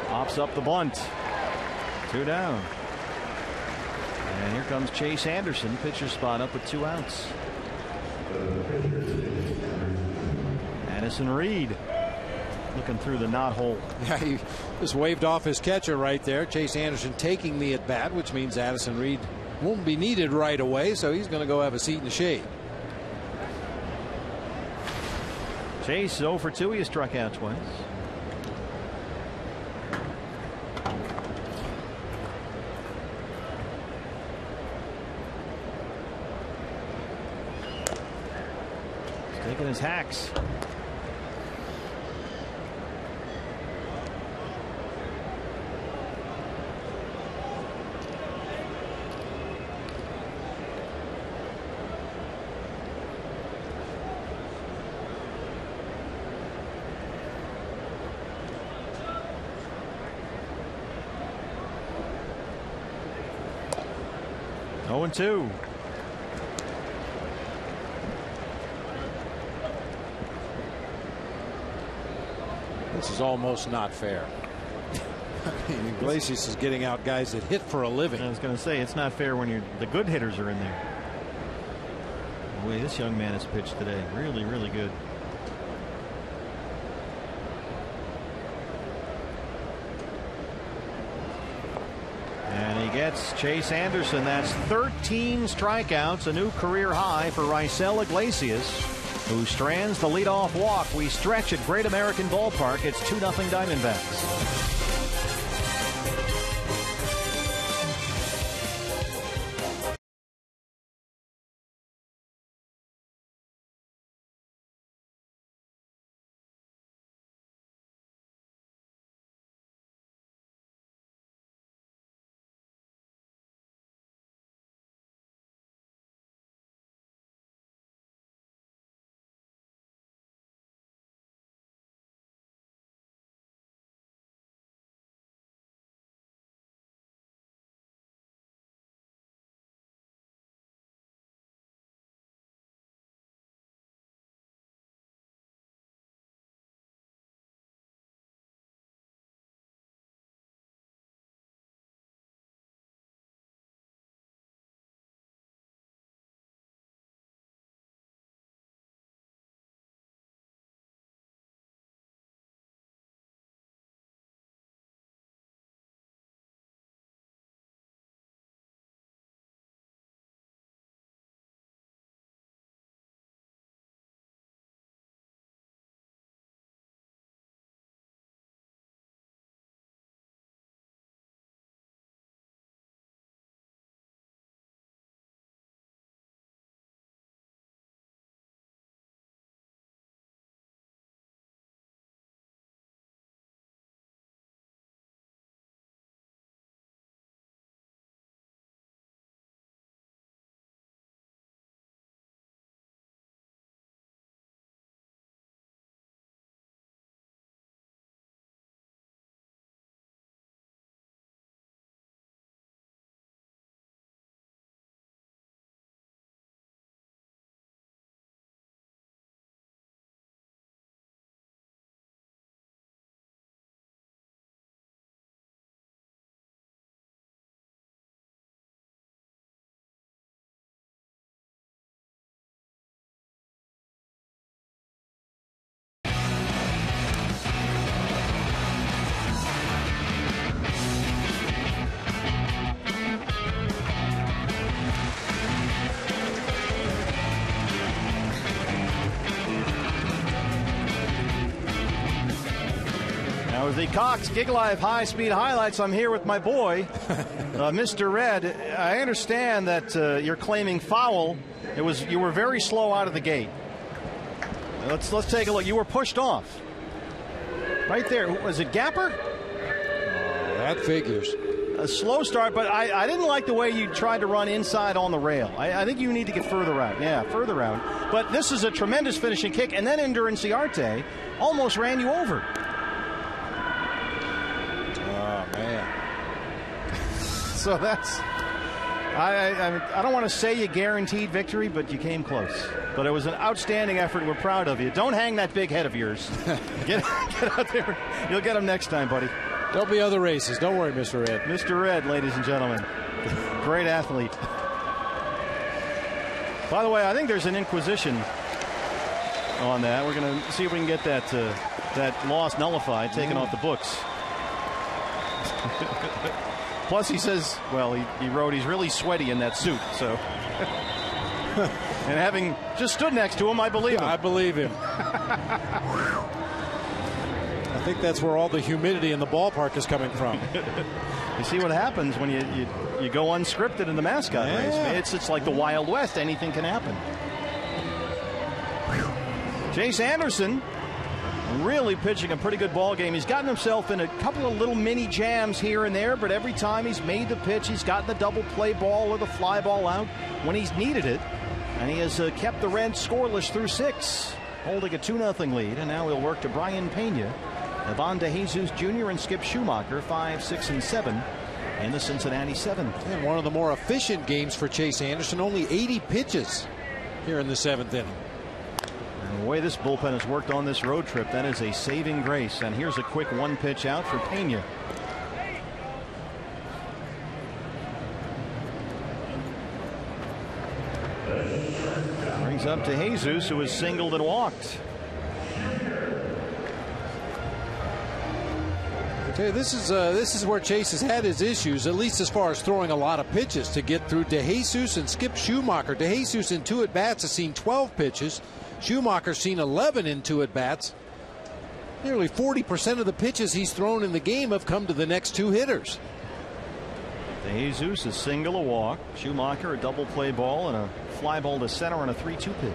C: Pops up the bunt. 2 down. And here comes Chase Anderson, pitcher spot up with 2 outs. Addison Reed looking through the knot hole.
D: Yeah, he just waved off his catcher right there. Chase Anderson taking the at bat, which means Addison Reed won't be needed right away, so he's going to go have a seat in the shade.
C: Chase 0 for 2. He has struck out twice. Taking his hacks. Oh, and 2.
D: This is almost not fair. I mean, Iglesias is getting out guys that hit for a living.
C: I was going to say it's not fair when the good hitters are in there. The way this young man has pitched today, really, really good. And he gets Chase Anderson. That's 13 strikeouts, a new career high for Raisel Iglesias, who strands the leadoff walk. We stretch at Great American Ballpark. It's 2-0 Diamondbacks. was the Cox Gig Live high-speed highlights. I'm here with my boy, Mr. Red. I understand that you're claiming foul. You were very slow out of the gate. Let's take a look. You were pushed off. Right there. Was it Gapper?
D: Oh, that figures.
C: A slow start, but I didn't like the way you tried to run inside on the rail. I think you need to get further out. Yeah, further out. But this is a tremendous finishing kick, and then Ender Inciarte almost ran you over.
D: Oh, man.
C: So that's... I don't want to say you guaranteed victory, but you came close. But it was an outstanding effort. We're proud of you. Don't hang that big head of yours. Get out there. You'll get him next time, buddy.
D: There'll be other races. Don't worry, Mr. Red.
C: Mr. Red, ladies and gentlemen. Great athlete. By the way, I think there's an inquisition on that. We're going to see if we can get that loss nullified, taken off the books. Plus, he says, well, he wrote he's really sweaty in that suit, so. And having just stood next to him, I believe him.
D: I believe him. I think that's where all the humidity in the ballpark is coming from.
C: You see what happens when you go unscripted in the mascot race. It's like the Wild West. Anything can happen. Chase Anderson really pitching a pretty good ball game. He's gotten himself in a couple of little mini jams here and there, but every time he's made the pitch, he's gotten the double play ball or the fly ball out when he's needed it. And he has kept the Reds scoreless through 6, holding a 2-0 lead. And now he'll work to Brian Pena, Ivan DeJesus Jr., and Skip Schumacher, 5, 6, and 7 in the Cincinnati 7th.
D: And one of the more efficient games for Chase Anderson, only 80 pitches here in the 7th inning.
C: And the way this bullpen has worked on this road trip, that is a saving grace. And here's a quick 1-pitch out for Pena. Brings up to Jesus, who has singled and walked.
D: I tell you, this is where Chase has had his issues, at least as far as throwing a lot of pitches to get through DeJesus and Skip Schumacher. DeJesus in 2 at-bats has seen 12 pitches. Schumacher's seen 11 in 2 at-bats. Nearly 40% of the pitches he's thrown in the game have come to the next 2 hitters.
C: DeJesus, a single, a walk. Schumacher, a double play ball, and a fly ball to center on a 3-2 pitch.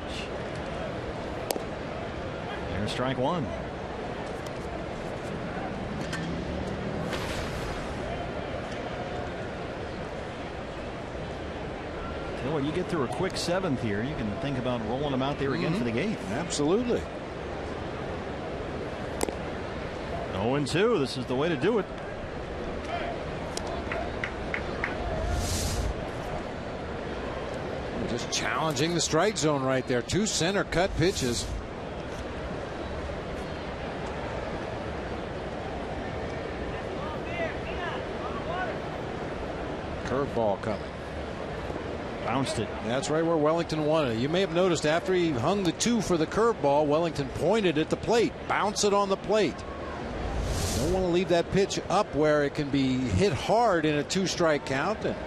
C: There's strike 1. When you get through a quick 7th here, you can think about rolling them out there again for the 8th.
D: Absolutely.
C: 0-2. This is the way to do it.
D: Just challenging the strike zone right there. 2 center cut pitches. Curveball coming.
C: Bounced it.
D: That's right where Wellington wanted it. You may have noticed after he hung the 2 for the curveball, Wellington pointed at the plate. Bounce it on the plate. Don't want to leave that pitch up where it can be hit hard in a 2-strike count. And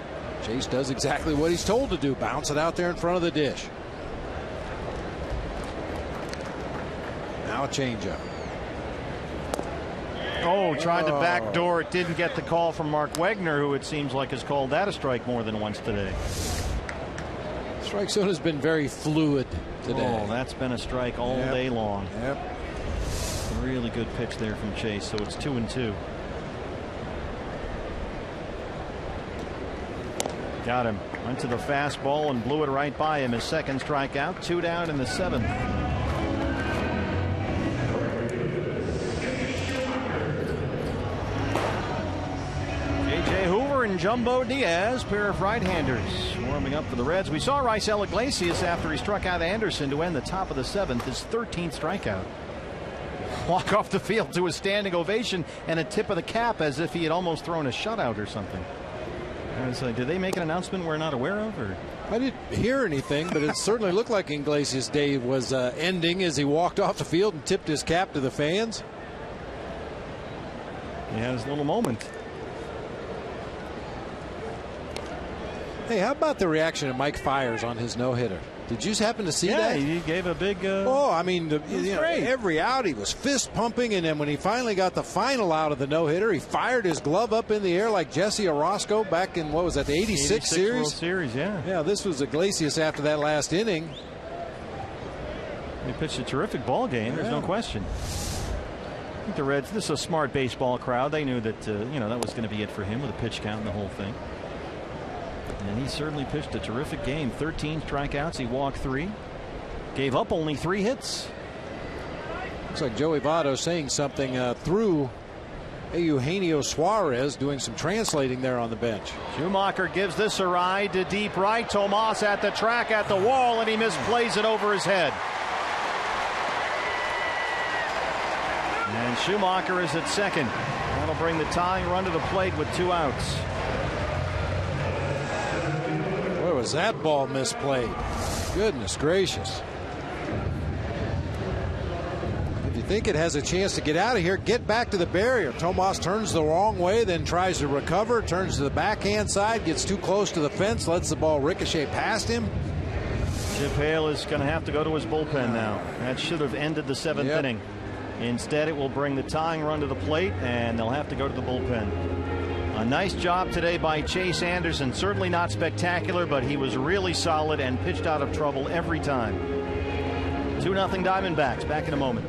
D: Chase does exactly what he's told to do. Bounce it out there in front of the dish. Now a changeup.
C: Oh, tried to backdoor. It didn't get the call from Mark Wegner, who it seems like has called that a strike more than once today.
D: Strike zone has been very fluid today.
C: Oh, that's been a strike all day long.
D: Yep.
C: Really good pitch there from Chase, so it's 2-2. Got him. Went to the fastball and blew it right by him. His second strikeout. 2 down in the 7th. And Jumbo Diaz, pair of right-handers, warming up for the Reds. We saw Raisel Iglesias after he struck out Anderson to end the top of the 7th, his 13th strikeout. Walk off the field to a standing ovation and a tip of the cap as if he had almost thrown a shutout or something. I was like, did they make an announcement we're not aware of? Or?
D: I didn't hear anything, but it certainly looked like Iglesias' day was ending as he walked off the field and tipped his cap to the fans.
C: He had his little moment.
D: Hey, how about the reaction of Mike Fiers on his no-hitter? Did you happen to see
C: yeah,
D: that?
C: He gave a big.
D: I mean, every out he was fist pumping, and then when he finally got the final out of the no hitter, he fired his glove up in the air like Jesse Orozco back in, what was that, the 86 series?
C: World Series, yeah.
D: Yeah, this was Iglesias after that last inning.
C: He pitched a terrific ball game. There's no question. I think the Reds. This is a smart baseball crowd. They knew that that was going to be it for him with a pitch count and the whole thing. And he certainly pitched a terrific game. 13 strikeouts. He walked 3. Gave up only 3 hits.
D: Looks like Joey Votto saying something through Eugenio Suarez, doing some translating there on the bench.
C: Schumacher gives this a ride to deep right. Tomas at the track, at the wall, and he misplays it over his head. And Schumacher is at second. That'll bring the tying run to the plate with 2 outs.
D: Where was that ball misplayed? Goodness gracious. If you think it has a chance to get out of here, get back to the barrier. Tomas turns the wrong way, then tries to recover, turns to the backhand side, gets too close to the fence, lets the ball ricochet past him.
C: Chip Hale is going to have to go to his bullpen now. That should have ended the 7th inning. Instead, it will bring the tying run to the plate, and they'll have to go to the bullpen. A nice job today by Chase Anderson. Certainly not spectacular, but he was really solid and pitched out of trouble every time. 2-0 Diamondbacks. Back in a moment.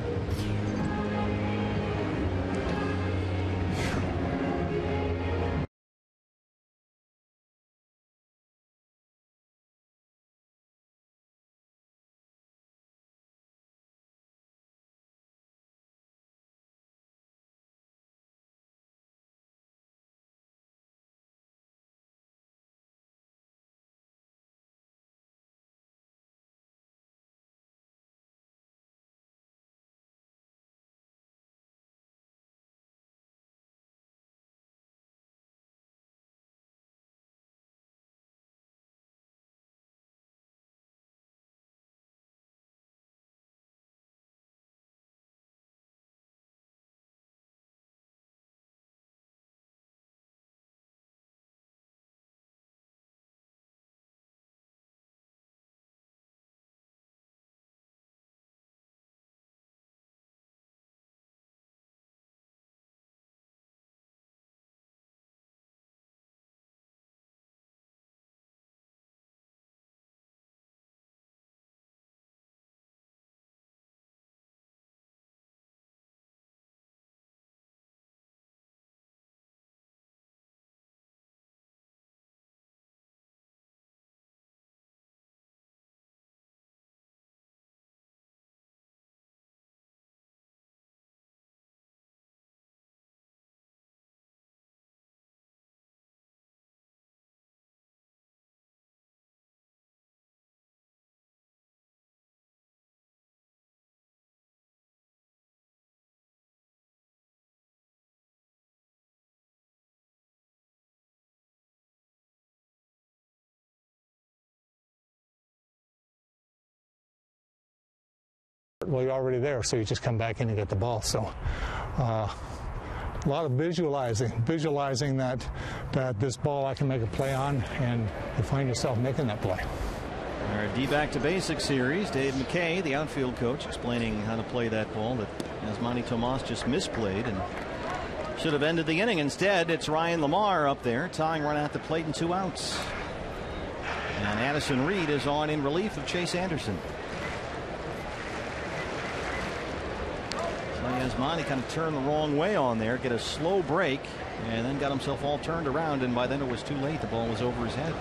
L: Well, you're already there, so you just come back in and get the ball. So a lot of visualizing that this ball I can make a play on, and you find yourself making that play.
C: Our D-back to basic series. Dave McKay, the outfield coach, explaining how to play that ball that Yasmani Tomas just misplayed and should have ended the inning. Instead, it's Ryan Lamar up there, tying run at the plate and 2 outs. And Addison Reed is on in relief of Chase Anderson. Yasmani kind of turned the wrong way on there, get a slow break, and then got himself all turned around, and by then it was too late. The ball was over his head.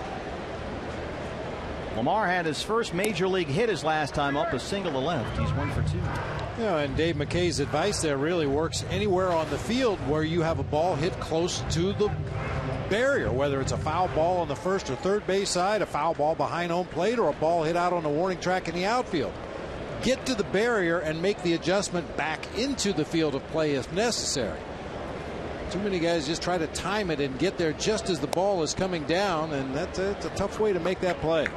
C: Lamar had his first major league hit his last time up, a single to left. He's 1 for 2.
D: Yeah, and Dave McKay's advice there really works anywhere on the field where you have a ball hit close to the barrier, whether it's a foul ball on the first or third base side, a foul ball behind home plate, or a ball hit out on the warning track in the outfield. Get to the barrier and make the adjustment back into the field of play if necessary. Too many guys just try to time it and get there just as the ball is coming down, and that's a tough way to make that play.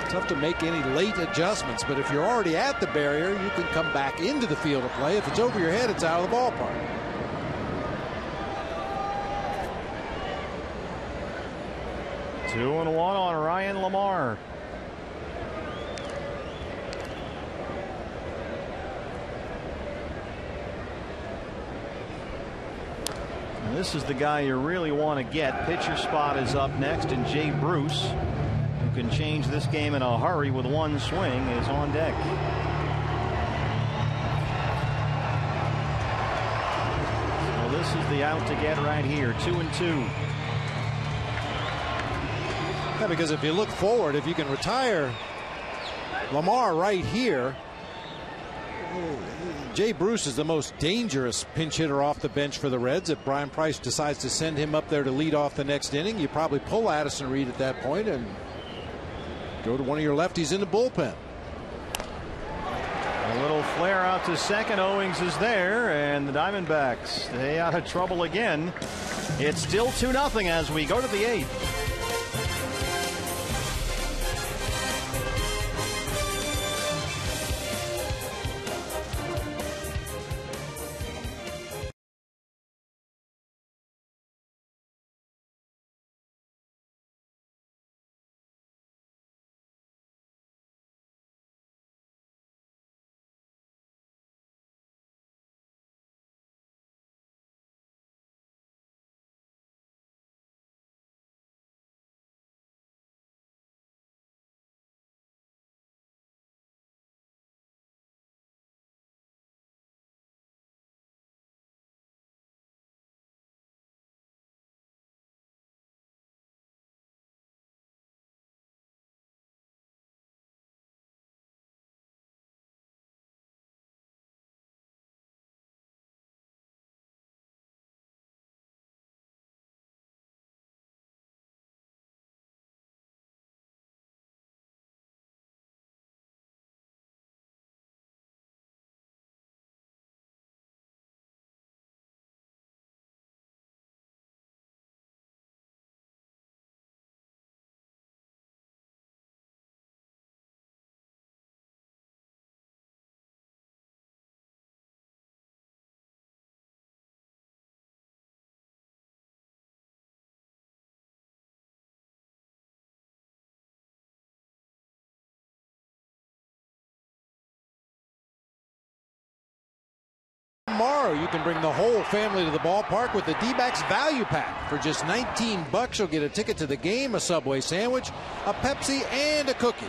D: Tough to make any late adjustments, but if you're already at the barrier, you can come back into the field of play. If it's over your head, it's out of the ballpark. Two and one on Ryan Lamar.
C: this is the guy you really want to get. Pitcher spot is up next, and Jay Bruce, who can change this game in a hurry with one swing, is on deck. So this is the out to get right here, 2-2.
D: Yeah, because if you look forward, if you can retire Lamar right here, Jay Bruce is the most dangerous pinch hitter off the bench for the Reds. If Brian Price decides to send him up there to lead off the next inning, you probably pull Addison Reed at that point and go to one of your lefties in the bullpen.
C: A little flare out to second. Owings is there, and the Diamondbacks stay out of trouble again. It's still 2-0 as we go to the 8th.
D: Tomorrow you can bring the whole family to the ballpark with the D-backs value pack. For just $19 you'll get a ticket to the game, a Subway sandwich, a Pepsi, and a cookie.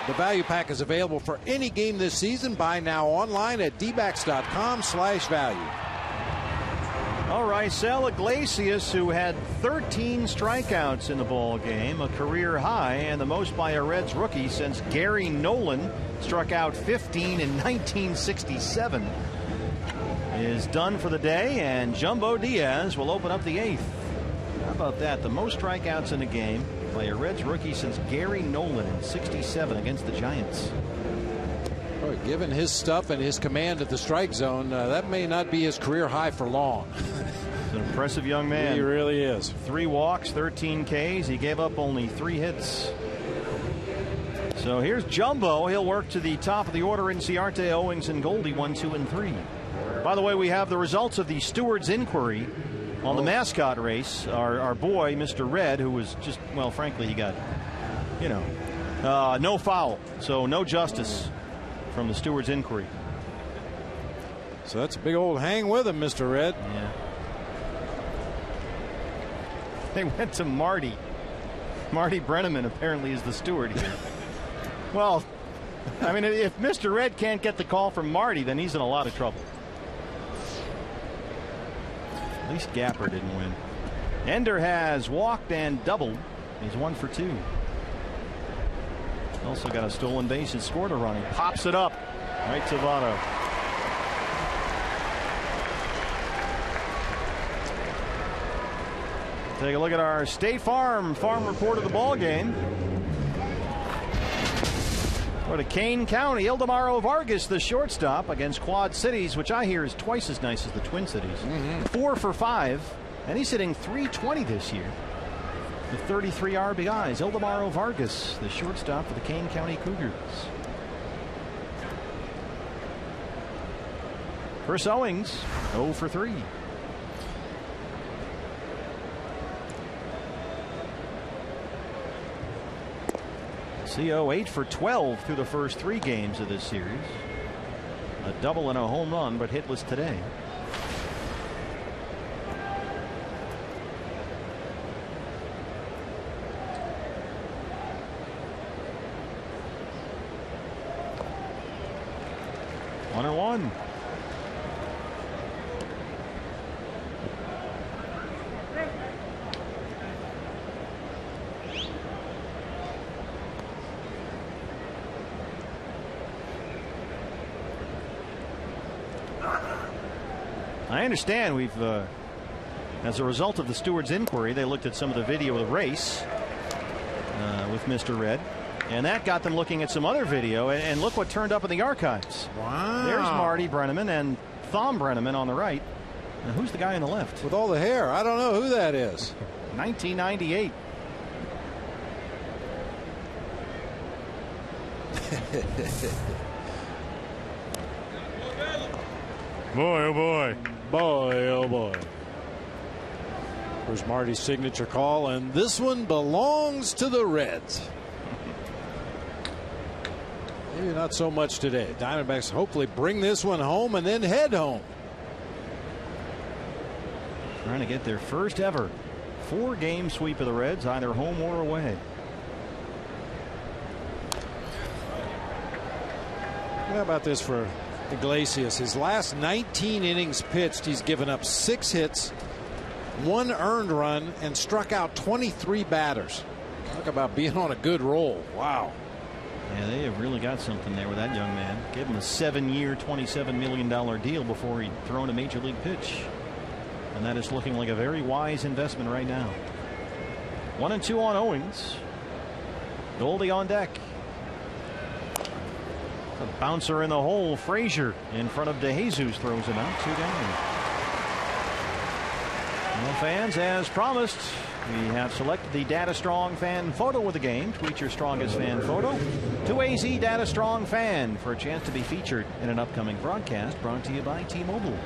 D: The value pack is available for any game this season. Buy now online at dbacks.com/value.
C: All right, Sal Iglesias, who had 13 strikeouts in the ball game, a career high, and the most by a Reds rookie since Gary Nolan struck out 15 in 1967. Is done for the day, and Jumbo Diaz will open up the 8th. How about that? The most strikeouts in a game by a Reds rookie since Gary Nolan in 67 against the Giants.
D: Boy, given his stuff and his command at the strike zone, that may not be his career high for long.
C: He's an impressive young man.
D: He really is.
C: 3 walks, 13 Ks. He gave up only 3 hits. So here's Jumbo. He'll work to the top of the order. Inciarte, Owings, and Goldie 1, 2, and 3. By the way, we have the results of the steward's inquiry on the mascot race. Our boy, Mr. Red, who was just, well, frankly, he got, no foul. So no justice from the steward's inquiry.
D: So that's a big old hang with him, Mr. Red.
C: Yeah. They went to Marty. Marty Brenneman apparently is the steward here. Well, I mean, if Mr. Red can't get the call from Marty, then he's in a lot of trouble. At least Gapper didn't win. Ender has walked and doubled. He's 1 for 2. Also got a stolen base and scored a run. He pops it up right to Votto. Take a look at our State Farm report of the ball game. Go to Kane County. Ildemaro Vargas, the shortstop, against Quad Cities, which I hear is twice as nice as the Twin Cities. 4 for 5, and he's hitting .320 this year with 33 RBIs. Ildemaro Vargas, the shortstop for the Kane County Cougars. Chris Owings, 0 for 3. CO 8 for 12 through the first 3 games of this series. A double and a home run, but hitless today. 1-1. I understand we've, as a result of the steward's inquiry, they looked at some of the video of the race with Mr. Red, and that got them looking at some other video, and look what turned up in the archives.
D: Wow.
C: There's Marty Brenneman and Thom Brenneman on the right. Now, who's the guy on the left?
D: With all the hair. I don't know who that is.
C: 1998.
D: Boy, oh boy. Boy, oh boy. There's Marty's signature call, and this one belongs to the Reds. Maybe not so much today. Diamondbacks hopefully bring this one home and then head home.
C: Trying to get their first ever 4-game sweep of the Reds, either home or away.
D: How about this for Iglesias? His last 19 innings pitched, he's given up 6 hits, 1 earned run, and struck out 23 batters. Talk about being on a good roll. Wow.
C: Yeah, they have really got something there with that young man. Give him a 7-year, $27 million deal before he'd thrown a major league pitch. And that is looking like a very wise investment right now. 1-2 on Owings. Goldie on deck. A bouncer in the hole. Frazier in front of DeJesus throws him out. 2 down. Well, fans, as promised, we have selected the Data Strong fan photo of the game. Tweet your strongest fan photo to AZ Data Strong Fan for a chance to be featured in an upcoming broadcast brought to you by T-Mobile.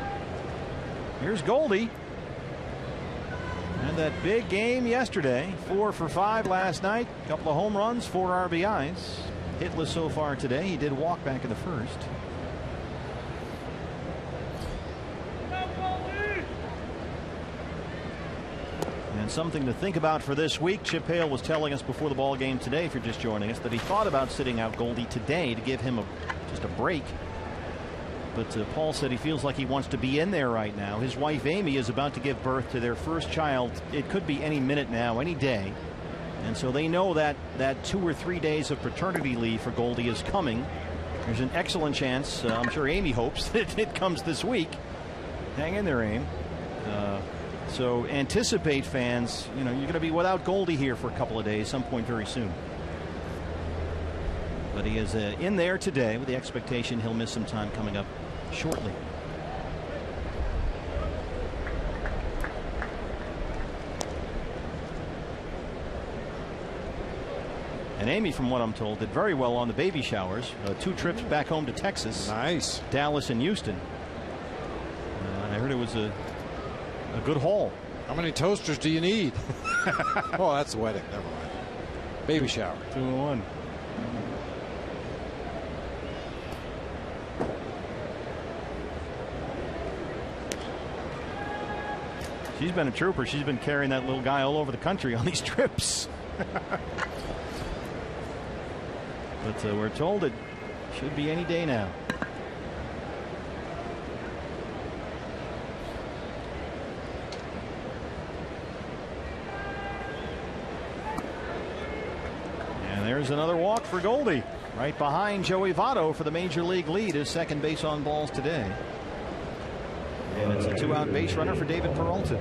C: Here's Goldie. And that big game yesterday. 4 for 5 last night. A couple of home runs, 4 RBIs. Hitless so far today. He did walk back in the first. And something to think about for this week. Chip Hale was telling us before the ball game today, if you're just joining us, that he thought about sitting out Goldie today to give him just a break. But Paul said he feels like he wants to be in there right now. His wife Amy is about to give birth to their first child. It could be any minute now, any day. And so they know that 2 or 3 days of paternity leave for Goldie is coming. There's an excellent chance, I'm sure Amy hopes, that it comes this week. Hang in there, Aim. So anticipate, fans, you're going to be without Goldie here for a couple of days, some point very soon. But he is in there today with the expectation he'll miss some time coming up shortly. And Amy, from what I'm told, did very well on the baby showers. 2 trips back home to Texas.
D: Nice.
C: Dallas and Houston. I heard it was a good haul.
D: How many toasters do you need? Oh, that's the wedding. Never mind. Baby shower.
C: 2-1. She's been a trooper. She's been carrying that little guy all over the country on these trips. But we're told it should be any day now. And there's another walk for Goldie. Right behind Joey Votto for the major league lead. His second base on balls today. And it's a 2-out base runner for David Peralta.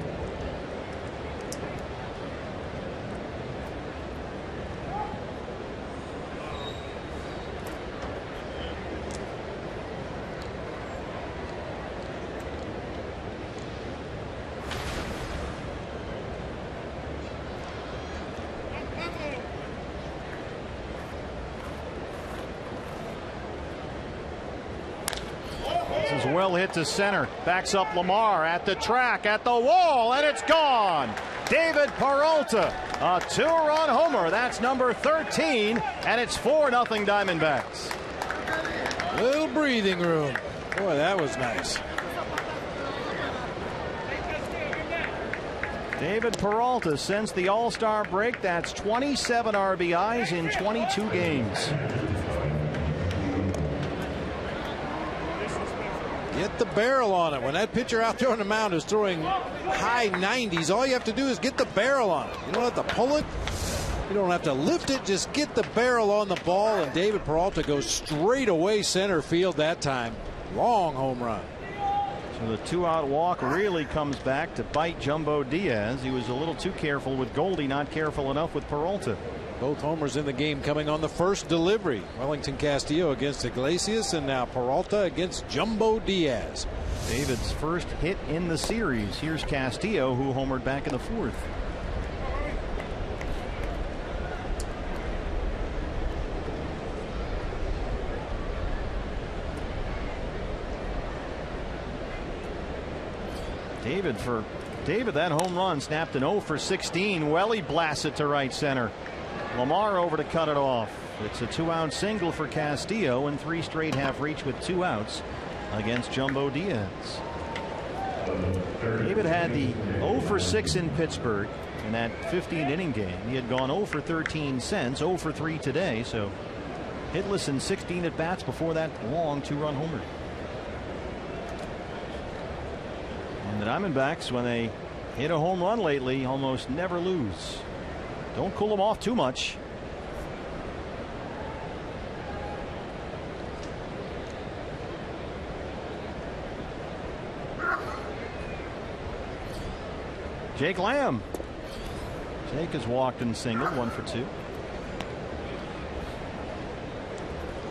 C: Well hit to center. Backs up Lamar at the track, at the wall, and it's gone. David Peralta, a 2-run homer. That's number 13, and it's 4-0 Diamondbacks.
D: Little breathing room. Boy, that was nice.
C: David Peralta, since the All-Star break, that's 27 RBIs in 22 games.
D: Get the barrel on it. When that pitcher out there on the mound is throwing high 90s, all you have to do is get the barrel on it. You don't have to pull it. You don't have to lift it. Just get the barrel on the ball, and David Peralta goes straight away center field that time. Long home run.
C: So the 2-out walk really comes back to bite Jumbo Diaz. He was a little too careful with Goldie, not careful enough with Peralta.
D: Both homers in the game coming on the first delivery. Wellington Castillo against Iglesias, and now Peralta against Jumbo Diaz.
C: David's first hit in the series. Here's Castillo, who homered back in the fourth. David, that home run snapped an 0 for 16. Welly blasts it to right center. Lamar over to cut it off. It's a 2-out single for Castillo, and 3 straight half reach with 2 outs against Jumbo Diaz. David had the 0 for 6 in Pittsburgh in that 15th inning game. He had gone 0 for 13 since, 0 for 3 today, so hitless in 16 at bats before that long 2-run homer. And the Diamondbacks, when they hit a home run lately, almost never lose. Don't cool them off too much. Jake Lamb. Jake has walked and singled, 1 for 2.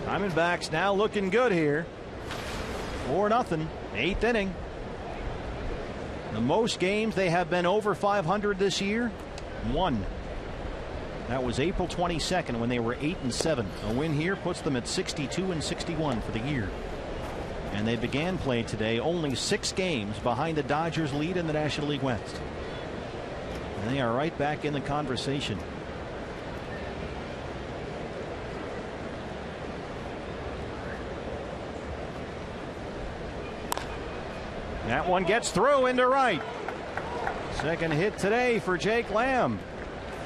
C: Diamondbacks now looking good here. 4-0, 8th inning. The most games they have been over 500 this year, 1. That was April 22nd when they were 8-7. A win here puts them at 62-61 for the year. And they began play today only 6 games behind the Dodgers' lead in the National League West. And they are right back in the conversation. That one gets through into right. Second hit today for Jake Lamb.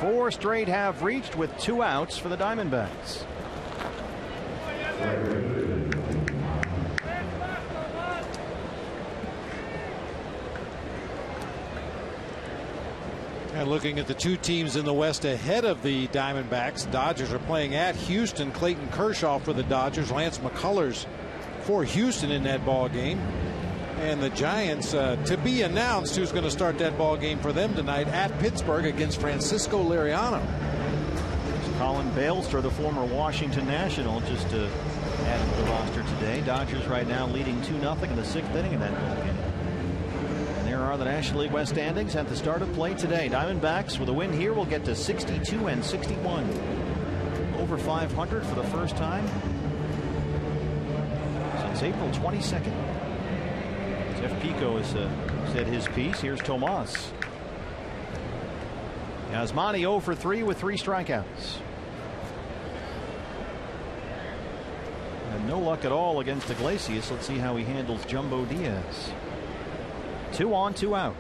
C: 4 straight have reached with 2 outs for the Diamondbacks.
D: And looking at the 2 teams in the West ahead of the Diamondbacks, Dodgers are playing at Houston. Clayton Kershaw for the Dodgers. Lance McCullers for Houston in that ball game. And the Giants, to be announced who's going to start that ball game for them tonight at Pittsburgh against Francisco Liriano.
C: Colin Balester, the former Washington National, just added to the roster today. Dodgers right now leading 2-0 in the 6th inning of that ball game. And there are the National League West standings at the start of play today. Diamondbacks with a win here will get to 62-61. Over 500 for the first time since April 22nd. Jeff Pico has said his piece. Here's Tomas. Yasmani 0 for 3 with 3 strikeouts. And no luck at all against Iglesias. Let's see how he handles Jumbo Diaz. 2 on, 2 out.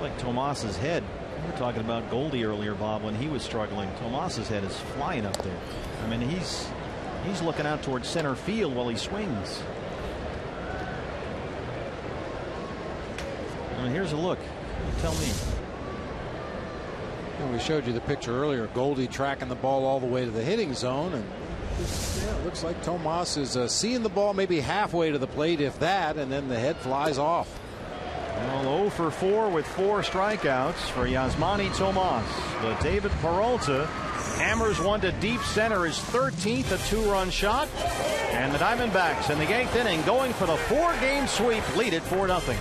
C: Like Tomas's head. We were talking about Goldie earlier, Bob, when he was struggling. Tomas's head is flying up there. I mean, he's looking out towards center field while he swings. I mean, here's a look. Tell me.
D: Well, we showed you the picture earlier. Goldie tracking the ball all the way to the hitting zone, and it looks like Tomas is seeing the ball maybe halfway to the plate, if that, and then the head flies off.
C: Well, 0 for 4 with 4 strikeouts for Yasmani Tomas. But David Peralta hammers one to deep center, his 13th, a 2-run shot. And the Diamondbacks in the 8th inning going for the 4-game sweep, lead it 4-0.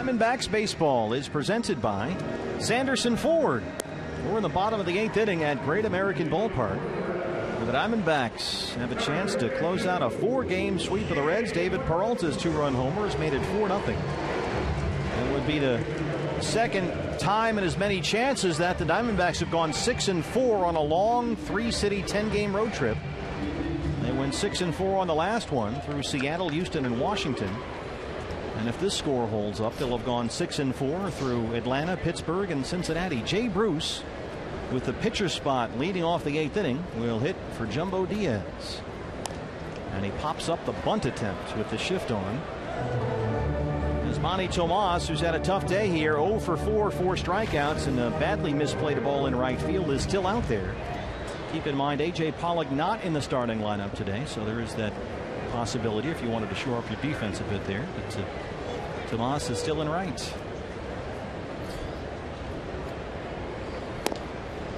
C: Diamondbacks baseball is presented by Sanderson Ford. We're in the bottom of the 8th inning at Great American Ballpark. The Diamondbacks have a chance to close out a 4-game sweep of the Reds. David Peralta's 2-run homer has made it 4-0. It would be the second time in as many chances that the Diamondbacks have gone 6-4 on a long 3-city 10-game road trip. They went 6-4 on the last one through Seattle, Houston, and Washington. And if this score holds up, they'll have gone 6-4 through Atlanta, Pittsburgh, and Cincinnati. Jay Bruce, with the pitcher spot leading off the 8th inning, will hit for Jumbo Diaz. And he pops up the bunt attempt with the shift on. As Manny Tomas, who's had a tough day here, 0 for 4 strikeouts, and a badly misplayed ball in right field, is still out there. Keep in mind, A.J. Pollock not in the starting lineup today, so there is that possibility if you wanted to shore up your defense a bit there. But Tomas is still in right.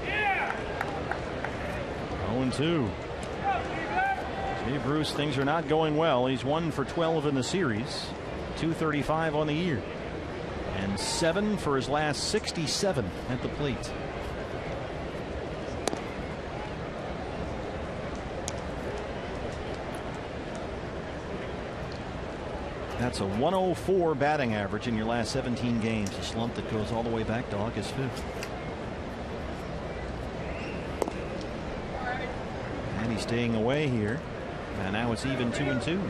C: Yeah. 0-2. Jay Bruce, things are not going well. He's 1 for 12 in the series, 235 on the year, and 7 for his last 67 at the plate. That's a 104 batting average in your last 17 games, a slump that goes all the way back to August 5th. And he's staying away here. And now it's even 2-2.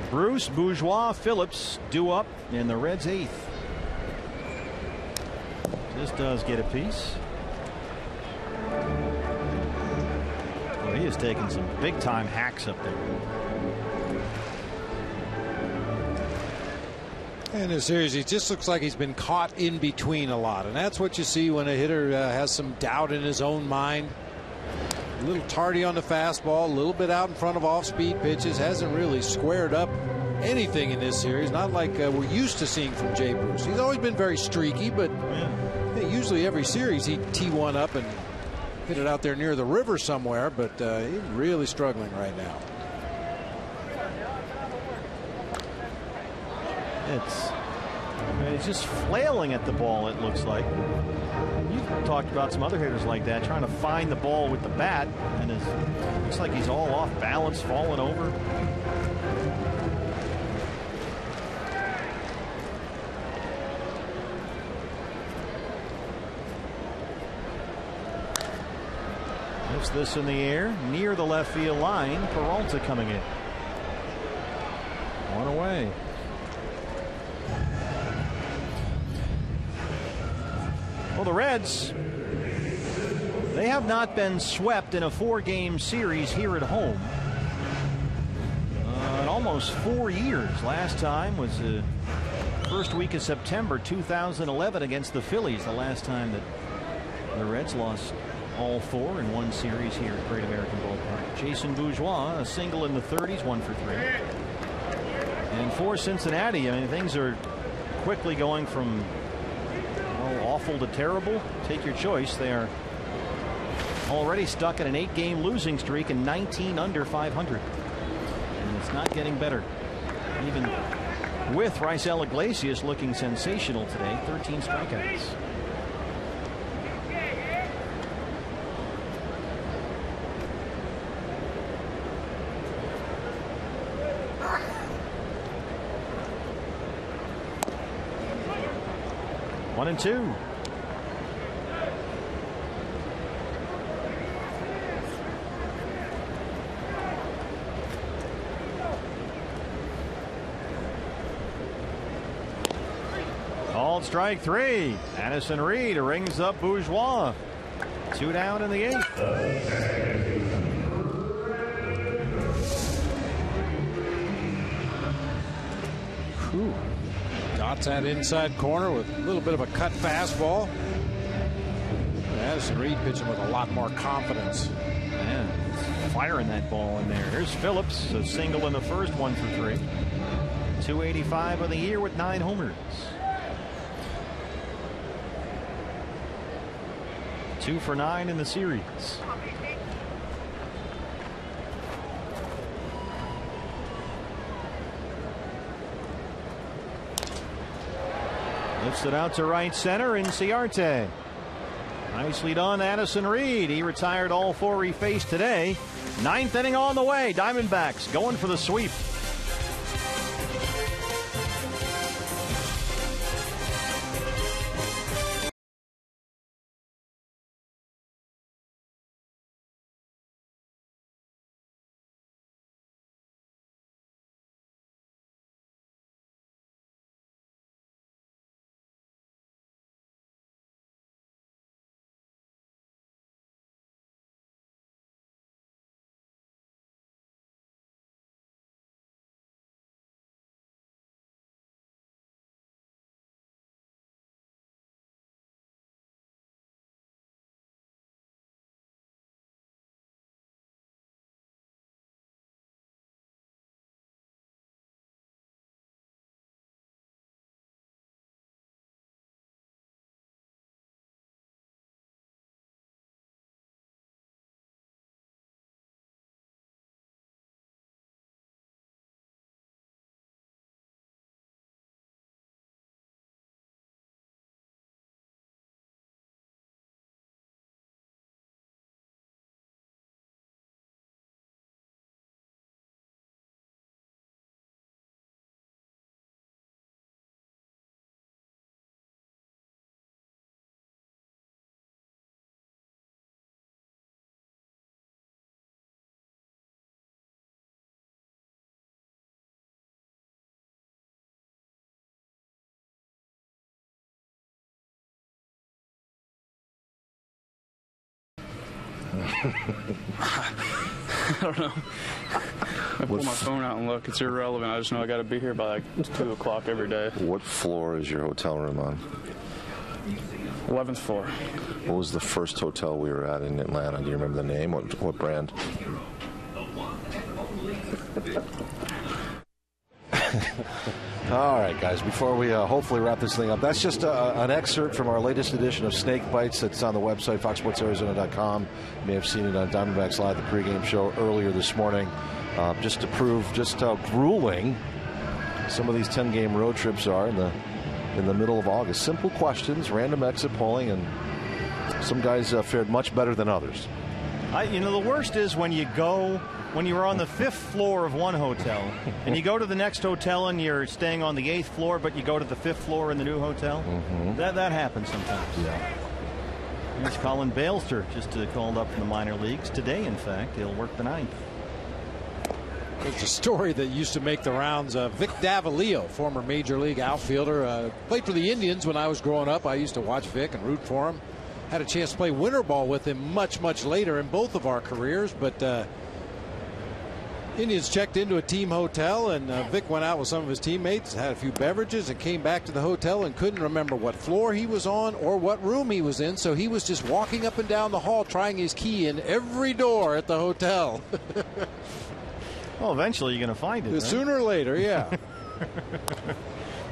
C: Bruce, Bourgeois, Phillips due up in the Reds' 8th. This does get a piece. Well, he has taken some big time hacks up there.
D: In this series, he just looks like he's been caught in between a lot, and that's what you see when a hitter has some doubt in his own mind. A little tardy on the fastball, a little bit out in front of off-speed pitches, hasn't really squared up anything in this series, not like we're used to seeing from Jay Bruce. He's always been very streaky, but usually every series he'd tee one up and hit it out there near the river somewhere, but he's really struggling right now. He's just flailing at the ball, it looks like. You've talked about some other hitters like that, trying to find the ball with the bat, and it looks like he's all off balance, falling over. Lifts this in the air, near the left field line. Peralta coming in. One away. Well, the Reds, they have not been swept in a 4-game series here at home in almost 4 years. Last time was the first week of September 2011 against the Phillies, the last time that the Reds lost all 4 in one series here at Great American Ballpark. Jason Bourgeois, a single in the 30s, 1 for 3. And for Cincinnati, I mean, things are quickly going from awful to terrible. Take your choice. They are already stuck in an 8-game losing streak and 19 under 500. And it's not getting better. Even with Raisel Iglesias looking sensational today, 13 strikeouts. One and two. Called strike 3. Addison Reed rings up Bourgeois. 2 down in the 8th. Whew. Dots that inside corner with a little bit of a cut fastball. Addison Reed pitching with a lot more confidence.
C: Man, firing that ball in there. Here's Phillips, a single in the first, 1 for 3. 285 on the year with 9 homers. 2 for 9 in the series. Lifts it out to right center in Ciarte. Nicely done, Addison Reed. He retired all 4 he faced today. 9th inning on the way. Diamondbacks going for the sweep.
M: I don't know. I pull my phone out and look. It's irrelevant. I just know I got to be here by like 2 o'clock every day.
A: What floor is your hotel room on?
M: 11th floor.
A: What was the first hotel we were at in Atlanta? Do you remember the name? What brand? All right, guys, before we hopefully wrap this thing up, that's just an excerpt from our latest edition of Snake Bites that's on the website, foxsportsarizona.com. You may have seen it on Diamondbacks Live, the pregame show earlier this morning, just to prove just how grueling some of these 10-game road trips are in the middle of August. Simple questions, random exit polling, and some guys fared much better than others.
C: The worst is when you're on the 5th floor of one hotel and you go to the next hotel and you're staying on the 8th floor, but you go to the 5th floor in the new hotel. Mm-hmm. That happens sometimes.
A: Yeah.
C: Here's Colin Balester, just called up from the minor leagues today. In fact, he'll work the 9th.
D: There's a story that used to make the rounds. Vic Davalillo, former major league outfielder, played for the Indians when I was growing up. I used to watch Vic and root for him. Had a chance to play winter ball with him much later in both of our careers, but Indians checked into a team hotel, and Vic went out with some of his teammates, had a few beverages, and came back to the hotel and couldn't remember what floor he was on or what room he was in, so he was just walking up and down the hall trying his key in every door at the hotel.
C: Well, eventually you're going to find it.
D: Sooner or later, yeah.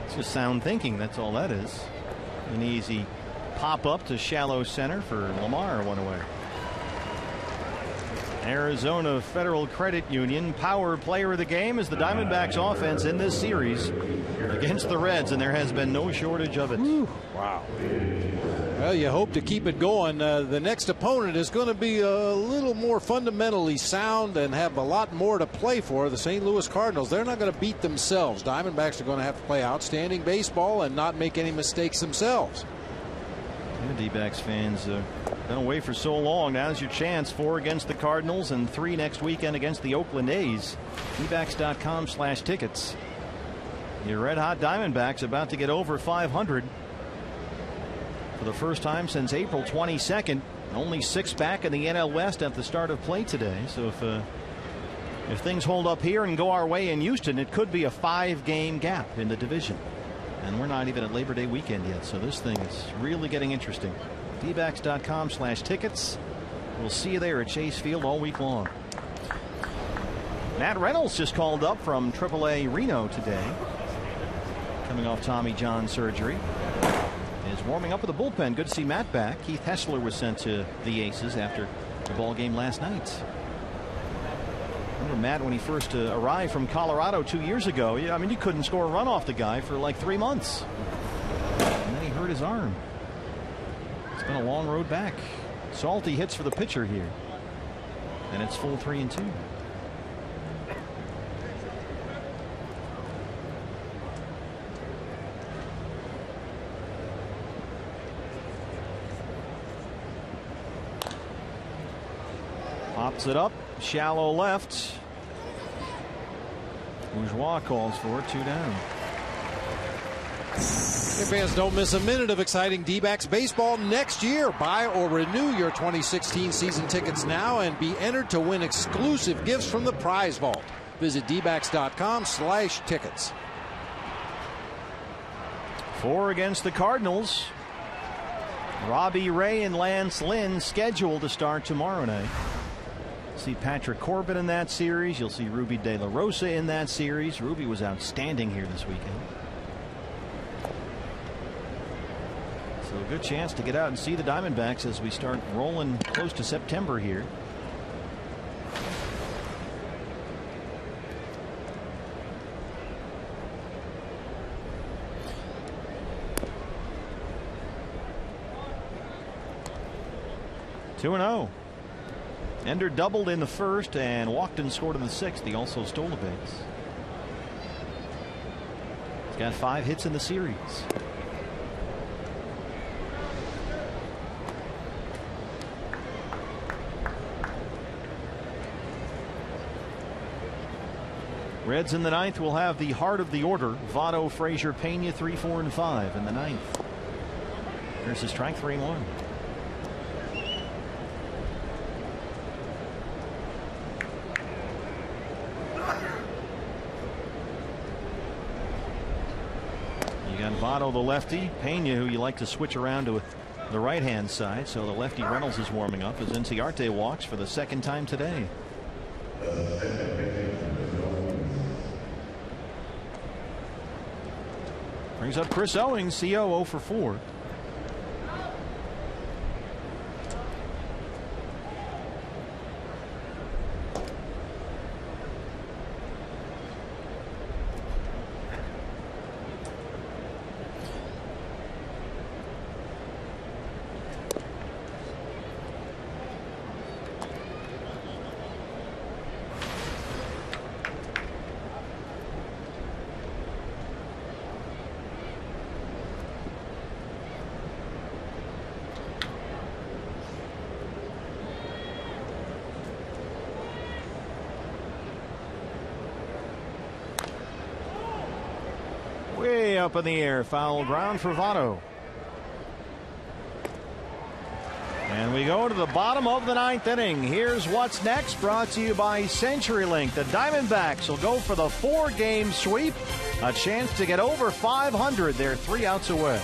C: It's just sound thinking, that's all that is. An easy pop-up to shallow center for Lamar, one away. Arizona Federal Credit Union power player of the game is the Diamondbacks offense in this series against the Reds, and there has been no shortage of it.
D: Woo. Wow. Well, you hope to keep it going. The next opponent is going to be a little more fundamentally sound and have a lot more to play for. The St. Louis Cardinals, they're not going to beat themselves. Diamondbacks are going to have to play outstanding baseball and not make any mistakes themselves.
C: D-backs fans been away for so long. Now's your chance. 4 against the Cardinals and 3 next weekend against the Oakland A's. dbacks.com/tickets. Your red hot Diamondbacks about to get over 500 for the first time since April 22nd. Only 6 back in the NL West at the start of play today. So if things hold up here and go our way in Houston, it could be a 5-game gap in the division. And we're not even at Labor Day weekend yet, so this thing is really getting interesting. dbacks.com/tickets. We'll see you there at Chase Field all week long. Matt Reynolds just called up from AAA Reno today, coming off Tommy John surgery. Is warming up with the bullpen. Good to see Matt back. Keith Hessler was sent to the Aces after the ball game last night. Remember Matt when he first arrived from Colorado 2 years ago? I mean, you couldn't score a run off the guy for like 3 months. his arm. It's been a long road back. Salty hits for the pitcher here. And it's full 3-2. Pops it up, shallow left. Bourgeois calls for it, 2 down.
D: Hey, fans, don't miss a minute of exciting D-backs baseball next year. Buy or renew your 2016 season tickets now and be entered to win exclusive gifts from the prize vault. Visit dbacks.com/tickets.
C: 4 against the Cardinals. Robbie Ray and Lance Lynn scheduled to start tomorrow night. See Patrick Corbin in that series. You'll see Ruby De La Rosa in that series. Ruby was outstanding here this weekend. So a good chance to get out and see the Diamondbacks as we start rolling close to September here. Two and 0. Ender doubled in the first and Walkden scored in the 6th. He also stole a base. He's got 5 hits in the series. Reds in the 9th will have the heart of the order. Votto, Frazier, Pena, 3, 4, and 5 in the 9th. There's a strike, 3-1. Votto, the lefty. Pena, who you like to switch around to the right-hand side. So the lefty Reynolds is warming up as Inciarte walks for the 2nd time today. Brings up Chris Owings, CO 0 for 4. Way up in the air, foul ground for Votto. And we go to the bottom of the 9th inning. Here's what's next, brought to you by CenturyLink. The Diamondbacks will go for the 4-game sweep. A chance to get over 500. They're 3 outs away.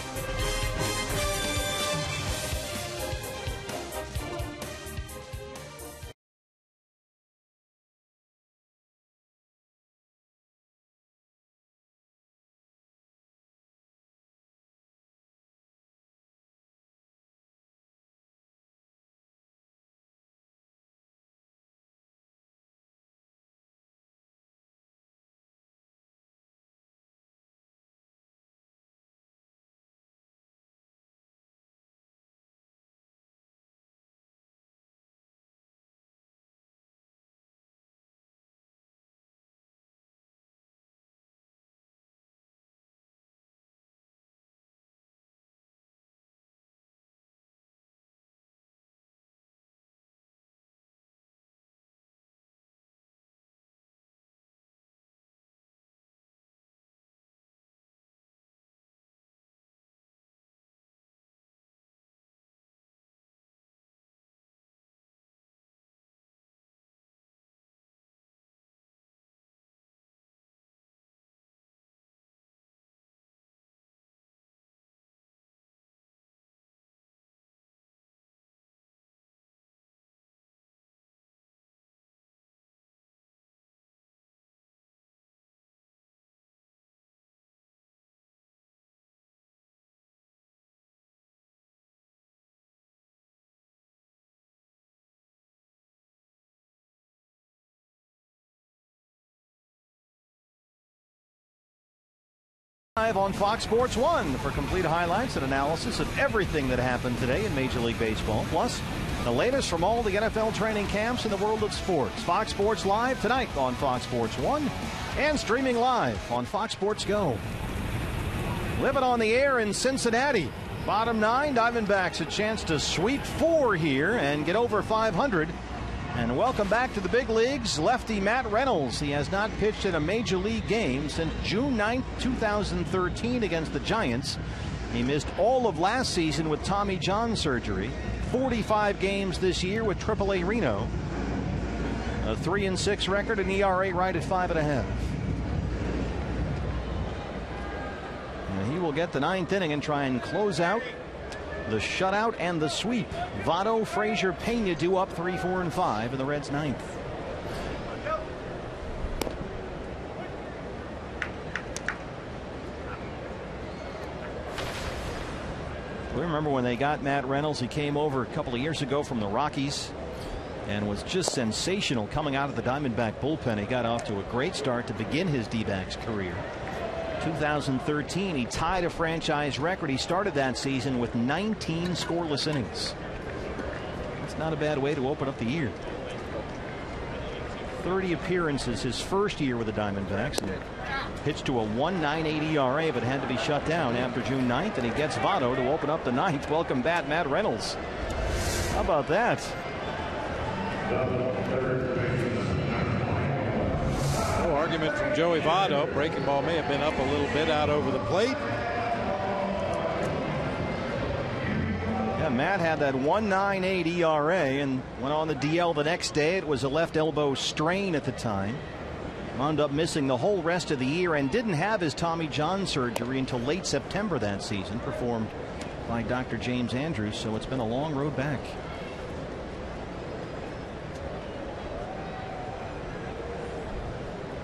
C: Live on Fox Sports 1 for complete highlights and analysis of everything that happened today in Major League Baseball. Plus, the latest from all the NFL training camps in the world of sports. Fox Sports Live tonight on Fox Sports 1 and streaming live on Fox Sports Go. Living on the air in Cincinnati. Bottom 9, Diamondbacks a chance to sweep 4 here and get over 500. And welcome back to the big leagues, lefty Matt Reynolds. He has not pitched in a major league game since June 9th, 2013 against the Giants. He missed all of last season with Tommy John surgery. 45 games this year with AAA Reno. A 3-6 record, an ERA right at 5.5. And he will get the 9th inning and try and close out the shutout and the sweep. Votto, Frazier, Pena do up 3, 4, and 5 in the Reds' 9th. We remember when they got Matt Reynolds. He came over a couple of years ago from the Rockies and was just sensational coming out of the Diamondback bullpen. He got off to a great start to begin his D-backs career. 2013, he tied a franchise record. He started that season with 19 scoreless innings. That's not a bad way to open up the year. 30 appearances his first year with the Diamondbacks. And pitched to a 1.98 ERA, but had to be shut down after June 9th, and he gets Votto to open up the 9th. Welcome back, Matt Reynolds. How about that?
D: No argument from Joey Votto. Breaking ball may have been up a little bit out over the plate.
C: Yeah, Matt had that 1.98 ERA and went on the DL the next day. It was a left elbow strain at the time. Wound up missing the whole rest of the year and didn't have his Tommy John surgery until late September that season, performed by Dr. James Andrews. So it's been a long road back.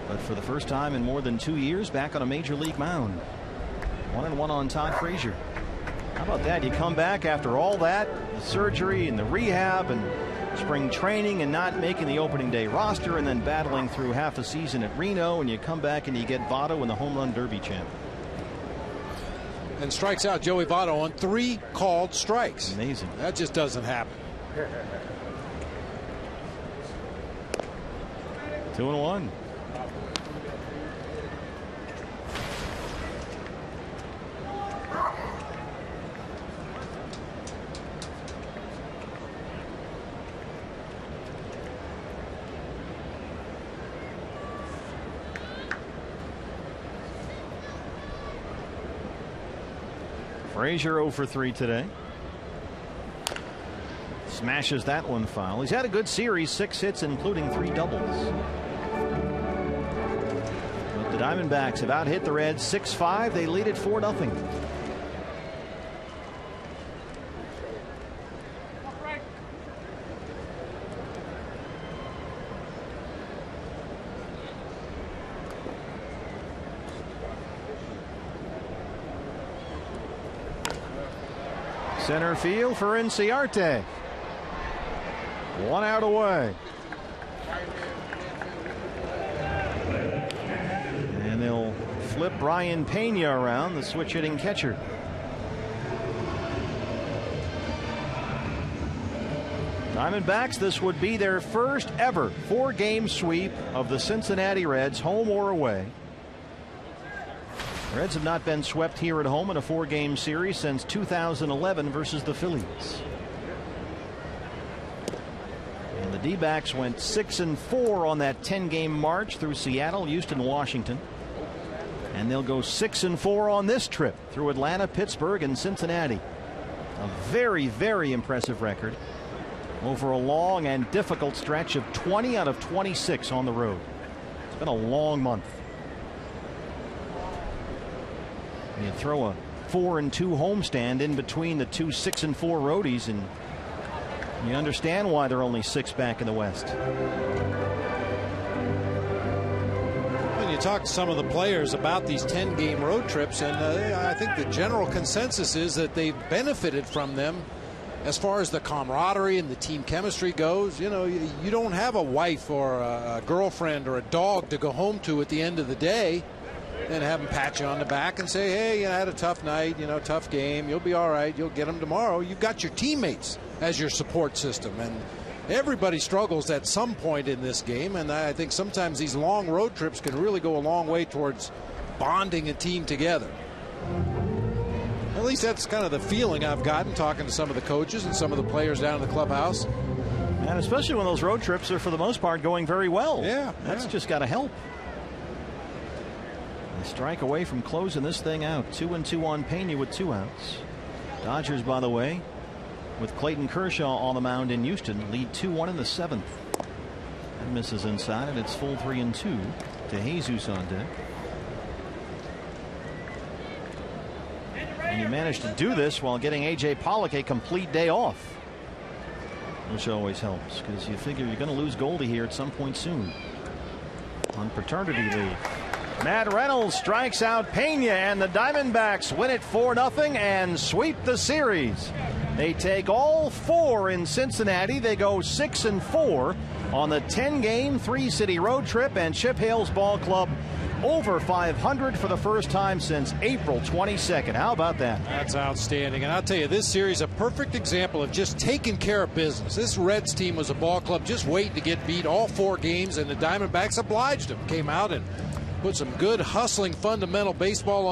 C: But for the first time in more than 2 years, back on a major league mound. 1-1 on Todd Frazier. How about that? You come back after all that, the surgery and the rehab and spring training and not making the opening day roster and then battling through half a season at Reno, and you come back and you get Votto in the home run derby champ.
D: And strikes out Joey Votto on 3 called strikes.
C: Amazing.
D: That just doesn't happen.
C: 2-1. Frazier 0 for 3 today. Smashes that one foul. He's had a good series, 6 hits, including 3 doubles. But the Diamondbacks have out-hit the Reds 6-5. They lead it 4-0. Center field for Inciarte. 1 out away. And they'll flip Brian Pena around, the switch hitting catcher. Diamondbacks, this would be their first ever 4-game sweep of the Cincinnati Reds, home or away. Reds have not been swept here at home in a 4-game series since 2011 versus the Phillies. And the D-backs went 6-4 on that 10-game march through Seattle, Houston, Washington. And they'll go 6-4 on this trip through Atlanta, Pittsburgh, and Cincinnati. A very, very impressive record over a long and difficult stretch of 20 out of 26 on the road. It's been a long month. You throw a 4-2 homestand in between the 2 6-4 roadies, and you understand why they're only 6 back in the West.
D: When you talk to some of the players about these 10-game road trips, and I think the general consensus is that they've benefited from them as far as the camaraderie and the team chemistry goes. You know, you don't have a wife or a girlfriend or a dog to go home to at the end of the day. and have them pat you on the back and say, hey, I had a tough night, tough game. You'll be all right. You'll get them tomorrow. You've got your teammates as your support system. And everybody struggles at some point in this game. And I think sometimes these long road trips can really go a long way towards bonding a team together. At least that's kind of the feeling I've gotten talking to some of the coaches and some of the players down in the clubhouse.
C: And especially when those road trips are, for the most part, going very well.
D: Yeah.
C: That's just got to help. A strike away from closing this thing out. 2-2 on Pena with 2 outs. Dodgers, by the way, with Clayton Kershaw on the mound in Houston, lead 2-1 in the 7th. That misses inside, and it's full 3-2 to Jesus on deck. And you managed to do this while getting A.J. Pollock a complete day off, which always helps, because you figure you're going to lose Goldie here at some point soon on paternity leave. Matt Reynolds strikes out Pena, and the Diamondbacks win it 4-0 and sweep the series. They take all 4 in Cincinnati. They go 6-4 on the 10-game 3-city road trip, and Chip Hale's ball club over 500 for the first time since April 22nd. How about that?
D: That's outstanding. And I'll tell you, this series is a perfect example of just taking care of business. This Reds team was a ball club just waiting to get beat all 4 games, and the Diamondbacks obliged them. Came out and put some good hustling fundamental baseball on